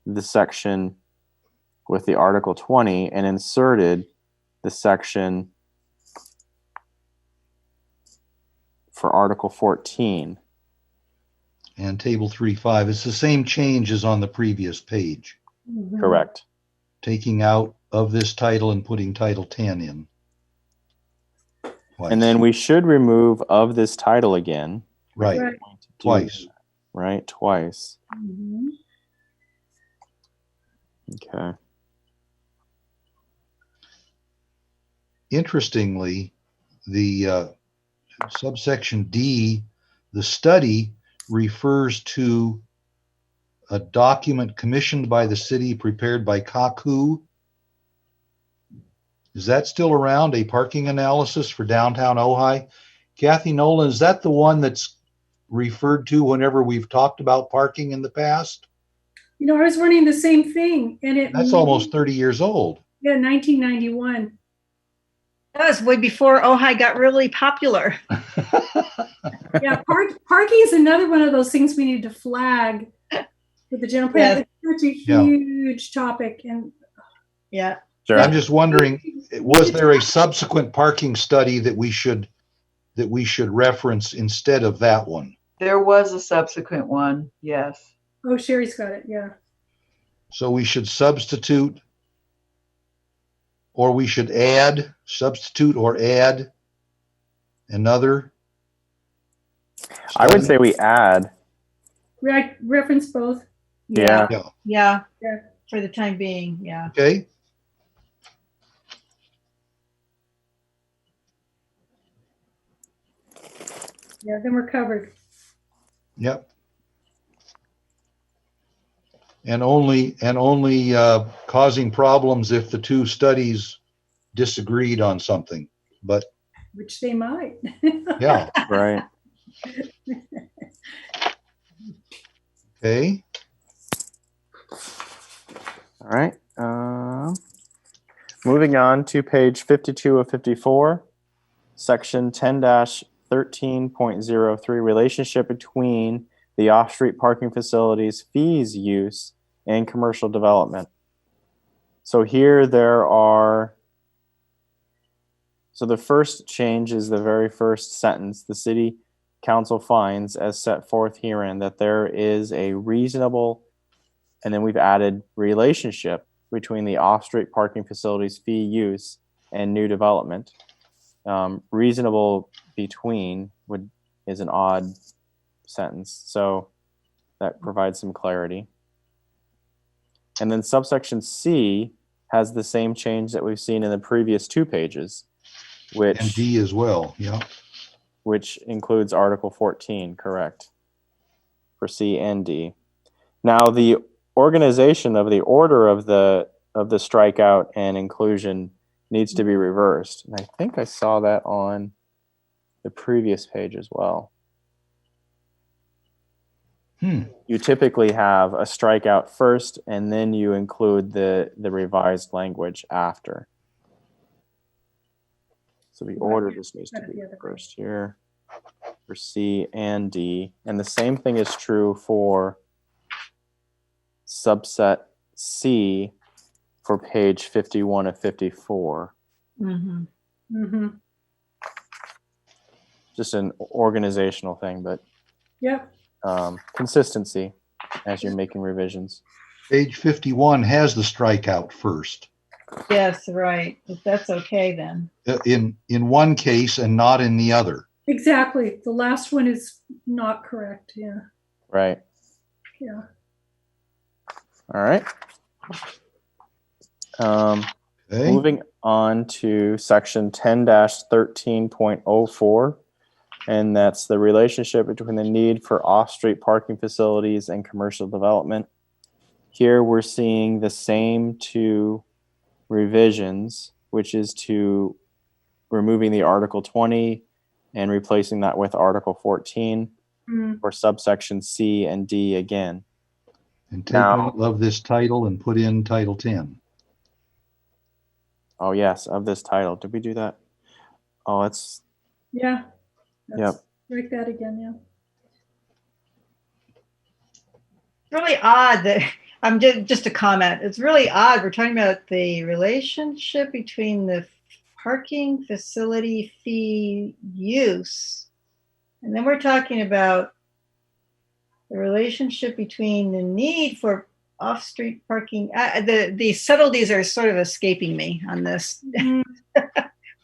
the section with the Article 20 and inserted the section for Article 14. And table 3.5. It's the same change as on the previous page. Mhm. Correct. Taking out of this title and putting title 10 in. Twice. And then we should remove of this title again. Right. Right. Twice. Right, twice. Mhm. Okay. Interestingly, the subsection D, the study refers to a document commissioned by the city prepared by Kaku. Is that still around? A parking analysis for downtown Ojai? Kathy Nolan, is that the one that's referred to whenever we've talked about parking in the past? You know, I was running the same thing, and That's almost 30 years old. Yeah, 1991. That was way before Ojai got really popular. Yeah, parking is another one of those things we need to flag with the general plan. Yeah. It's such a huge topic, and Yeah. Sure. I'm just wondering, was there a subsequent parking study that we should reference instead of that one? There was a subsequent one, yes. oh, Sherry's got it. Yeah. So we should substitute, or we should add, substitute or add another. I would say we add. Reference both. Yeah. Yeah. Yeah. Yeah. For the time being. Yeah. Okay. Yeah, then we're covered. Yep. And only causing problems if the two studies disagreed on something. But Which they might. yeah. Right. Okay. All right. Moving on to page 52 of 54, section 10-13.03, relationship between the off-street parking facilities fees use and commercial development. So here so the first change is the very first sentence. The city council finds, as set forth herein, that there is a reasonable, and then we've added relationship between the off-street parking facilities fee use and new development. Reasonable between is an odd sentence, so that provides some clarity. And then subsection C has the same change that we've seen in the previous 2 pages, And D as well. Yeah. which includes Article 14, correct, for C and D. Now, the organization of the order of the strikeout and inclusion needs to be reversed. And I think I saw that on the previous page as well. You typically have a strikeout first, and then you include the revised language after. So the order just needs to be reversed here for C and D. And the same thing is true for subset C for page 51 of 54. Mm-hmm. Mm-hmm. Just an organizational thing, but Yep. consistency as you're making revisions. Page 51 has the strikeout first. Yes, right. If that's okay then. In one case and not in the other. Exactly. The last one is not correct. Yeah. Right. Yeah. All right. Okay. Moving on to section 10-13.04, and that's the relationship between the need for off-street parking facilities and commercial development. Here we're seeing the same two revisions, which is to removing the Article 20 and replacing that with Article 14 for subsection C and D again. And take Now- out of this title and put in Title 10. Oh, yes, of this title. Did we do that? Oh, it's, Yeah. Yep. Write that again. Yeah. It's really odd that I'm just a comment. It's really odd. We're talking about the relationship between the parking facility fee use, and then we're talking about the relationship between the need for off-street parking. The subtleties are sort of escaping me on this,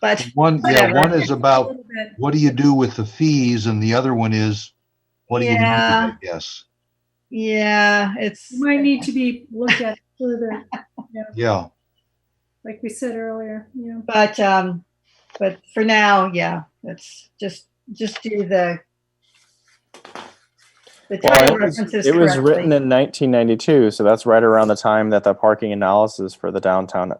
but One whatever. is about what do you do with the fees, and the other one is what do you need, I guess. Yeah, it's It might need to be looked at further. Yeah. Like we said earlier. Yeah. but for now, yeah, let's just do the title references it was correctly. written in 1992, so that's right around the time that the parking analysis for the downtown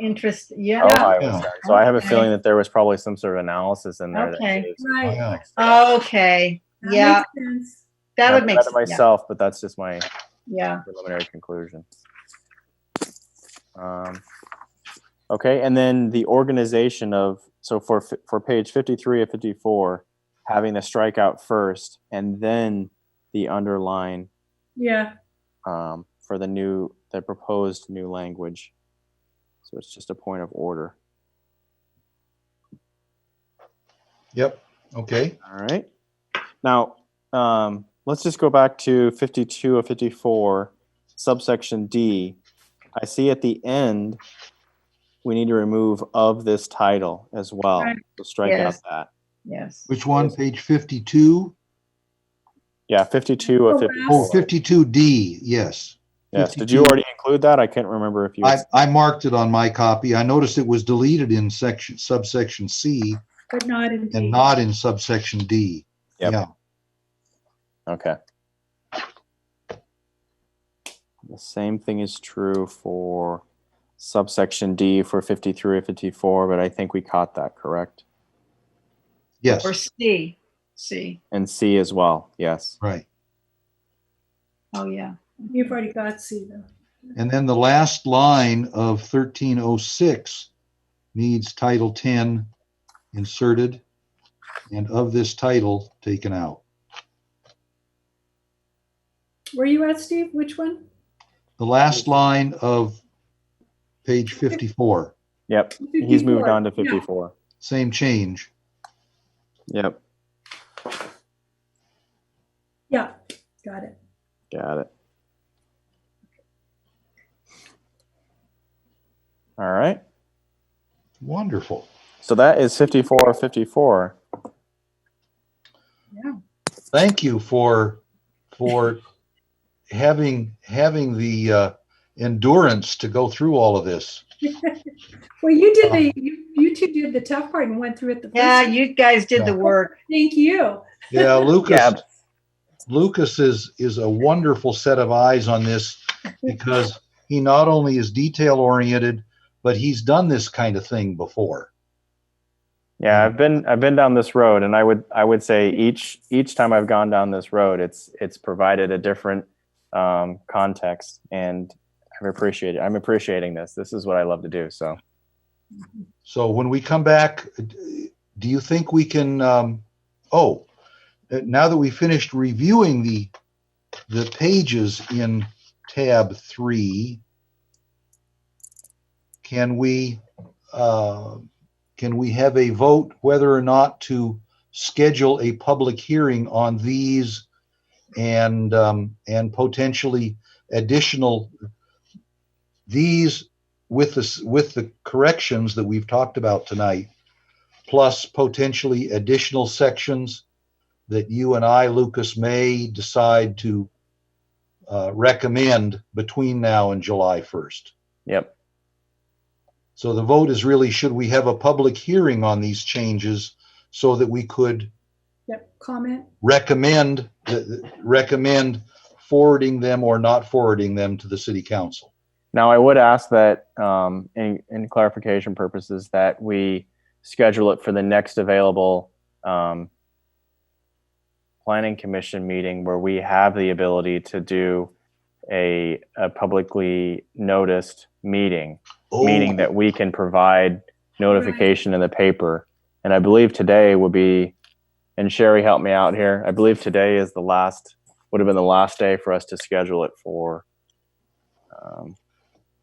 Interest, yeah. Ojai Yeah. was done. So I have a Okay. feeling that there was probably some sort of analysis in there. Okay. That gives Right. context. Okay, That yeah, makes sense. that I would make read it sense. myself, but that's just my Yeah, preliminary conclusion. Okay, and then the organization of, so for page 53 of 54, having the strikeout first and then the underline Yeah. for the proposed new language. So it's just a point of order. Yep. Okay. All right. Now, let's just go back to 52 of 54, subsection D. I see at the end, we need to remove of this title as well. Right. So strike Yes. out that. yes. Which one? Page 52? Yeah, 52 of Oh, 54. Oh, 52D. Yes. Yes. Did 52. you already include that? I can't remember if you. I marked it on my copy. I noticed it was deleted in subsection C But not in D. and not in subsection D. Yep. Yeah. Okay. The same thing is true for subsection D for 53 or 54, but I think we caught that, correct? Yes. Or C. And C as well, yes. Right. Oh, yeah. You've already got C though. And then the last line of 1306 needs Title 10 inserted and of this title taken out. Where are you at, Steve? Which one? The last line of page 54. Yep, he's moved 54. on to Yeah. 54. Same change. Yep, Yeah. Got it. got it. All right, Wonderful. so that is 54 of 54. Yeah. Thank you for having the endurance to go through all of this. Well, you did you two did the tough part and went through it the first Yeah, time. you guys did the work. Thank you. Yeah, Lucas. Yeah. Lucas is a wonderful set of eyes on this because he not only is detail oriented, but he's done this kind of thing before. Yeah, I've been down this road, and I would say each time I've gone down this road, it's provided a different context, and I'm appreciating this. This is what I love to do. So when we come back, do you think we can? Now that we finished reviewing the pages in tab 3, can we have a vote whether or not to schedule a public hearing on these and potentially additional these with the corrections that we've talked about tonight, plus potentially additional sections that you and I, Lucas, may decide to recommend between now and July 1st. Yep. So the vote is really, should we have a public hearing on these changes so that we could Comment. recommend forwarding them or not forwarding them to the city council? Now, I would ask that, in clarification purposes, that we schedule it for the next available planning commission meeting where we have the ability to do a publicly noticed meeting, meaning that we can provide notification in the paper. And I believe today would be, and Sherry, help me out here, I believe today is would have been the last day for us to schedule it for.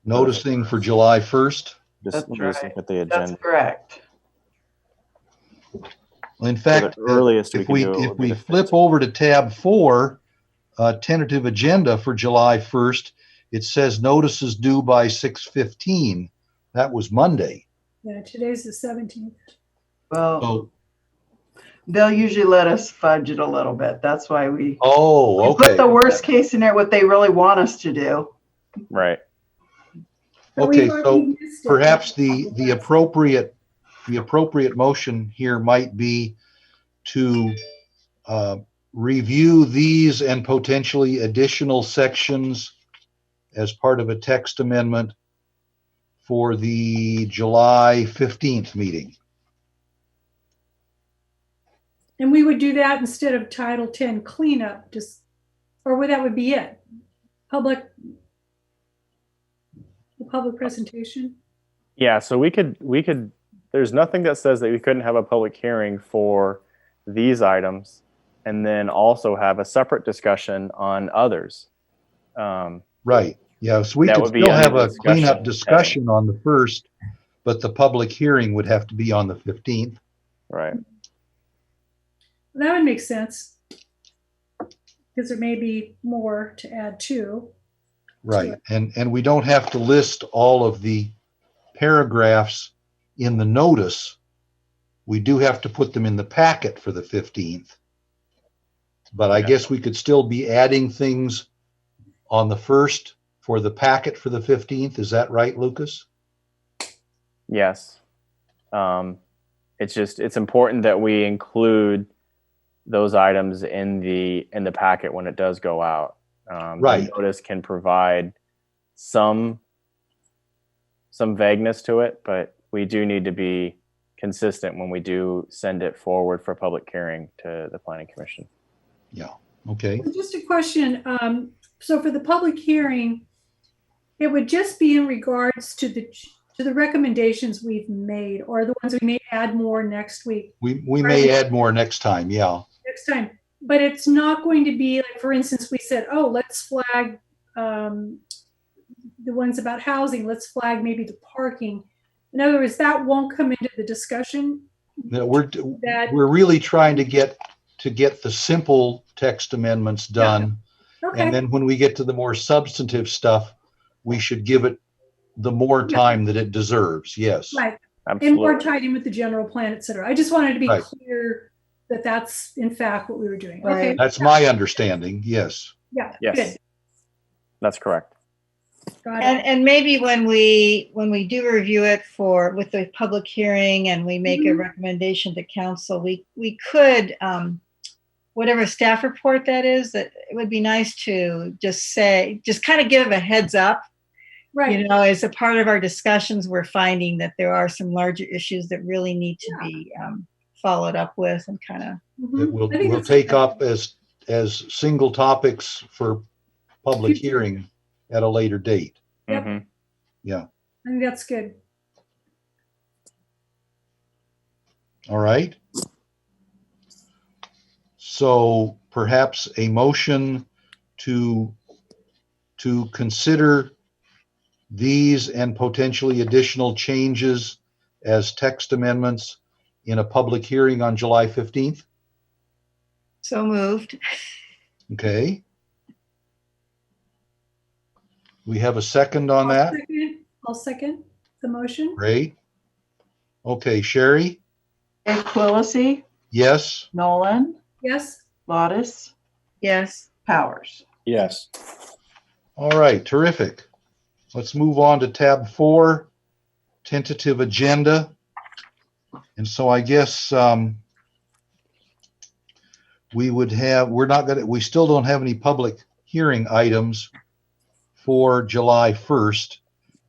Noticing for July 1st? That's Look right. at the agenda. That's correct. In fact, the earliest if we we can do it if would be we the flip 15th. over to tab 4, tentative agenda for July 1st, it says notices due by 6:15. That was Monday. Yeah, today's the 17th. Well, So, they'll usually let us fudge it a little bit. That's why we okay. put the worst case scenario, what they really want us to do. Right. But Okay, we've so already missed it. perhaps the appropriate motion here might be to review these and potentially additional sections as part of a text amendment for the July 15th meeting. And we would do that instead of Title 10 cleanup, or that would be it. The public presentation. Yeah, so we could, there's nothing that says that we couldn't have a public hearing for these items and then also have a separate discussion on others. Right. Yeah, so we That could would be still under have a discussion cleanup discussion on the 1st, but the public hearing would have to be on the 15th. Right. That would make sense. Because there may be more to add to. Right. And we don't have to list all of the paragraphs in the notice. We do have to put them in the packet for the 15th. But I guess we could still be adding things on the 1st for the packet for the 15th. Is that right, Lucas? Yes. It's important that we include those items in the packet when it does go out. Right. The notice can provide some vagueness to it, but we do need to be consistent when we do send it forward for public hearing to the Planning Commission. Yeah. Okay. Just a question. So for the public hearing, it would just be in regards to the recommendations we've made, or the ones we may add more next week. We may add more next time. Yeah. Next time. But it's not going to be like, for instance, we said, oh, let's flag the ones about housing. Let's flag maybe the parking. In other words, that won't come into the discussion. No, we're really trying to get the simple text amendments done. Yeah. Okay. And then when we get to the more substantive stuff, we should give it the more time that it deserves. Yes. Right. Absolutely. And more tied in with the general plan, et cetera. I just wanted to be Right. clear that that's in fact what we were doing. Right. Okay. That's my understanding. Yes. Yeah. Yes. Good. That's correct. Got it. And maybe when we do review it with the public hearing and we make a recommendation to council, we could, whatever staff report that is, that it would be nice to just kind of give a heads up. Right. You know, as a part of our discussions, we're finding that there are some larger issues that really need to be followed up with, and kind of. That we'll take up as single topics for public hearing at a later date. Yep. Mhm. Yeah. I think that's good. All right. So perhaps a motion to consider these and potentially additional changes as text amendments in a public hearing on July 15th. So moved. Okay. We have a second on that. I'll second the motion. Great. Okay, Sherry, Quillisi, Yes. Nolan, Yes. Lottis, Yes. Powers. Yes. All right, terrific. Let's move on to tab 4, tentative agenda. And so I guess we still don't have any public hearing items for July 1st,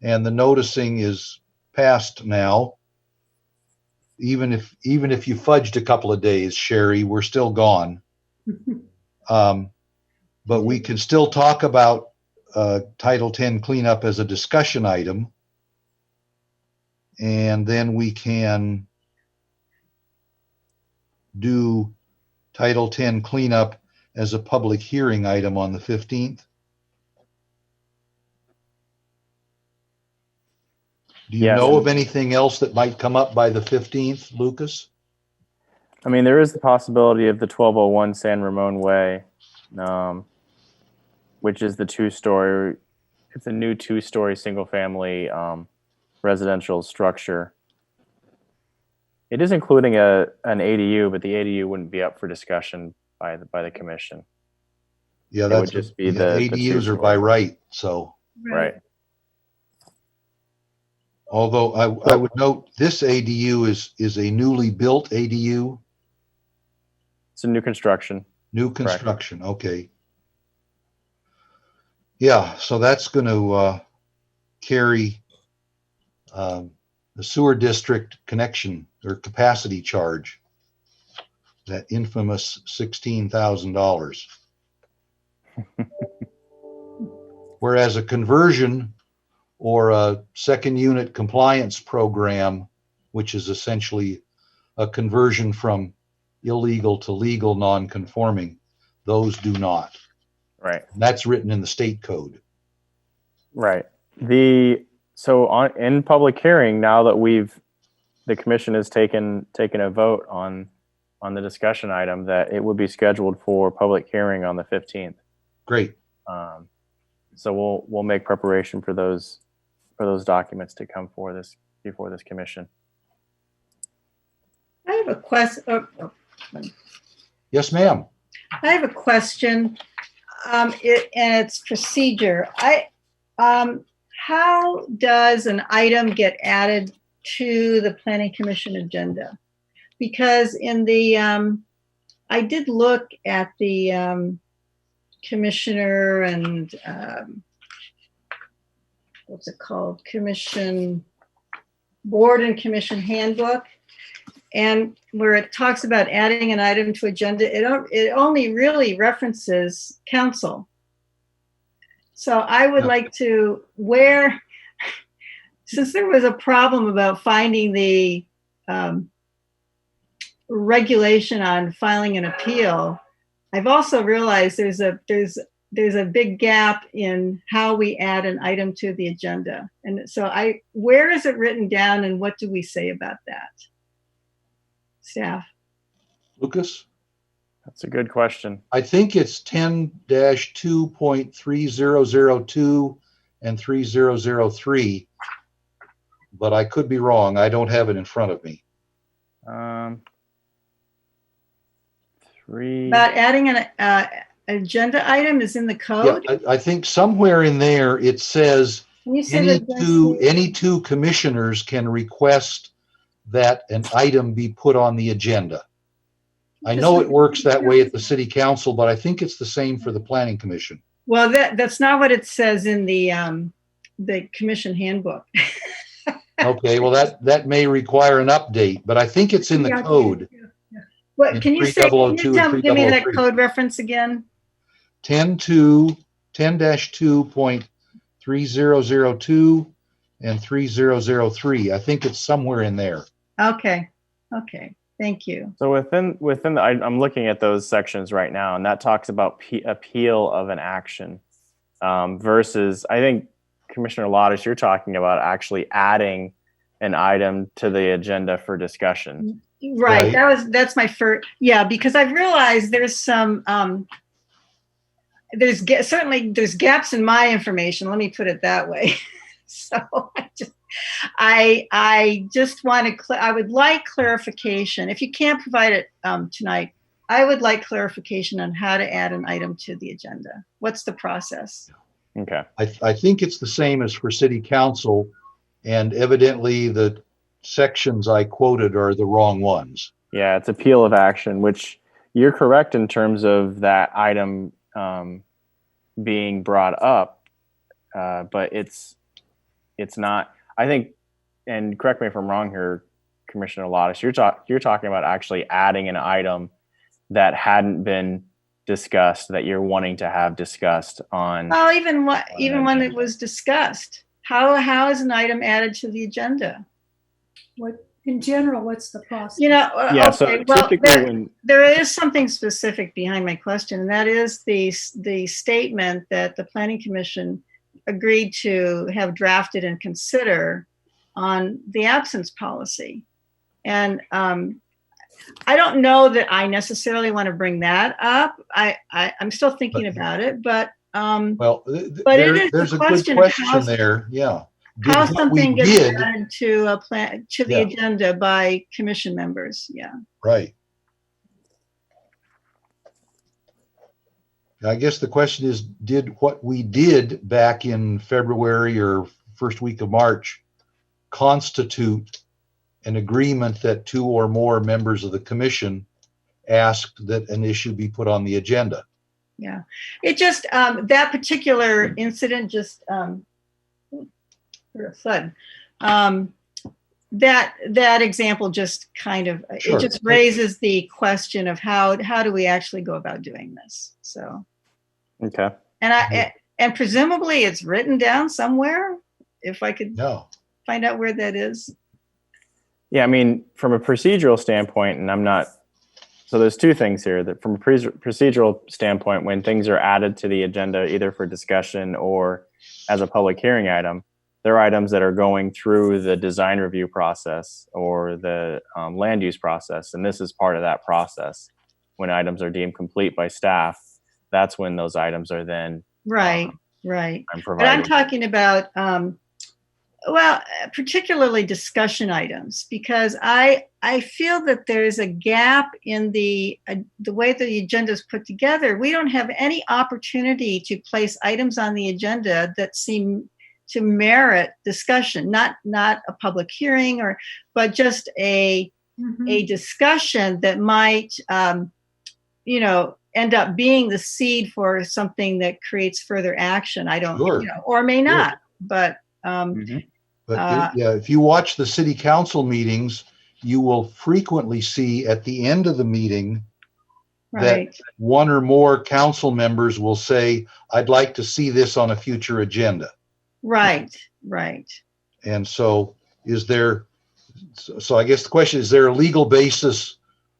and the noticing is passed now. Even if you fudged a couple of days, Sherry, we're still gone. But we can still talk about Title 10 cleanup as a discussion item. And then we can do Title 10 cleanup as a public hearing item on the 15th. Do you Yes. know of anything else that might come up by the 15th, Lucas? I mean, there is the possibility of the 1201 San Ramon Way, which is the two-story. It's a new two-story single-family residential structure. It is including an ADU, but the ADU wouldn't be up for discussion by the commission. Yeah, It would just be the ADUs are by right. So, Right. although I would note this ADU is a newly built ADU. It's a new construction. New construction. Okay. Yeah, so that's going to carry the sewer district connection or capacity charge, that infamous $16,000. Whereas a conversion or a second unit compliance program, which is essentially a conversion from illegal to legal non-conforming, those do not. Right. And that's written in the state code. Right. In public hearing, now that the commission has taken a vote on the discussion item, that it would be scheduled for public hearing on the 15th. Great. So we'll make preparation for those documents to come before this commission. I have a question. Yes, ma'am. I have a question, and it's procedure. How does an item get added to the Planning Commission agenda? Because I did look at the commissioner and what's it called? Commission board and commission handbook. And where it talks about adding an item to agenda, it only really references council. So I would like to, since there was a problem about finding the regulation on filing an appeal, I've also realized there's a big gap in how we add an item to the agenda. And so where is it written down and what do we say about that? Staff. Lucas? That's a good question. I think it's 10-2.3002 and 3003, but I could be wrong. I don't have it in front of me. About adding an agenda item is in the code? Yeah, I think somewhere in there it says any two commissioners can request that an item be put on the agenda. I know it works that way at the city council, but I think it's the same for the planning commission. Well, that's not what it says in the commission handbook. Okay, well that may require an update, but I think it's in the code. What can you say? Can you give me that 3003. code reference again? 10-2.3002 and 3003. I think it's somewhere in there. Okay. Thank you. So within I'm looking at those sections right now, and that talks about appeal of an action versus, I think, Commissioner Lottis, you're talking about actually adding an item to the agenda for discussion. Right. That's my first. Yeah, because I've realized there's some there's gaps in my information. Let me put it that way. So I just want to, I would like clarification. If you can't provide it tonight, I would like clarification on how to add an item to the agenda. What's the process? Okay. I think it's the same as for city council, and evidently the sections I quoted are the wrong ones. Yeah, it's appeal of action, which you're correct in terms of that item being brought up, but it's not. I think, and correct me if I'm wrong here, Commissioner Lottis, you're talking about actually adding an item that hadn't been discussed that you're wanting to have discussed on. Well, even when it was discussed, how is an item added to the agenda? What in general? What's the process? Yeah. Okay, So well, typically, there is something specific behind my question, and that is the statement that the Planning Commission agreed to have drafted and consider on the absence policy. And I don't know that I necessarily want to bring that up. I'm still thinking about it, but Well, but there's a good question there. Yeah. How something gets did, added to a plan to the Yeah. agenda by commission members. Yeah. right. I guess the question is, did what we did back in February or first week of March constitute an agreement that two or more members of the commission asked that an issue be put on the agenda? Yeah. It just, that particular incident just, sudden, that example just kind of, Sure. it just raises the question of how do we actually go about doing this? So. okay. And presumably it's written down somewhere, if I could No. find out where that is. Yeah, I mean, from a procedural standpoint, and I'm not. So there's two things here. That from a procedural standpoint, when things are added to the agenda, either for discussion or as a public hearing item, they're items that are going through the design review process or the land use process, and this is part of that process. When items are deemed complete by staff, that's when those items are then Right. But I'm talking about, particularly discussion items, because I feel that there's a gap in the way the agenda is put together. We don't have any opportunity to place items on the agenda that seem to merit discussion, not a public hearing but just a discussion that might, end up being the seed for something that creates further action. I don't, Sure. Or may not, but. But if you watch the city council meetings, you will frequently see at the end of the meeting Right. that one or more council members will say, I'd like to see this on a future agenda. Right. And so so I guess the question is there a legal basis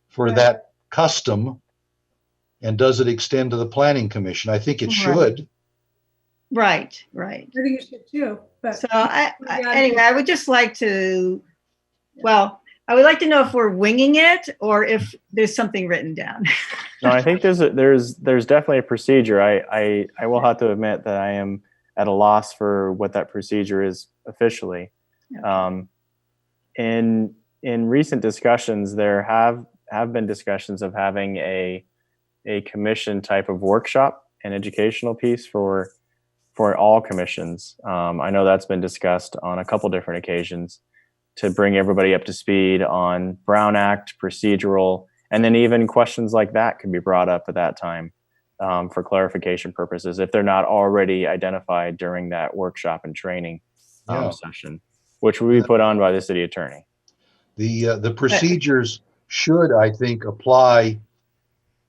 for Right. that custom? And does it extend to the planning commission? I think it should. Right. I think you should too. But So anyway, I would just like to, I would like to know if we're winging it or if there's something written down. No, I think there's definitely a procedure. I will have to admit that I am at a loss for what that procedure is officially. Okay. In recent discussions, there have been discussions of having a commission type of workshop, an educational piece for all commissions. I know that's been discussed on a couple different occasions to bring everybody up to speed on Brown Act, procedural, and then even questions like that can be brought up at that time for clarification purposes if they're not already identified during that workshop and training session, which will be put on by the city attorney. The procedures should, I think, apply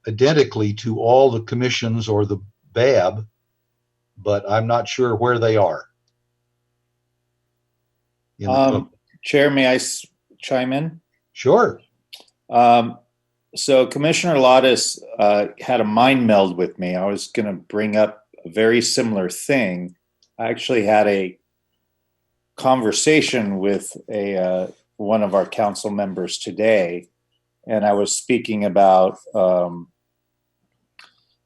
identically to all the commissions or the BAB, but I'm not sure where they are. Chair, may I chime in? Sure. So Commissioner Lottis had a mind meld with me. I was going to bring up a very similar thing. I actually had a conversation with one of our council members today, and I was speaking about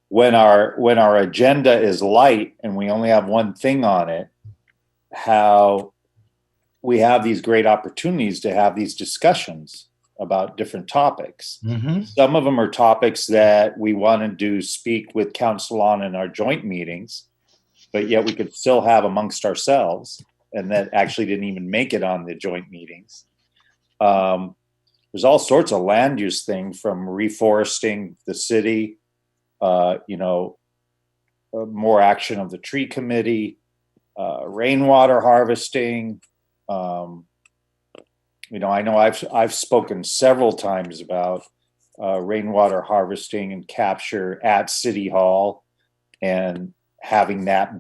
when our agenda is light and we only have one thing on it, how we have these great opportunities to have these discussions about different topics. Mm-hmm. Some of them are topics that we wanted to speak with council on in our joint meetings, but yet we could still have amongst ourselves, and that actually didn't even make it on the joint meetings. There's all sorts of land use things, from reforesting the city, more action of the tree committee, rainwater harvesting. I know I've spoken several times about rainwater harvesting and capture at City Hall, and having that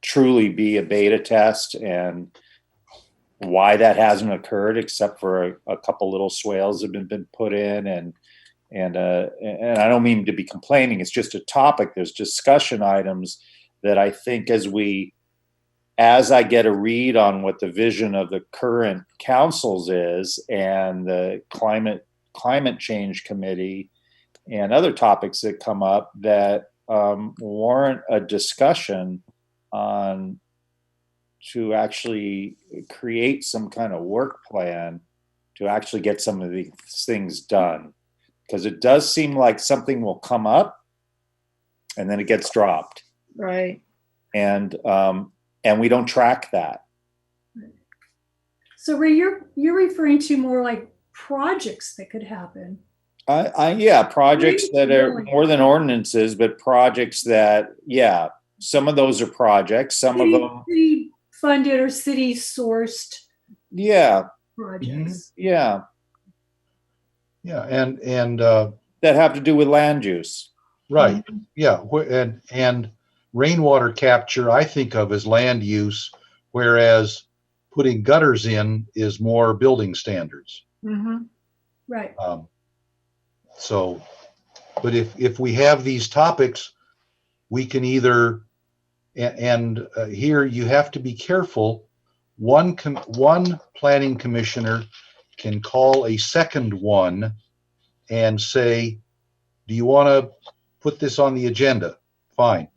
truly be a beta test, and why that hasn't occurred, except for a couple little swales have been put in, and I don't mean to be complaining. It's just a topic. There's discussion items that I think as I get a read on what the vision of the current councils is, and the climate change committee and other topics that come up, that warrant a discussion on to actually create some kind of work plan to actually get some of these things done. Because it does seem like something will come up and then it gets dropped. Right. And we don't track that. So Ray, you're referring to more like projects that could happen. Projects that are more than ordinances, but projects that, some of those are projects, some of them city funded or city sourced projects. Yeah. And that have to do with land use. right. Yeah. And rainwater capture, I think of as land use, whereas putting gutters in is more building standards. Mm-hmm. Right. But if we have these topics, we can either, and here you have to be careful. One planning commissioner can call a second one and say, do you want to put this on the agenda? Fine.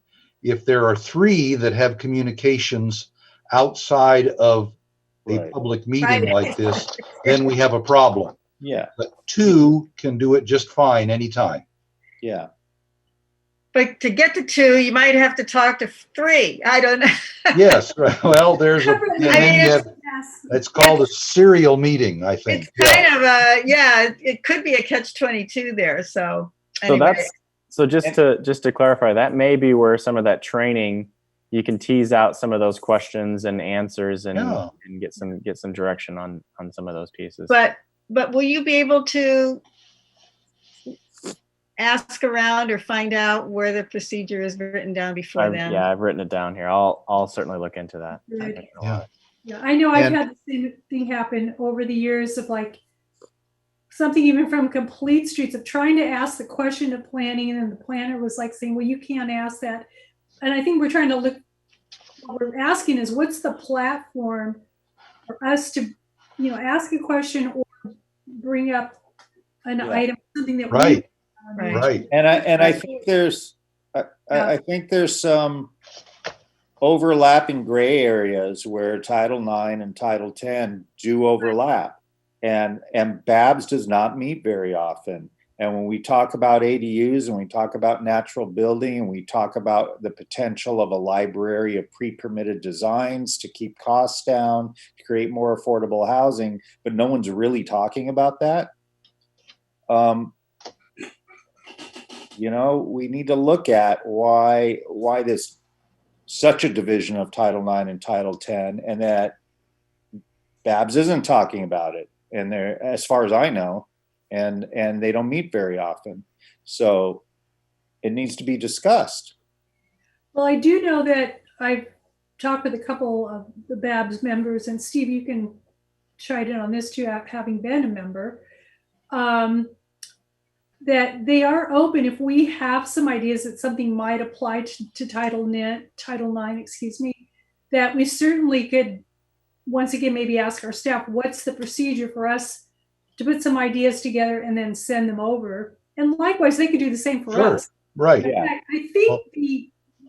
If there are three that have communications outside of a public meeting like this, then we have a problem. Yeah. But two can do it just fine anytime. Yeah. But to get to two, you might have to talk to three. I don't know. Yes. Right. Well, it's called a serial meeting, I think. It's kind of it could be a catch-22 there. So anyway. Just to clarify, that may be where some of that training, you can tease out some of those questions and answers and get some direction on some of those pieces. But will you be able to ask around or find out where the procedure is written down before then? Yeah, I've written it down here. I'll certainly look into that. Yeah, I know I've had the same thing happen over the years of like something even from Complete Streets of trying to ask the question of planning, and then the planner was like saying, well, you can't ask that. And I think we're trying to look, what we're asking is what's the platform for us to, ask a question or bring up an item, something that right. And I think I think there's some overlapping gray areas where Title IX and Title X do overlap, and BABS does not meet very often. And when we talk about ADUs and we talk about natural building and we talk about the potential of a library of pre-permitted designs to keep costs down, to create more affordable housing, but no one's really talking about that. We need to look at why this such a division of Title IX and Title X, and that BABS isn't talking about it. And they're, as far as I know, and they don't meet very often. So it needs to be discussed. Well, I do know that I've talked with a couple of the BABS members, and Steve, you can chime in on this too, having been a member, that they are open if we have some ideas that something might apply to Title IX, that we certainly could, once again, maybe ask our staff, what's the procedure for us to put some ideas together and then send them over. And likewise, they could do the same for us. Right. In fact, I think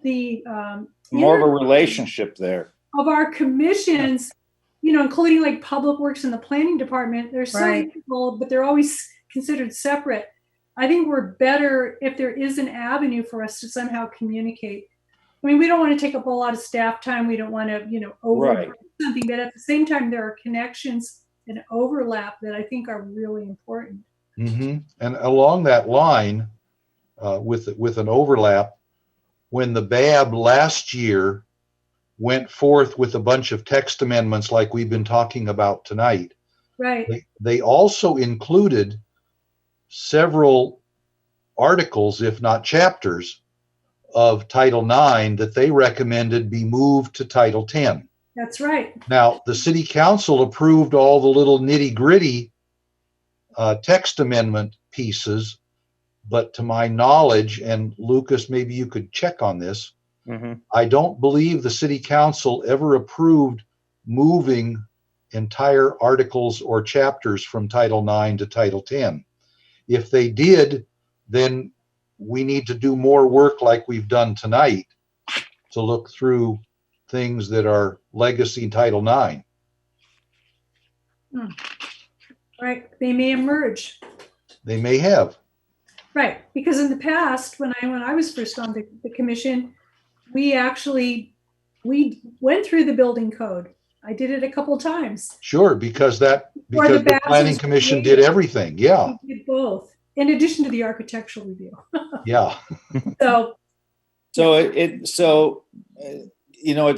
the more of a relationship there of our commissions including like Public Works and the Planning Department. They're so Right. equal, but they're always considered separate. I think we're better if there is an avenue for us to somehow communicate. I mean, we don't want to take up a lot of staff time. We don't want to, overdo something, but at the same time, there are connections and overlap that I think are really important. And along that line, with an overlap, when the BAB last year went forth with a bunch of text amendments like we've been talking about tonight, Right. they also included several articles, if not chapters, of Title IX that they recommended be moved to Title X. That's right. Now, the City Council approved all the little nitty-gritty text amendment pieces, but to my knowledge, and Lucas, maybe you could check on this, I don't believe the City Council ever approved moving entire articles or chapters from Title IX to Title X. If they did, then we need to do more work like we've done tonight to look through things that are legacy in Title IX. Right. They may emerge. They may have. Right. Because in the past, when I was first on the commission, we went through the building code. I did it a couple of times. Sure, because the Planning Commission did everything. Yeah. We did both, in addition to the architectural review. Yeah. So it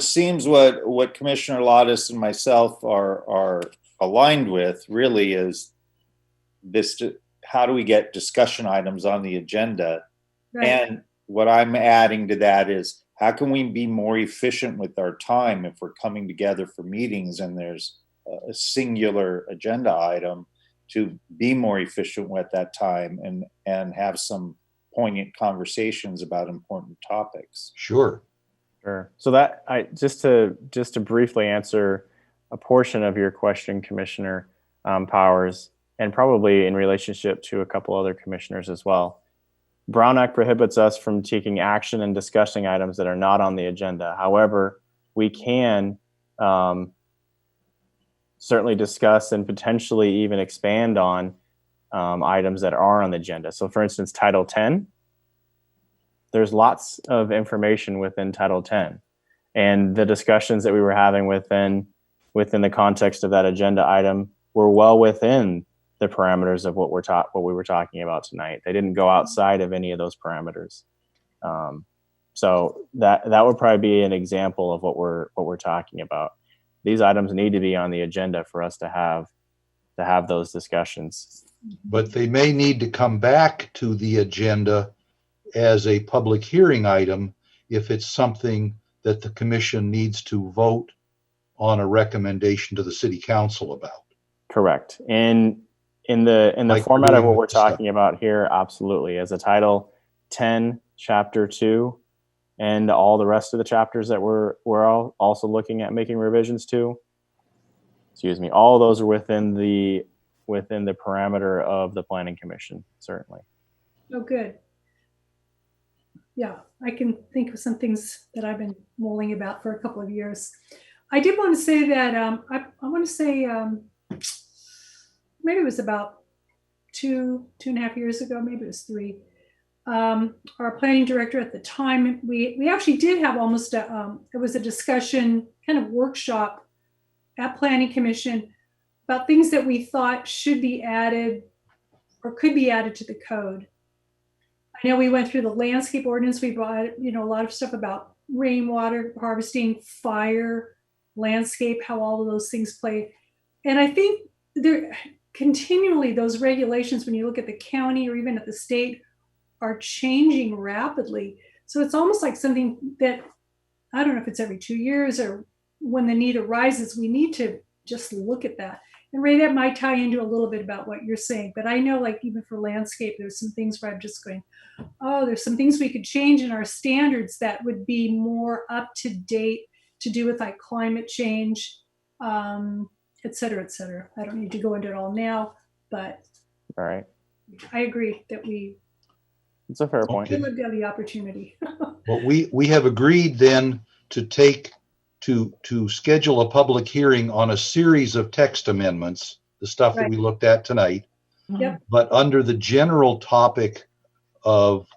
seems what Commissioner Lottis and myself are aligned with really is this: how do we get discussion items on the agenda? Right. And what I'm adding to that is, how can we be more efficient with our time if we're coming together for meetings and there's a singular agenda item, to be more efficient with that time and have some poignant conversations about important topics. Sure. So that just to briefly answer a portion of your question, Commissioner Powers, and probably in relationship to a couple other commissioners as well. Brown Act prohibits us from taking action and discussing items that are not on the agenda. However, we can certainly discuss and potentially even expand on items that are on the agenda. So for instance, Title 10, there's lots of information within Title 10. And the discussions that we were having within the context of that agenda item were well within the parameters of what we were talking about tonight. They didn't go outside of any of those parameters. So that would probably be an example of what we're talking about. These items need to be on the agenda for us to have those discussions. But they may need to come back to the agenda as a public hearing item if it's something that the commission needs to vote on a recommendation to the City Council about. Correct. In the Like format of what doing we're with the talking about here, absolutely. As a Title 10, Chapter 2, and all the rest of the chapters that we're all also looking at making revisions to, all of those are within the parameter of the Planning Commission, certainly. Oh, good. Yeah, I can think of some things that I've been mulling about for a couple of years. I did want to say that I want to say maybe it was about two and a half years ago, maybe it was 3. Our planning director at the time, we actually did have almost it was a discussion kind of workshop at Planning Commission about things that we thought should be added or could be added to the code. I know we went through the landscape ordinance. We brought, a lot of stuff about rainwater harvesting, fire, landscape, how all of those things play. And I think there continually those regulations, when you look at the county or even at the state, are changing rapidly. So it's almost like something that, I don't know if it's every 2 years or when the need arises, we need to just look at that. And Ray, that might tie into a little bit about what you're saying, but I know like even for landscape, there's some things where I'm just going, oh, there's some things we could change in our standards that would be more up to date to do with like climate change, et cetera, et cetera. I don't need to go into it all now, but All right. I agree that It's a fair point. we would have the opportunity. Well, we have agreed then to take to schedule a public hearing on a series of text amendments, the stuff that Right. we looked at tonight. Yep. But under the general topic of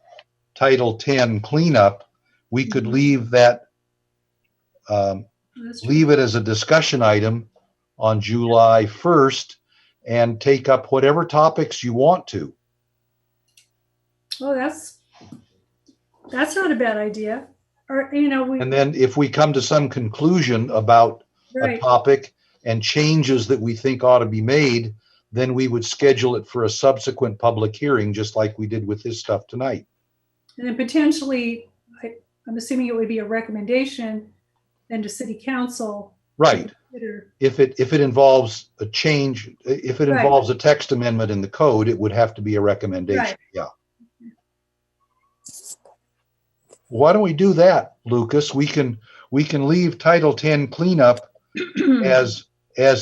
Title 10 cleanup, we could leave that, That's true. leave it as a discussion item on July 1st and take up whatever topics you want to. Oh, that's not a bad idea. Or, you know, we, And then if we come to some conclusion about a right. topic and changes that we think ought to be made, then we would schedule it for a subsequent public hearing, just like we did with this stuff tonight. And then potentially, I'm assuming it would be a recommendation then to city council. Right. to consider. If it involves a change, if it Right. involves a text amendment in the code, it would have to be a recommendation. Right. Yeah. Why don't we do that, Lucas? We can leave Title 10 cleanup as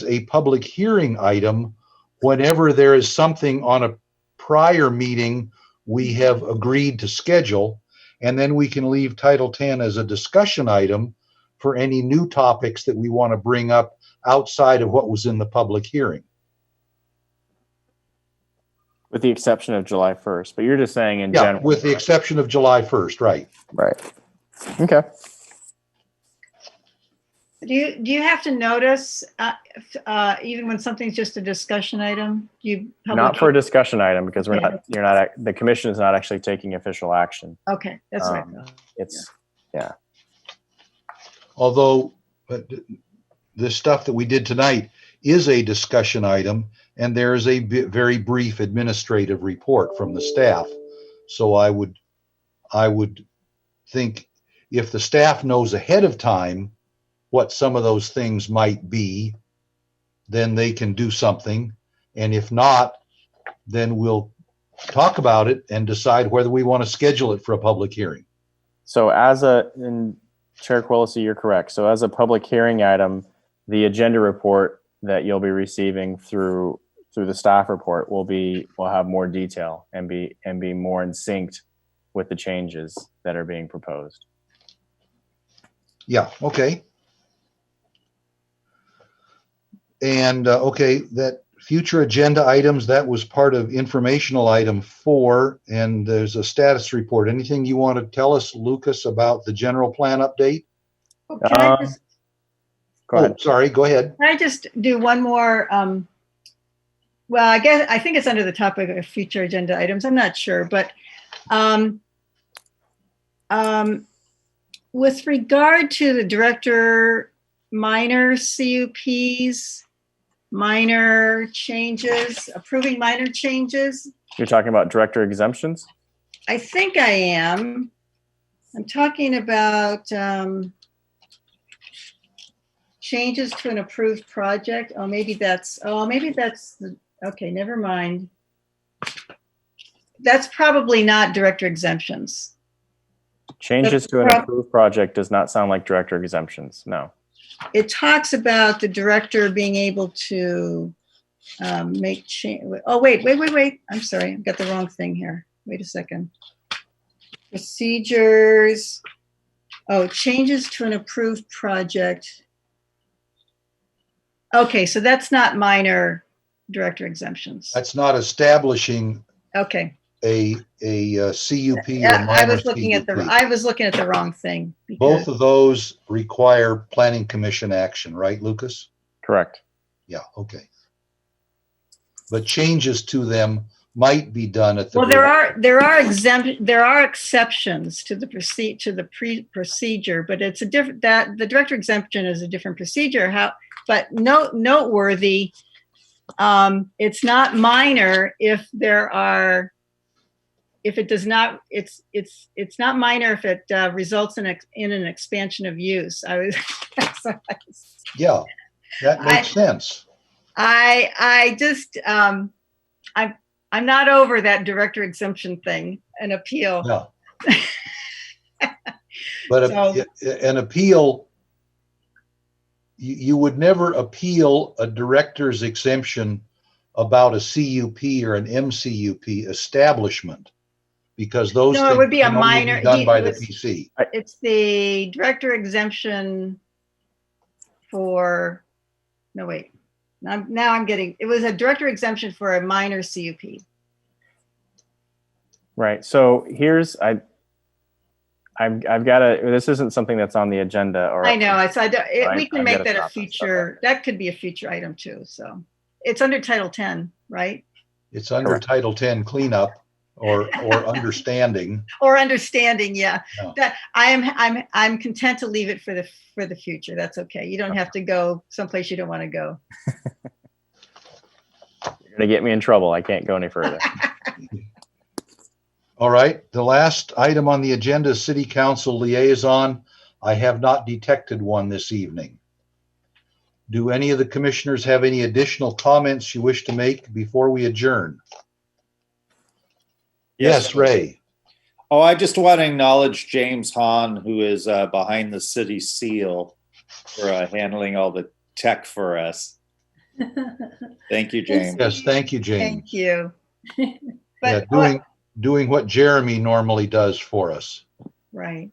a public hearing item whenever there is something on a prior meeting we have agreed to schedule, and then we can leave Title 10 as a discussion item for any new topics that we want to bring up outside of what was in the public hearing. With the exception of July 1st, but you're just saying in Yeah, general. with the exception of July 1st, right? Right. Okay. Do you have to notice, even when something's just a discussion item? Not for a discussion item because Okay. the commission is not actually taking official action. Okay, that's right. It's, Although the stuff that we did tonight is a discussion item, and there is a very brief administrative report from the staff. So I would think if the staff knows ahead of time what some of those things might be, then they can do something. And if not, then we'll talk about it and decide whether we want to schedule it for a public hearing. So and Chair Quillisi, you're correct. So as a public hearing item, the agenda report that you'll be receiving through the staff report will have more detail and be more in sync with the changes that are being proposed. Yeah, okay. And okay, that future agenda items, that was part of informational item 4, and there's a status report. Anything you want to tell us, Lucas, about the general plan update? Oh, Can I just, Go ahead. Oh, sorry, go ahead. can I just do one more? Well, I think it's under the topic of future agenda items. I'm not sure, but with regard to the director minor CUPs, minor changes, approving minor changes, You're talking about director exemptions? I think I am. I'm talking about changes to an approved project. Maybe that's okay, never mind. That's probably not director exemptions. Changes to an approved project does not sound like director exemptions. No. It talks about the director being able to make change. Oh, wait. I'm sorry. I've got the wrong thing here. Wait a second. Procedures. Oh, changes to an approved project. Okay, so that's not minor director exemptions. That's not establishing Okay. a CUP or Yeah, I minor was looking at CUP. the wrong thing. Both of those require planning commission action, right, Lucas? Correct. Yeah, okay. But changes to them might be done at the. Well, there are exceptions to the procedure, but it's a different, that the director exemption is a different procedure. But noteworthy, it's not minor if it does not, it's not minor if it results in an expansion of use. Yeah, that makes sense. I'm not over that director exemption thing, an appeal. Yeah. But an appeal, you would never appeal a director's exemption about a CUP or an MCUP establishment, because those No, it things would be a can only minor. done by the PC. It's the director exemption. for, no, wait. Now I'm getting, it was a director exemption for a minor CUP. Right. So here's, I've got to, this isn't something that's on the agenda or. I know. We can I've make gotta that a stop and stuff future, that could be a future item too. So it's under Title 10, right? It's under Correct. Title 10 cleanup or understanding. Or understanding, yeah. Yeah. That I'm content to leave it for the future. That's okay. You don't have to go someplace you don't want to go. You're going to get me in trouble. I can't go any further. All right. The last item on the agenda is City Council liaison. I have not detected one this evening. Do any of the commissioners have any additional comments you wish to make before we adjourn? Yes, Ray. Oh, I just want to acknowledge James Hahn, who is behind the city seal, for handling all the tech for us. Thank you, James. Yes, thank you, James. Thank you. Yeah, But doing what Jeremy normally does for us. right.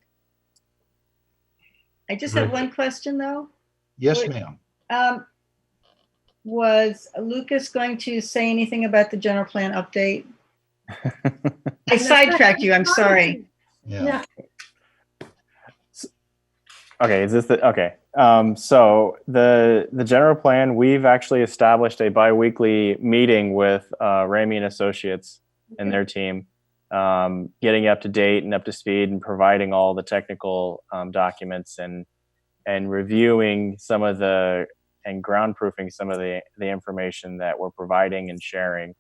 I just have one question though. Yes, Wait. ma'am. Was Lucas going to say anything about the general plan update? I sidetracked you. I'm sorry. Yeah. Okay, is this the okay? So the general plan, we've actually established a bi-weekly meeting with Ramey and Associates and their team, getting up to date and up to speed and providing all the technical documents and reviewing some of the and groundproofing some of the information that we're providing and sharing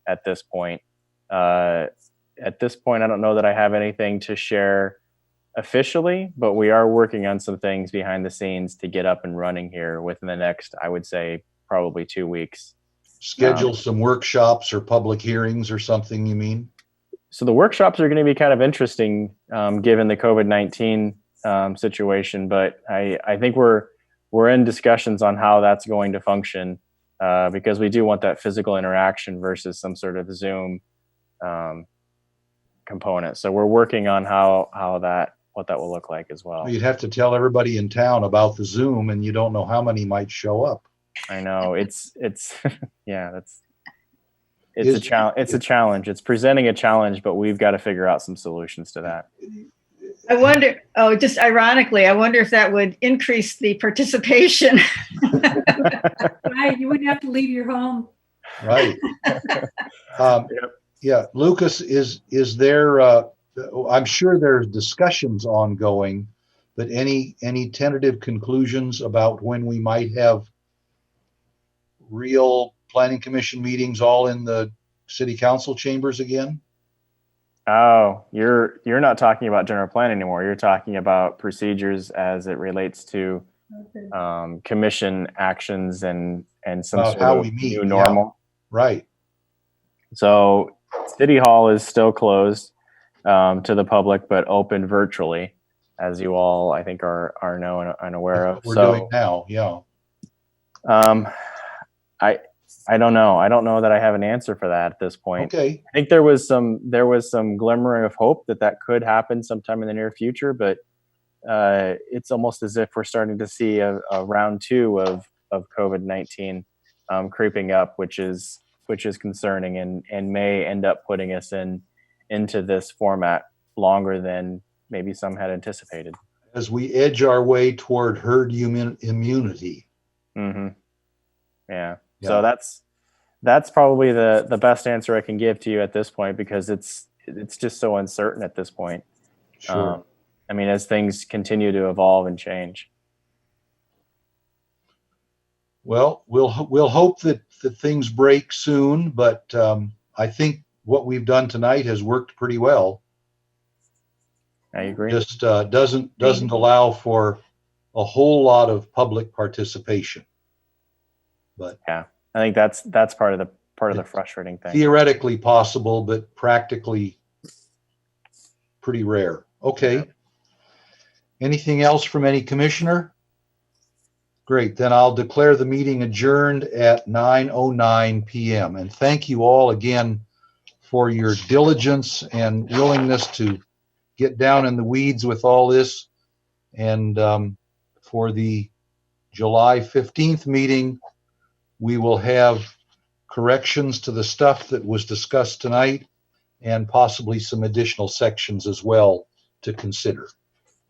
at this point. At this point, I don't know that I have anything to share officially, but we are working on some things behind the scenes to get up and running here within the next, I would say, probably 2 weeks. Schedule some workshops or public hearings or something, you mean? So the workshops are going to be kind of interesting given the COVID-19 situation, but I think we're in discussions on how that's going to function because we do want that physical interaction versus some sort of Zoom component. So we're working on what that will look like as well. You'd have to tell everybody in town about the Zoom, and you don't know how many might show up. I know it's yeah, it's a challenge. It's presenting a challenge, but we've got to figure out some solutions to that. I wonder, just ironically, I wonder if that would increase the participation. Right, you wouldn't have to leave your home. Right. Yeah, Lucas, is there? I'm sure there's discussions ongoing, but any tentative conclusions about when we might have real planning commission meetings all in the city council chambers again? Oh, you're not talking about general plan anymore. You're talking about procedures as it relates to commission actions and some About sort how of we meet, new normal. Yeah. Right. So City Hall is still closed to the public, but open virtually, as you all I think are known and aware of. We're doing now, yeah. I don't know. I don't know that I have an answer for that at this point. Okay. I think there was some glimmering of hope that could happen sometime in the near future, but it's almost as if we're starting to see a round 2 of COVID-19 creeping up, which is concerning and may end up putting us into this format longer than maybe some had anticipated. As we edge our way toward herd immunity. Mm-hmm. Yeah. So that's probably the best answer I can give to you at this point, because it's just so uncertain at this point. Sure. I mean, as things continue to evolve and change. Well, we'll hope that things break soon, but I think what we've done tonight has worked pretty well. I agree. Just doesn't allow for a whole lot of public participation. But yeah, I think that's part of the frustrating thing. Theoretically possible, but practically pretty rare. Okay. Yeah. Anything else from any commissioner? Great. Then I'll declare the meeting adjourned at 9:09 p.m. And thank you all again for your diligence and willingness to get down in the weeds with all this, and for the July 15th meeting, we will have corrections to the stuff that was discussed tonight and possibly some additional sections as well to consider.